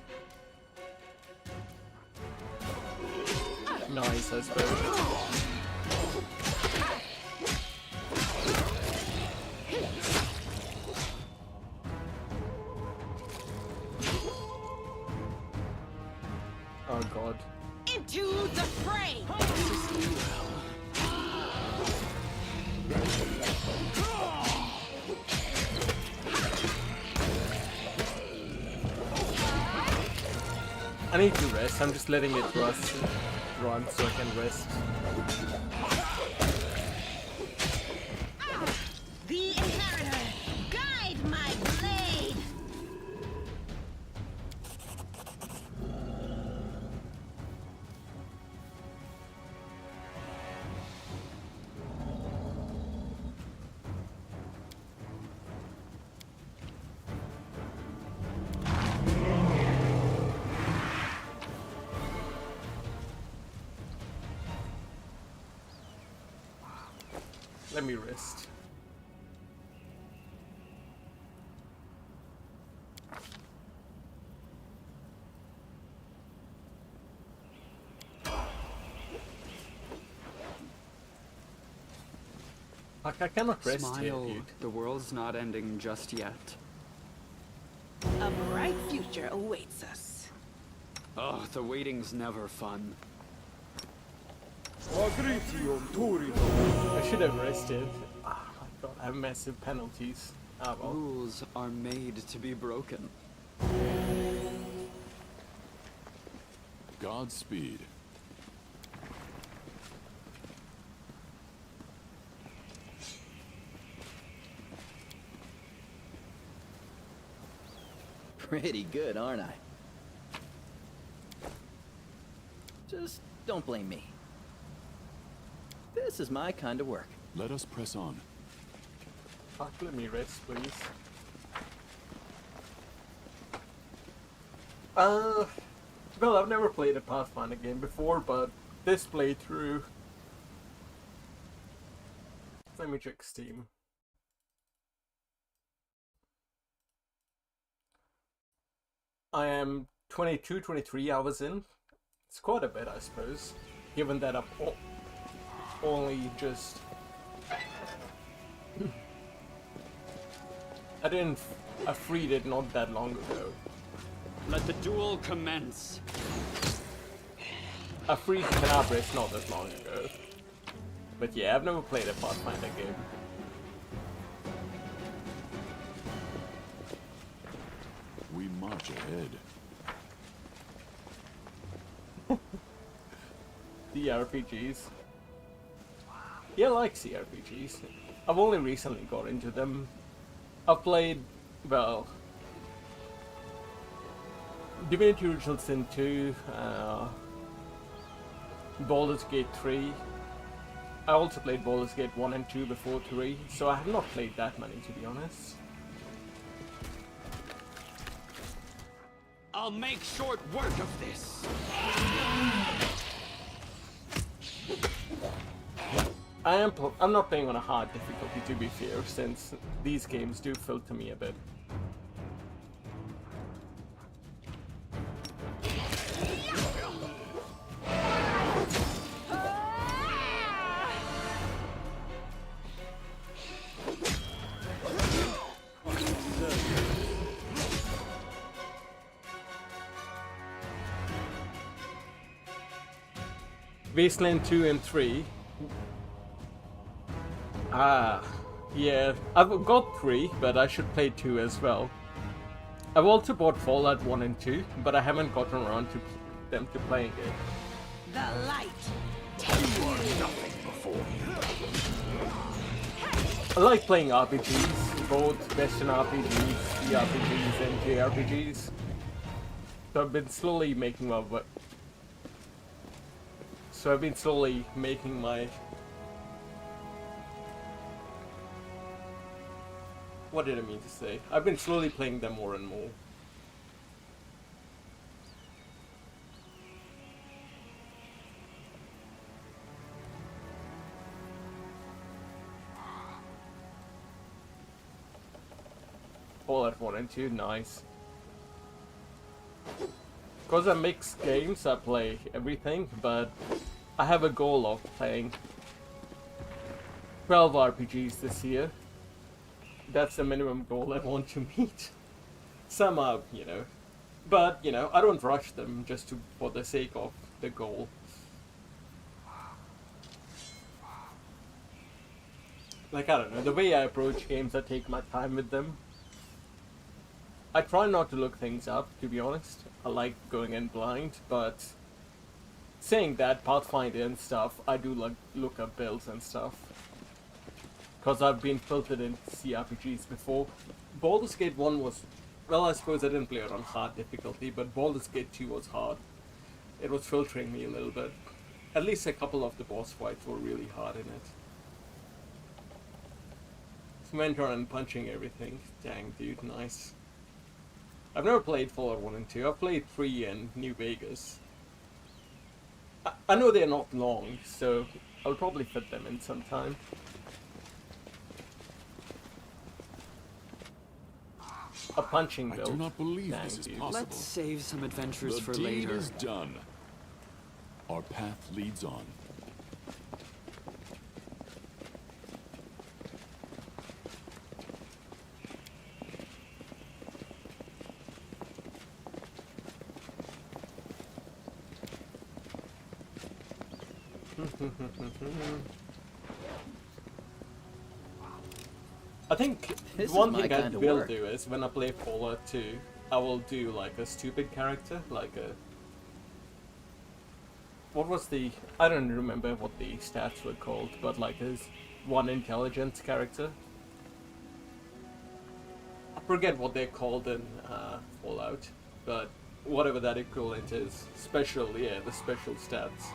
[SPEAKER 6] nice, I suppose. Oh god.
[SPEAKER 12] Into the fray!
[SPEAKER 6] I need to rest. I'm just letting it run so I can rest.
[SPEAKER 12] The Inheritor! Guide my blade!
[SPEAKER 6] Let me rest. Fuck, I cannot rest here,
[SPEAKER 7] Smile.
[SPEAKER 6] dude.
[SPEAKER 7] The world's not ending just yet.
[SPEAKER 12] A bright future awaits us.
[SPEAKER 7] Oh, the waiting's never fun.
[SPEAKER 6] I should have rested. Ah, my god, I have massive penalties. Ah, well.
[SPEAKER 7] Rules are made to be broken.
[SPEAKER 1] Godspeed.
[SPEAKER 16] Pretty good, aren't I? Just don't blame me. This is my kind of work.
[SPEAKER 1] Let us press on.
[SPEAKER 6] Fuck, let me rest, please. Well, I've never played a Pathfinder game before, but this playthrough... Let me check Steam. I am 22, 23 hours in. It's quite a bit, I suppose, given that I've only just... I freed it not that long ago.
[SPEAKER 7] Let the duel commence.
[SPEAKER 6] I freed Canabris not that long ago. But yeah, I've never played a Pathfinder game.
[SPEAKER 1] We march ahead.
[SPEAKER 6] CRPGs. Yeah, I like CRPGs. I've only recently got into them. I've played, well, Divinity Original Sin 2, Baldur's Gate 3. I also played Baldur's Gate 1 and 2 before 3, so I have not played that many, to be honest.
[SPEAKER 7] I'll make short work of this.
[SPEAKER 6] I'm not playing on a hard difficulty, to be fair, since these games do filter me a bit. Wasteland 2 and 3. Ah, yeah. I've got 3, but I should play 2 as well. I've also bought Fallout 1 and 2, but I haven't gotten around to them to playing it.
[SPEAKER 12] The light.
[SPEAKER 13] You are nothing before me.
[SPEAKER 6] I like playing RPGs, both Western RPGs, CRPGs, and JRPGs. So I've been slowly making my What did I mean to say? I've been slowly playing them more and more. Fallout 1 and 2, nice. Because I mix games, I play everything, but I have a goal of playing 12 RPGs this year. That's the minimum goal I want to meet. Some are, you know, but, you know, I don't rush them just for the sake of the goal. Like, I don't know, the way I approach games, I take my time with them. I try not to look things up, to be honest. I like going in blind, but saying that, Pathfinder and stuff, I do like look up builds and stuff. Because I've been filtered in CRPGs before. Baldur's Gate 1 was, well, I suppose I didn't play it on hard difficulty, but Baldur's Gate 2 was hard. It was filtering me a little bit. At least a couple of the boss fights were really hard in it. Went around and punching everything. Dang, dude, nice. I've never played Fallout 1 and 2. I've played 3 in New Vegas. I know they're not long, so I'll probably fit them in sometime. a punching
[SPEAKER 1] I
[SPEAKER 6] build.
[SPEAKER 1] do not believe this is
[SPEAKER 6] Thank you.
[SPEAKER 1] possible.
[SPEAKER 7] Let's save some adventures
[SPEAKER 1] The
[SPEAKER 7] for
[SPEAKER 1] deed
[SPEAKER 7] later.
[SPEAKER 1] is done. Our path leads on.
[SPEAKER 6] I think
[SPEAKER 16] This is
[SPEAKER 6] one
[SPEAKER 16] my
[SPEAKER 6] thing I
[SPEAKER 16] kind of
[SPEAKER 6] will
[SPEAKER 16] work.
[SPEAKER 6] do is when I play Fallout 2, I will do like a stupid character, like a... What was the... I don't remember what the stats were called, but like his one intelligence character. I forget what they're called in Fallout, but whatever that equivalent is. Special, yeah, the special stats.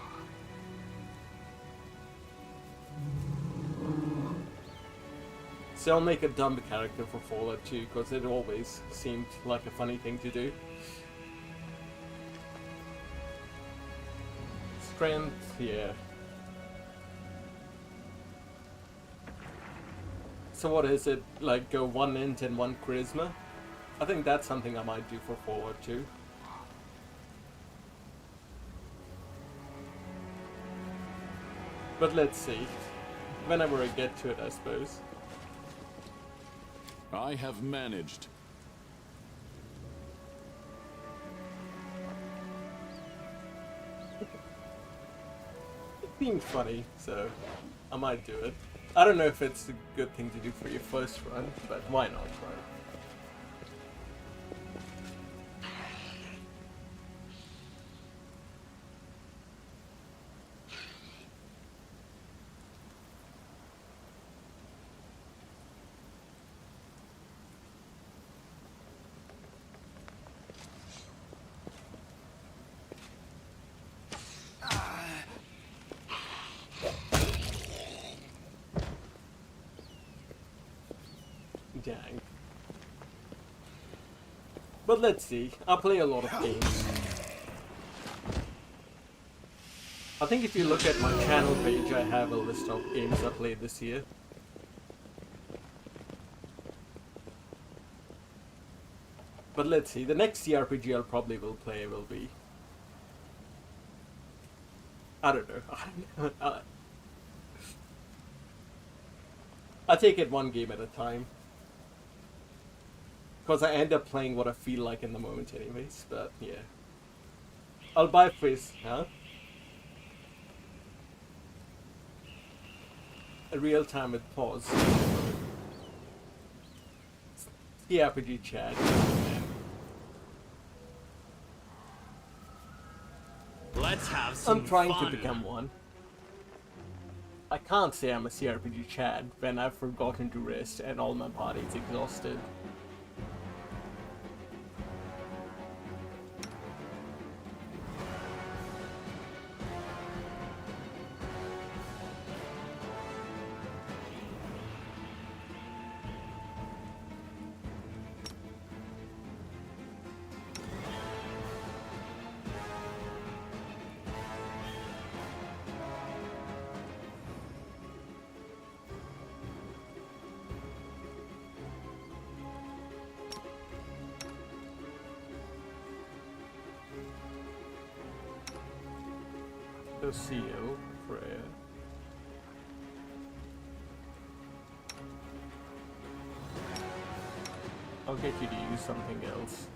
[SPEAKER 6] So I'll make a dumb character for Fallout 2, because it always seemed like a funny thing to do. Strength, yeah. So what is it, like go 1 int and 1 charisma? I think that's something I might do for Fallout 2. But let's see. Whenever I get to it, I suppose.
[SPEAKER 1] I have managed.
[SPEAKER 6] It seemed funny, so I might do it. I don't know if it's a good thing to do for your first run, but why not, right? Dang. But let's see. I play a lot of games. I think if you look at my channel page, I have a list of games I played this year. But let's see. The next CRPG I'll probably will play will be... I don't know. I take it one game at a time. Because I end up playing what I feel like in the moment anyways, but yeah. I'll buy Fizz, huh? A real time with pause. CRPG chat.
[SPEAKER 15] Let's have some
[SPEAKER 6] I'm trying
[SPEAKER 15] fun.
[SPEAKER 6] to become one. I can't say I'm a CRPG Chad when I've forgotten to rest and all my body's exhausted. The seal, Freya. I'll get you to use something else.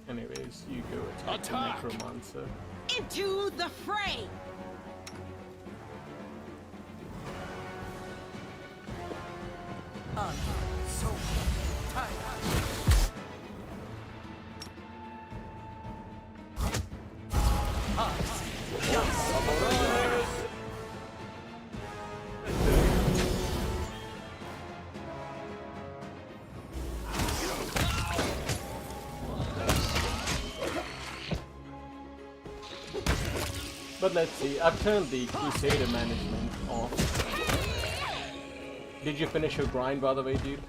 [SPEAKER 6] Anyways, you go attack the Necromancer.
[SPEAKER 12] Into the fray! So
[SPEAKER 6] But let's see, I've turned the Crusader management off. Did you finish your grind, by the way, dude?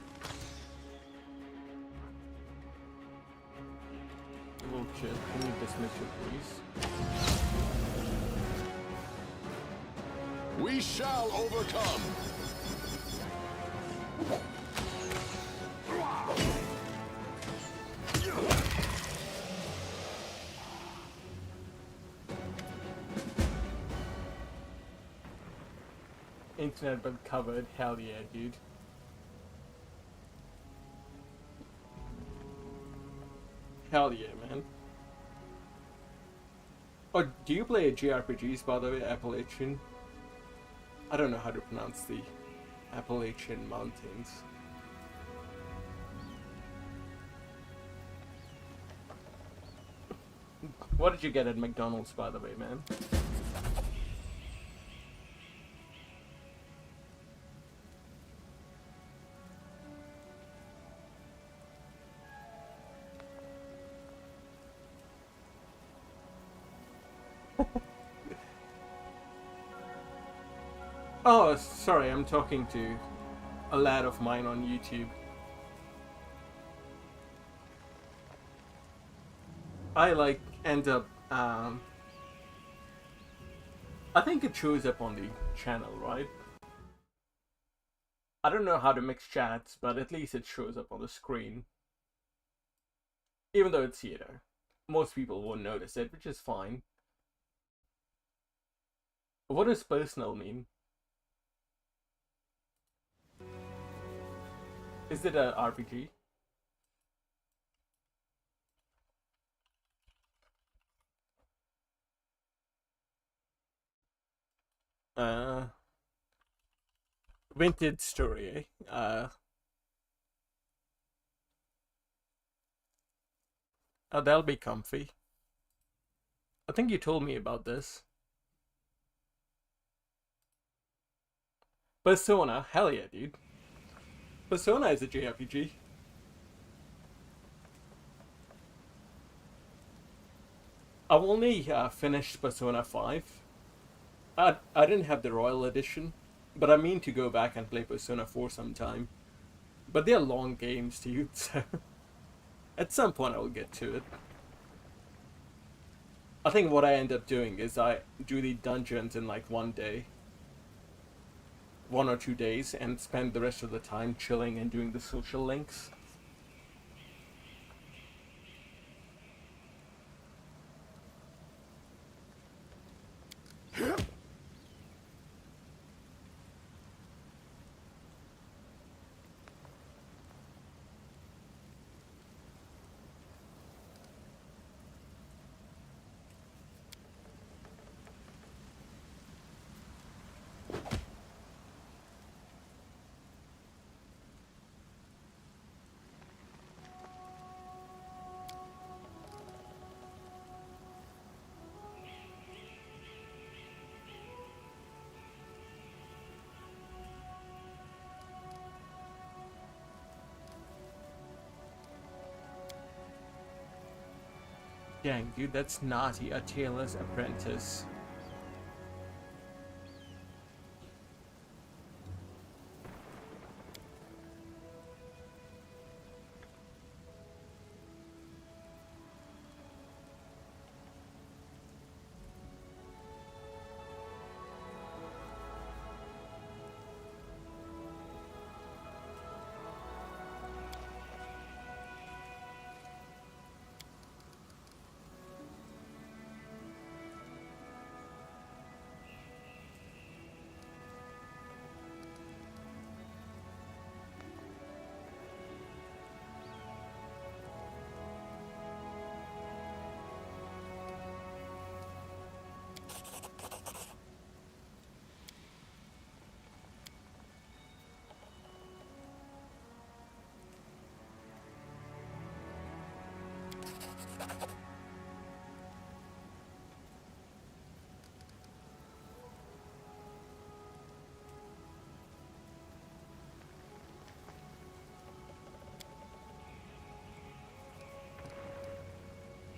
[SPEAKER 6] Oh shit, can you dismiss your please?
[SPEAKER 17] We shall overcome!
[SPEAKER 6] Internet but covered, hell yeah, dude. Hell yeah, man. Oh, do you play JRPGs, by the way, Appalachian? I don't know how to pronounce the Appalachian Mountains. What did you get at McDonald's, by the way, man? Oh, sorry, I'm talking to a lad of mine on YouTube. I end up, I think it shows up on the channel, right? I don't know how to mix chats, but at least it shows up on the screen. Even though it's theater. Most people won't notice it, which is fine. What does personal mean? Is it a RPG? Vintage story, eh? Oh, that'll be comfy. I think you told me about this. Persona, hell yeah, dude. Persona is a JRPG. I've only finished Persona 5. I didn't have the Royal Edition, but I mean to go back and play Persona 4 sometime. But they're long games, dude, so at some point I'll get to it. I think what I end up doing is I do the dungeons in like one day. 1 or 2 days, and spend the rest of the time chilling and doing the social links. Dang, dude, that's naughty. A tailor's apprentice.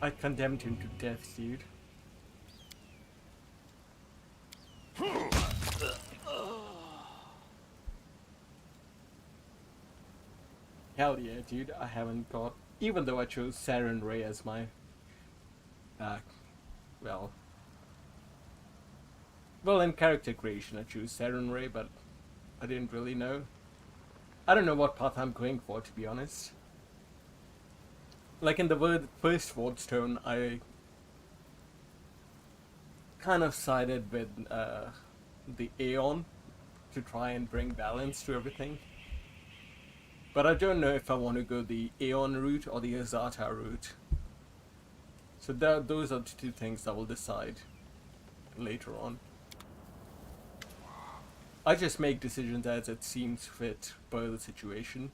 [SPEAKER 6] I condemned him to death, dude. Hell yeah, dude, I haven't got... Even though I chose Saren Ray as my... well... Well, in character creation I choose Saren Ray, but I didn't really know. I don't know what path I'm going for, to be honest. Like in the first Sword Stone, I kind of sided with the Aeon to try and bring balance to everything. But I don't know if I want to go the Aeon route or the Azata route. So those are the two things I will decide later on. I just make decisions as it seems fit per the situation.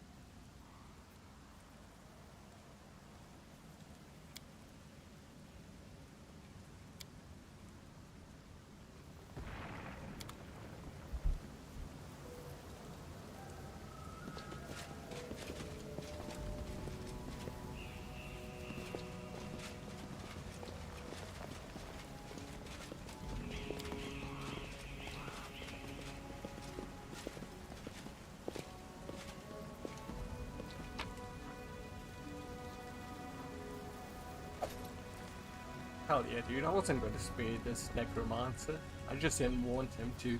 [SPEAKER 6] Hell yeah, dude, I wasn't going to spare this necromancer. I just didn't want him to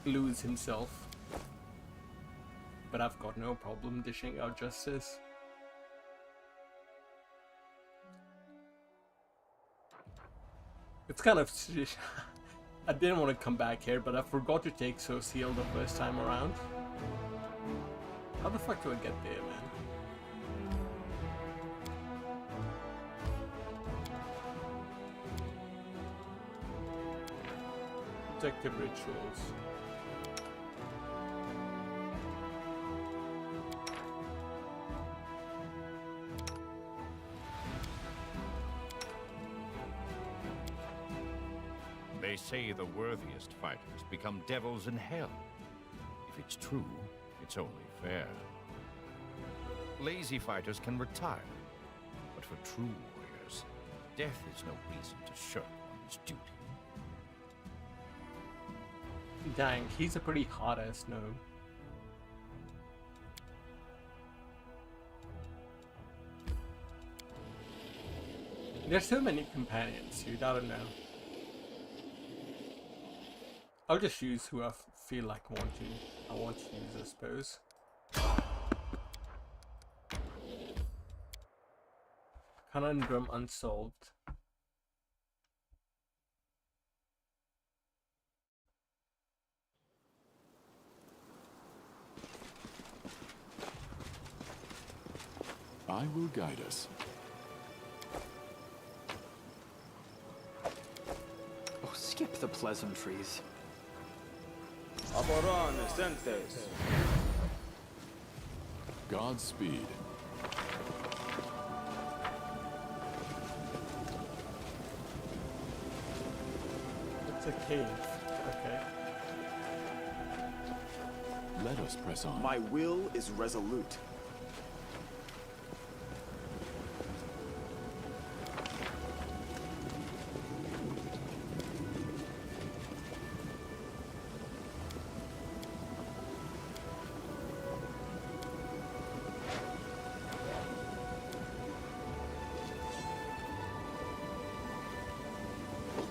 [SPEAKER 6] lose himself. But I've got no problem dishing out justice. It's kind of... I didn't want to come back here, but I forgot to take Social the first time around. How the fuck do I get there, man? Protective rituals.
[SPEAKER 13] They say the worthiest fighters become devils in hell. If it's true, it's only fair. Lazy fighters can retire, but for true warriors, death is no reason to shirk one's duty.
[SPEAKER 6] Dang, he's a pretty hot-ass gnome. There's so many companions, dude, I don't know. I'll just use who I feel like I want to use, I suppose. Conundrum unsolved.
[SPEAKER 17] I will guide us.
[SPEAKER 15] Oh, skip the pleasantries.
[SPEAKER 17] Godspeed.
[SPEAKER 6] It's a cave. Okay.
[SPEAKER 17] Let us press on.
[SPEAKER 5] My will is resolute.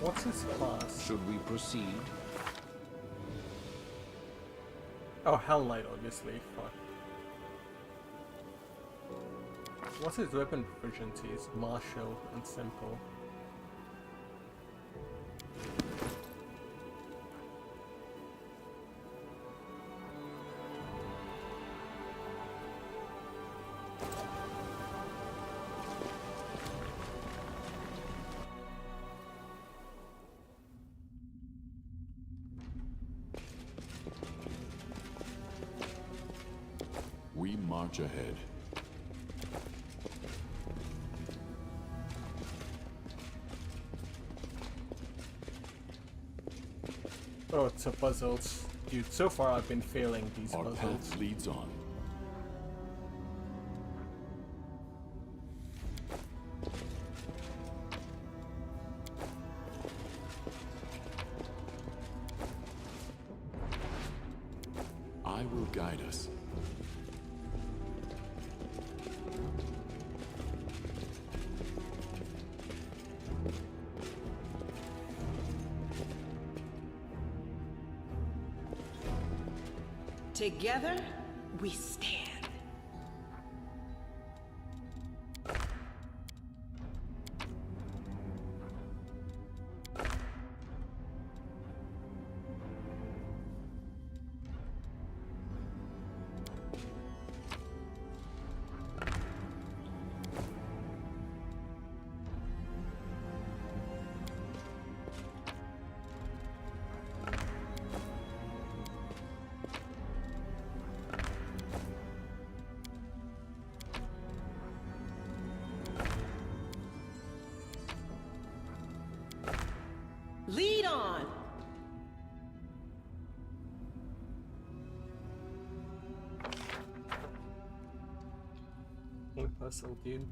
[SPEAKER 6] What's his class?
[SPEAKER 13] Should we proceed?
[SPEAKER 6] Oh, Hell Knight, obviously. Fuck. What's his weapon proficiencies? Martial and simple.
[SPEAKER 17] We march ahead.
[SPEAKER 6] Oh, it's a puzzles. Dude, so far I've been failing these
[SPEAKER 17] Our
[SPEAKER 6] puzzles.
[SPEAKER 17] path leads on. guide us.
[SPEAKER 8] Together, we stand. Lead on!
[SPEAKER 6] Puzzle, dude.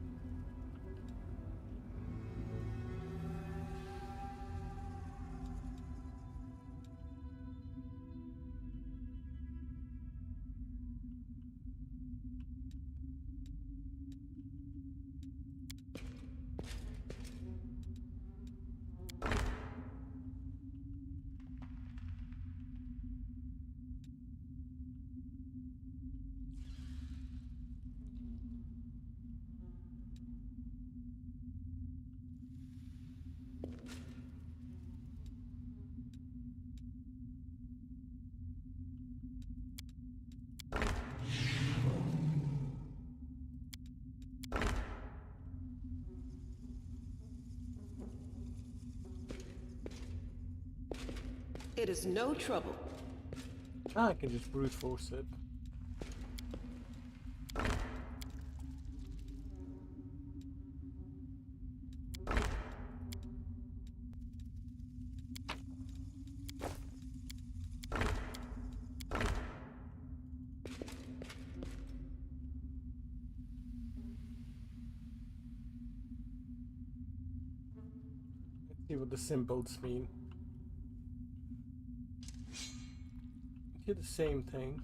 [SPEAKER 8] It is no trouble.
[SPEAKER 6] I can just brute force it. Let's see what the symbols mean. Do the same thing.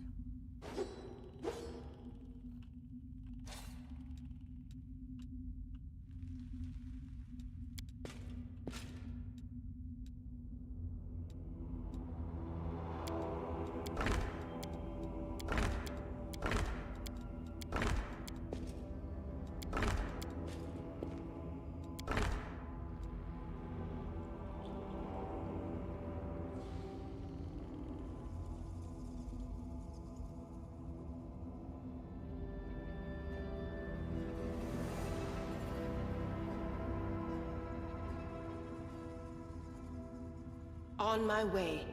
[SPEAKER 8] On my way.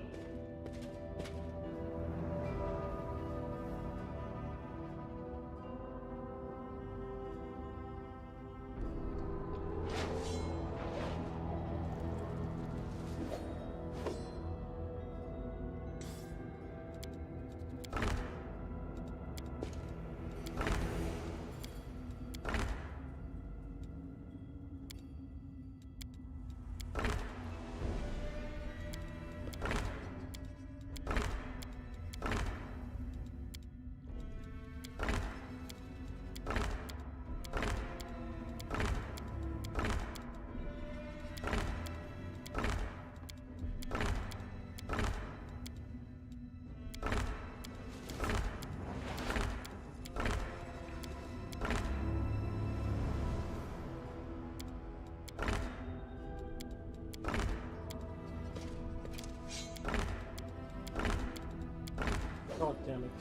[SPEAKER 6] God damn it,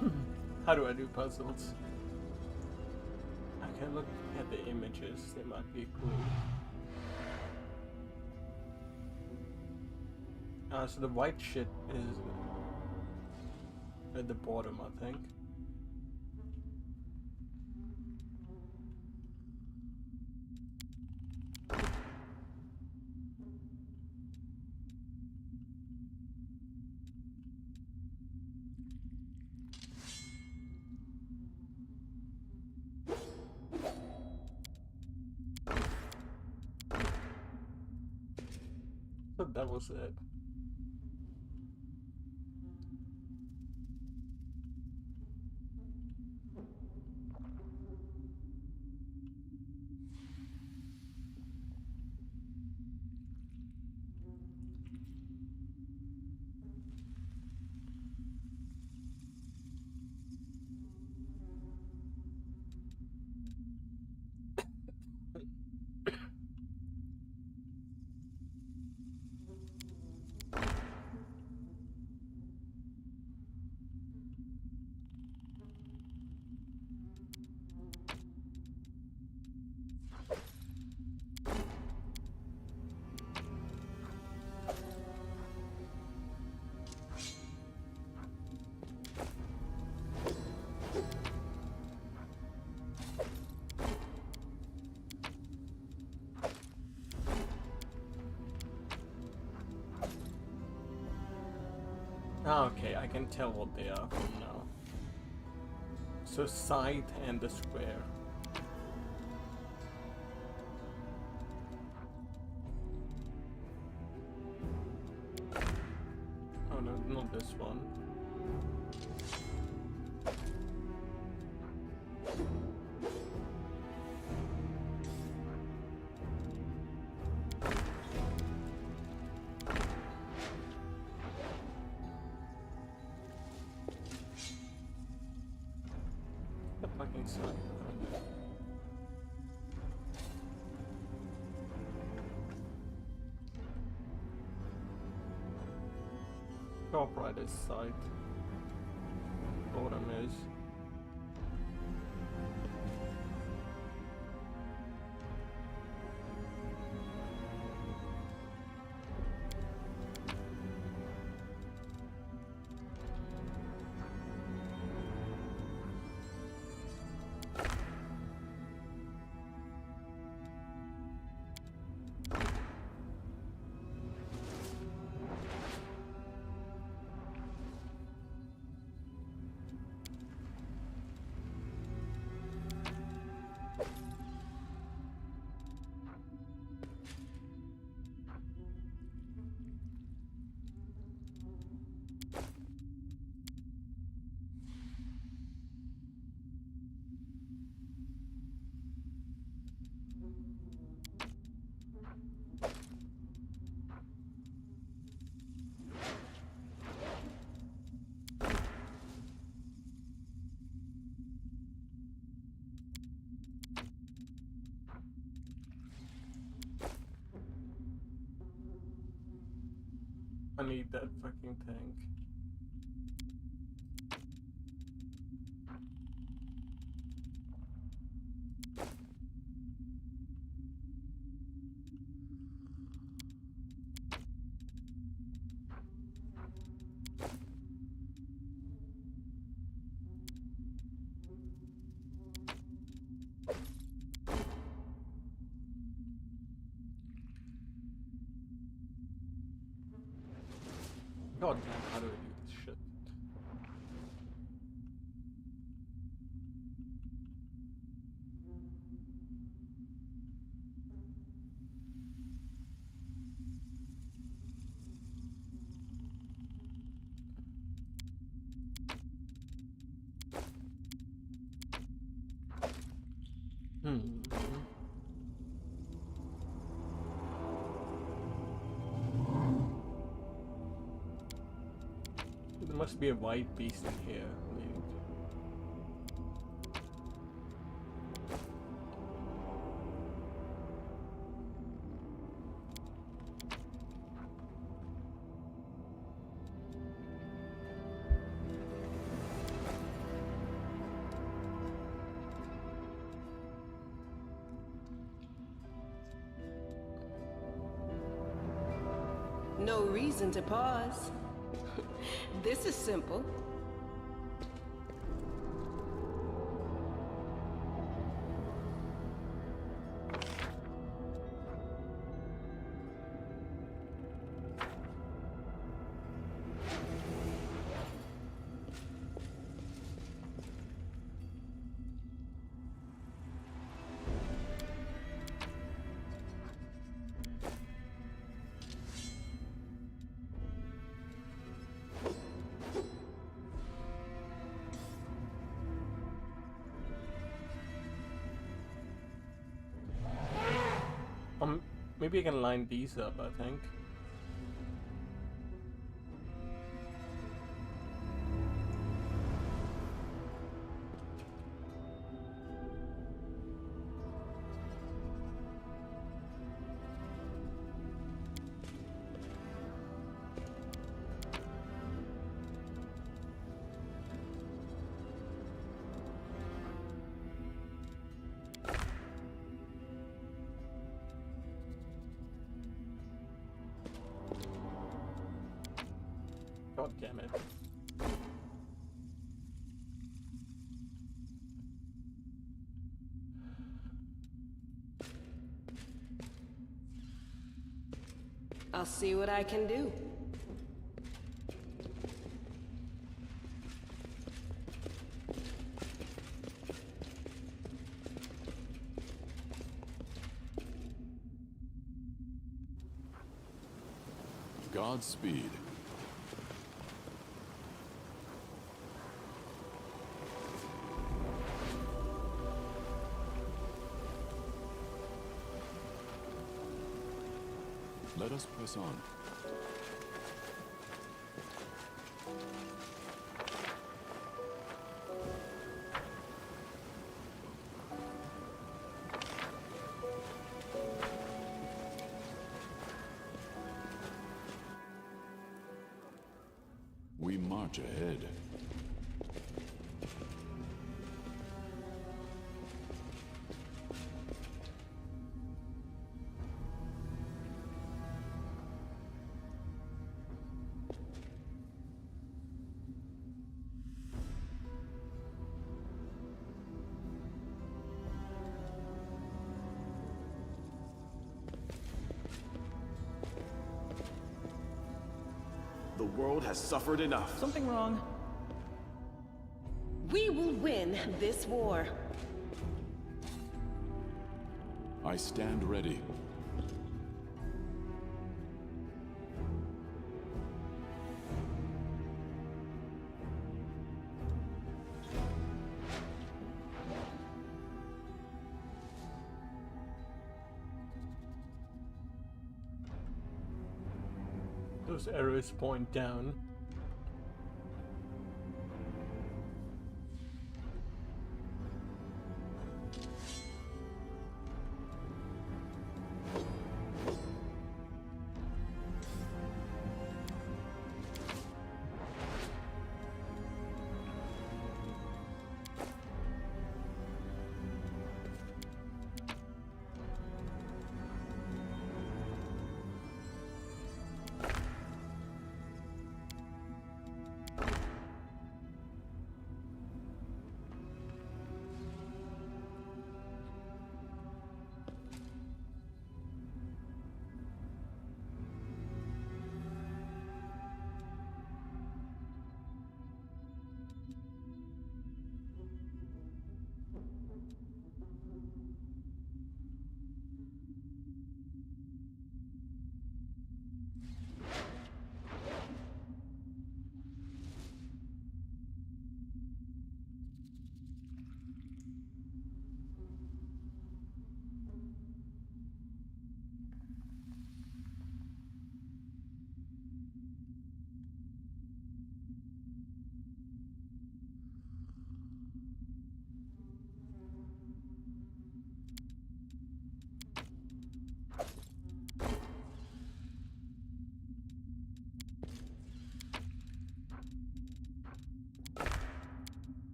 [SPEAKER 6] dude. How do I do puzzles? I can look at the images, they might be cool. So the white shit is at the bottom, I think. So that was it. Ah, okay, I can tell what they are from now. So scythe and the square. Oh no, not this one. The fucking scythe. Top right is scythe. Bottom is. I need that fucking tank. God damn, how do I do this shit? There must be a white beast in here.
[SPEAKER 8] No reason to pause. This is simple.
[SPEAKER 6] Maybe I can line these up, I think. God damn it.
[SPEAKER 8] I'll see what I can do.
[SPEAKER 17] Godspeed. Let us press on. We march ahead.
[SPEAKER 9] The world has suffered enough.
[SPEAKER 16] Something wrong?
[SPEAKER 8] We will win this war.
[SPEAKER 17] I stand ready.
[SPEAKER 6] Those arrows point down.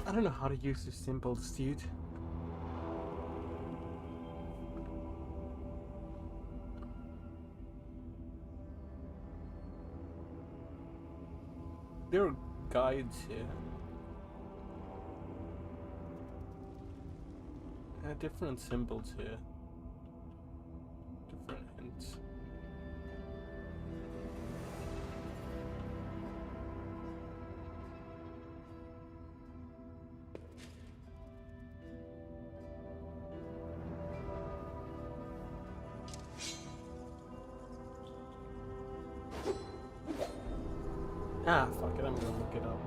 [SPEAKER 6] I don't know how to use the symbols, dude. There are guides here. Different symbols here. Different hints. Ah, fuck it, I'm gonna look it up.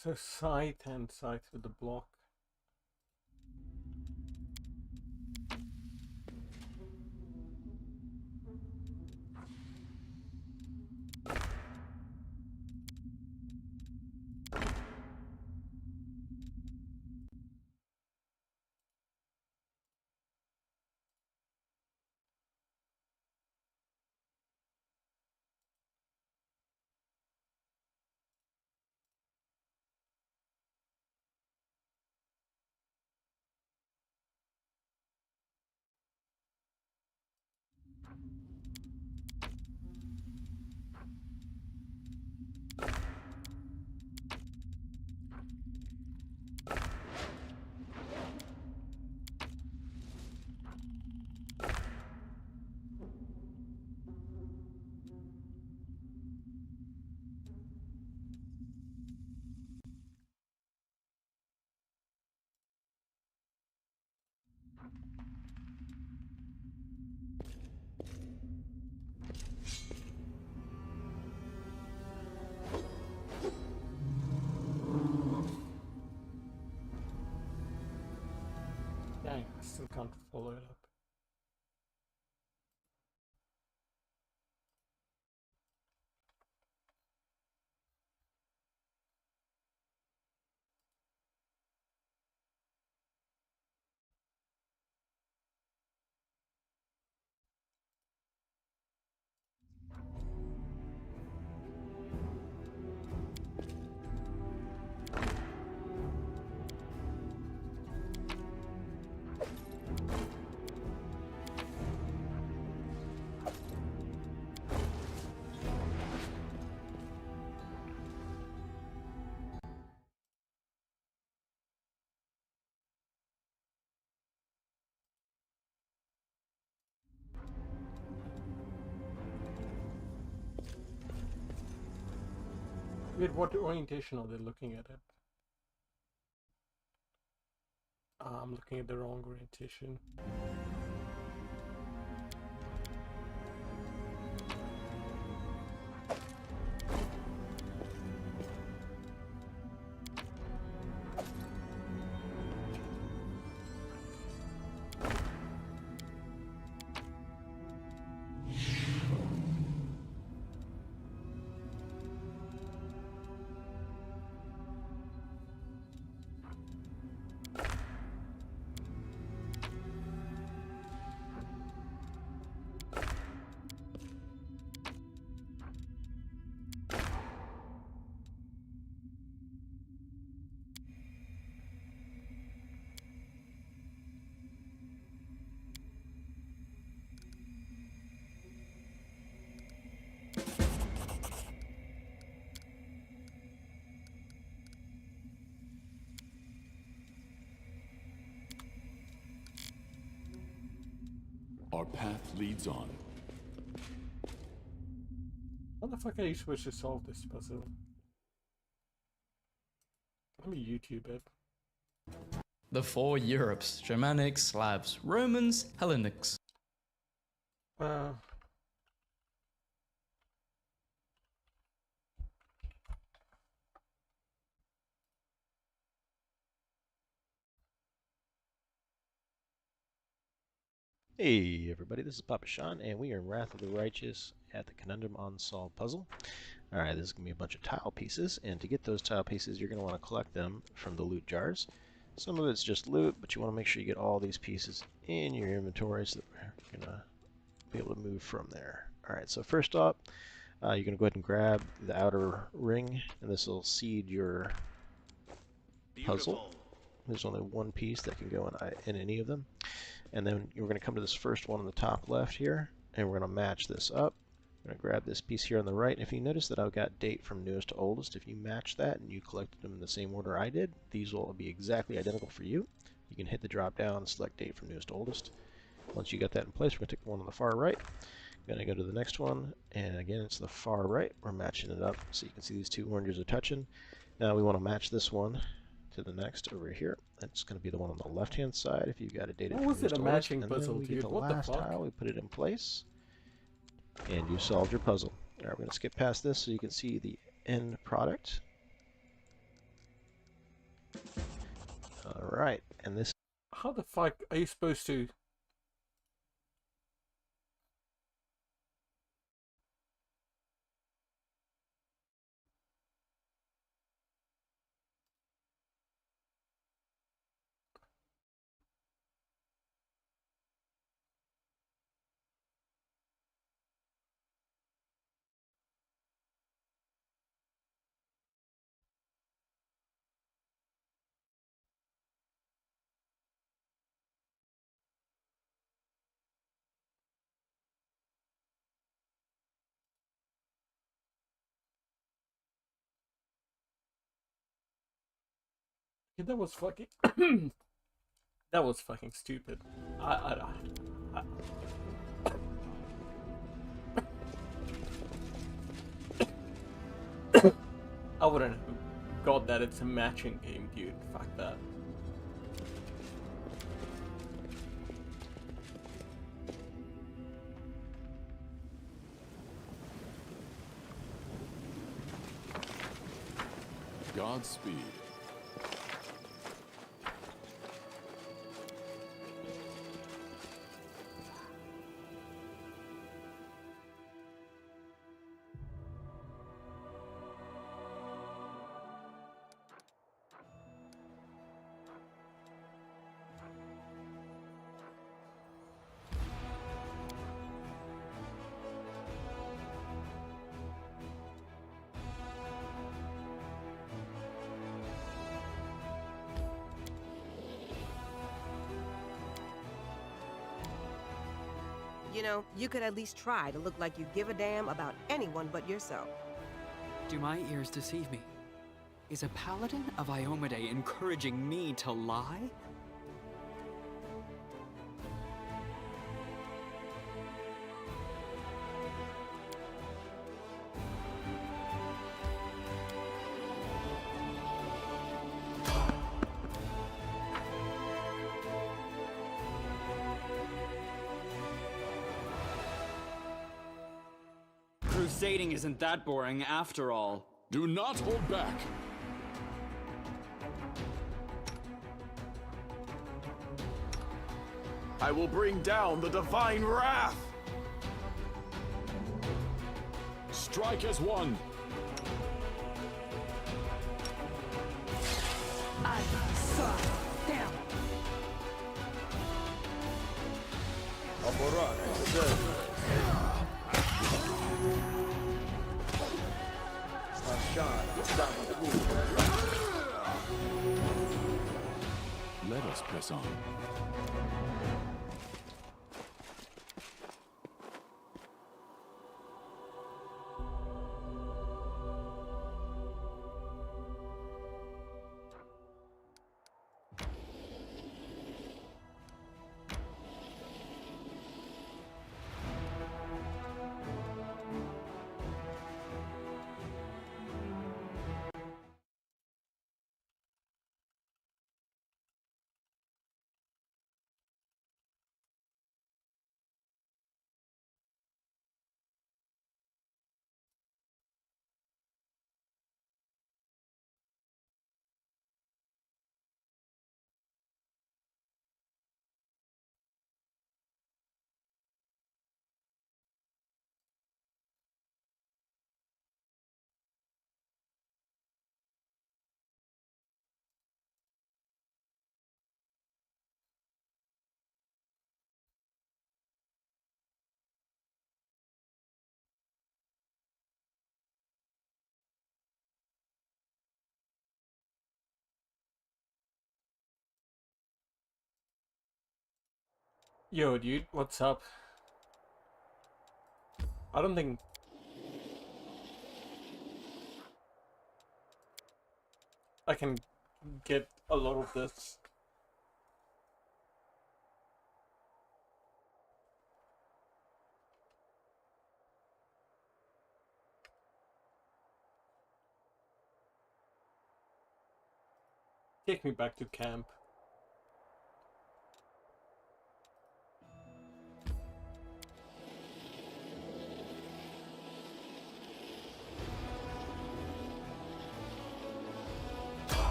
[SPEAKER 6] So scythe and scythe with the block. Dang, I still can't follow it up. Wait, what orientation are they looking at it? I'm looking at the wrong orientation.
[SPEAKER 17] Our path leads on.
[SPEAKER 6] How the fuck are you supposed to solve this puzzle? Let me YouTube it.
[SPEAKER 18] The four Europes: Germanics, Slavs, Romans, Hellenics.
[SPEAKER 19] Hey everybody, this is Papa Sean, and we are in Wrath of the Righteous at the Conundrum Unsolved puzzle. Alright, this is going to be a bunch of tile pieces, and to get those tile pieces, you're going to want to collect them from the loot jars. Some of it's just loot, but you want to make sure you get all these pieces in your inventory so that we're going to be able to move from there. Alright, so first up, you're going to go ahead and grab the outer ring, and this will seed your puzzle. There's only one piece that can go in any of them. And then you're going to come to this first one on the top left here, and we're going to match this up. I'm going to grab this piece here on the right, and if you notice that I've got date from newest to oldest, if you match that and you collected them in the same order I did, these will be exactly identical for you. You can hit the drop down and select date from newest to oldest. Once you got that in place, we're going to take the one on the far right. I'm going to go to the next one, and again, it's the far right. We're matching it up so you can see these two oranges are touching. Now we want to match this one to the next over here. That's going to be the one on the left-hand side if you've got it dated.
[SPEAKER 6] What was it, a matching
[SPEAKER 19] and
[SPEAKER 6] puzzle,
[SPEAKER 19] then we
[SPEAKER 6] dude?
[SPEAKER 19] get the
[SPEAKER 6] What the
[SPEAKER 19] last
[SPEAKER 6] fuck?
[SPEAKER 19] tile, we put it in place, and you solved your puzzle. Alright, we're going to skip past this so you can see the end product. Alright, and this...
[SPEAKER 6] How the fuck are you supposed to... Yeah, that was fucking... that was fucking stupid. I I wouldn't have got that it's a matching game, dude. Fuck that.
[SPEAKER 17] Godspeed.
[SPEAKER 8] You know, you could at least try to look like you give a damn about anyone but yourself.
[SPEAKER 7] Do my ears deceive me? Is a paladin of Iomade encouraging me to lie? Crusading isn't that boring after all.
[SPEAKER 17] Do not hold back.
[SPEAKER 9] I will bring down the divine wrath!
[SPEAKER 17] Strike as one.
[SPEAKER 12] I saw them.
[SPEAKER 17] Let us press on.
[SPEAKER 6] Yo, dude, what's up? I don't think... I can get a lot of this. Take me back to camp.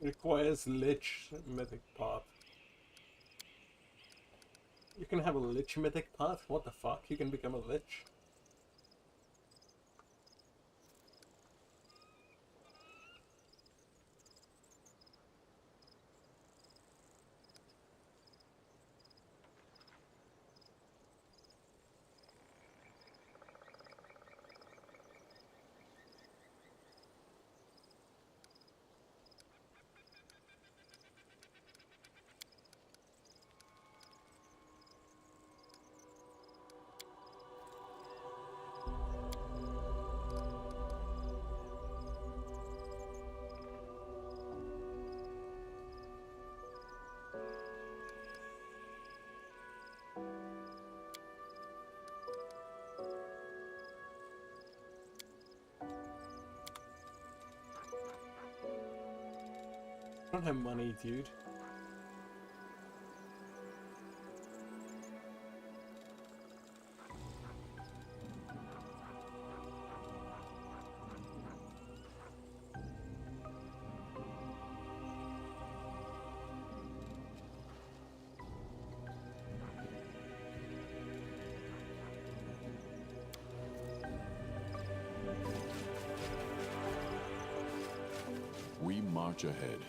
[SPEAKER 14] Requires Lich mythic path. You can have a Lich mythic path? What the fuck? You can become a Lich? I don't have money, dude.
[SPEAKER 17] We march ahead.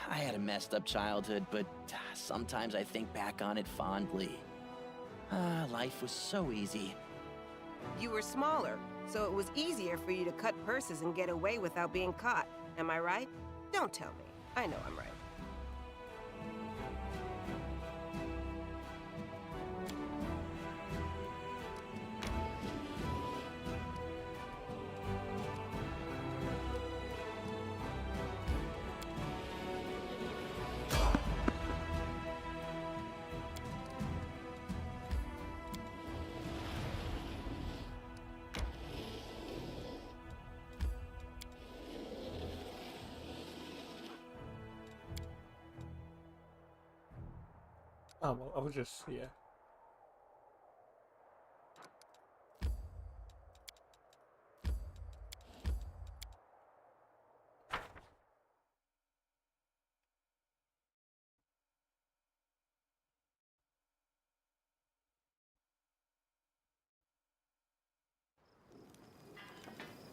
[SPEAKER 16] I had a messed up childhood, but sometimes I think back on it fondly. Life was so easy.
[SPEAKER 8] You were smaller, so it was easier for you to cut purses and get away without being caught. Am I right? Don't tell me. I know I'm right.
[SPEAKER 14] Oh, well, I was just, yeah.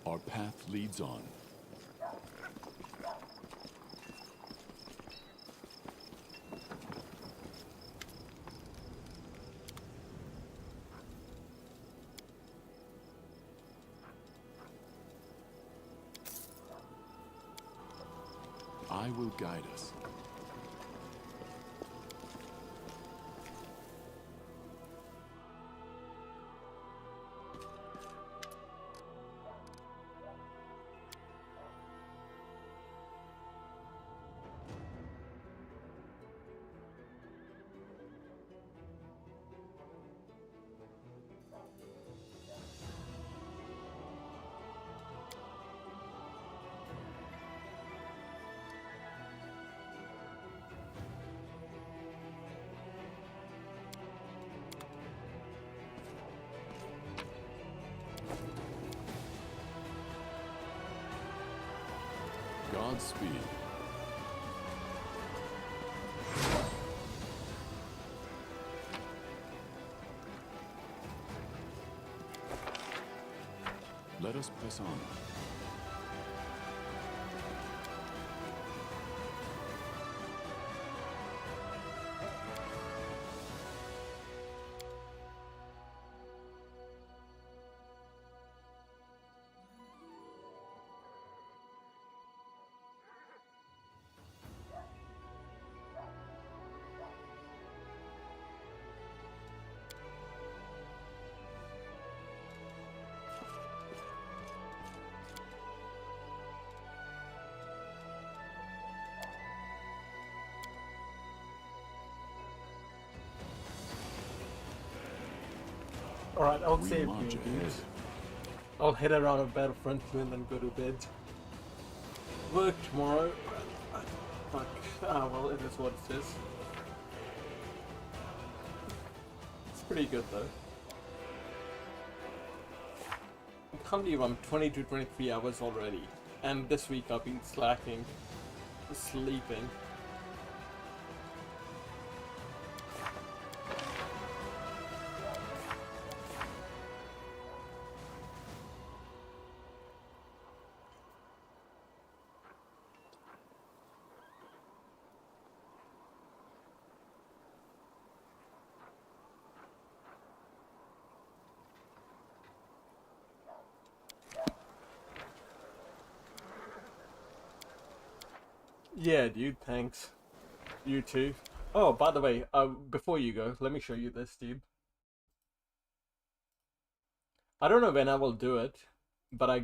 [SPEAKER 17] Our path leads on. I will guide us. Godspeed. Let us press on.
[SPEAKER 14] Alright, I'll
[SPEAKER 17] We
[SPEAKER 14] save you,
[SPEAKER 17] march
[SPEAKER 14] dude.
[SPEAKER 17] ahead.
[SPEAKER 14] I'll head around a battlefront and then go to bed. Work tomorrow. Fuck. Ah, well, it is what it is. It's pretty good, though. I can't believe I'm 20 to 23 hours already. And this week I've been slacking. Sleeping. Yeah, dude, thanks. You too. Oh, by the way, before you go, let me show you this, dude. I don't know when I will do it, but I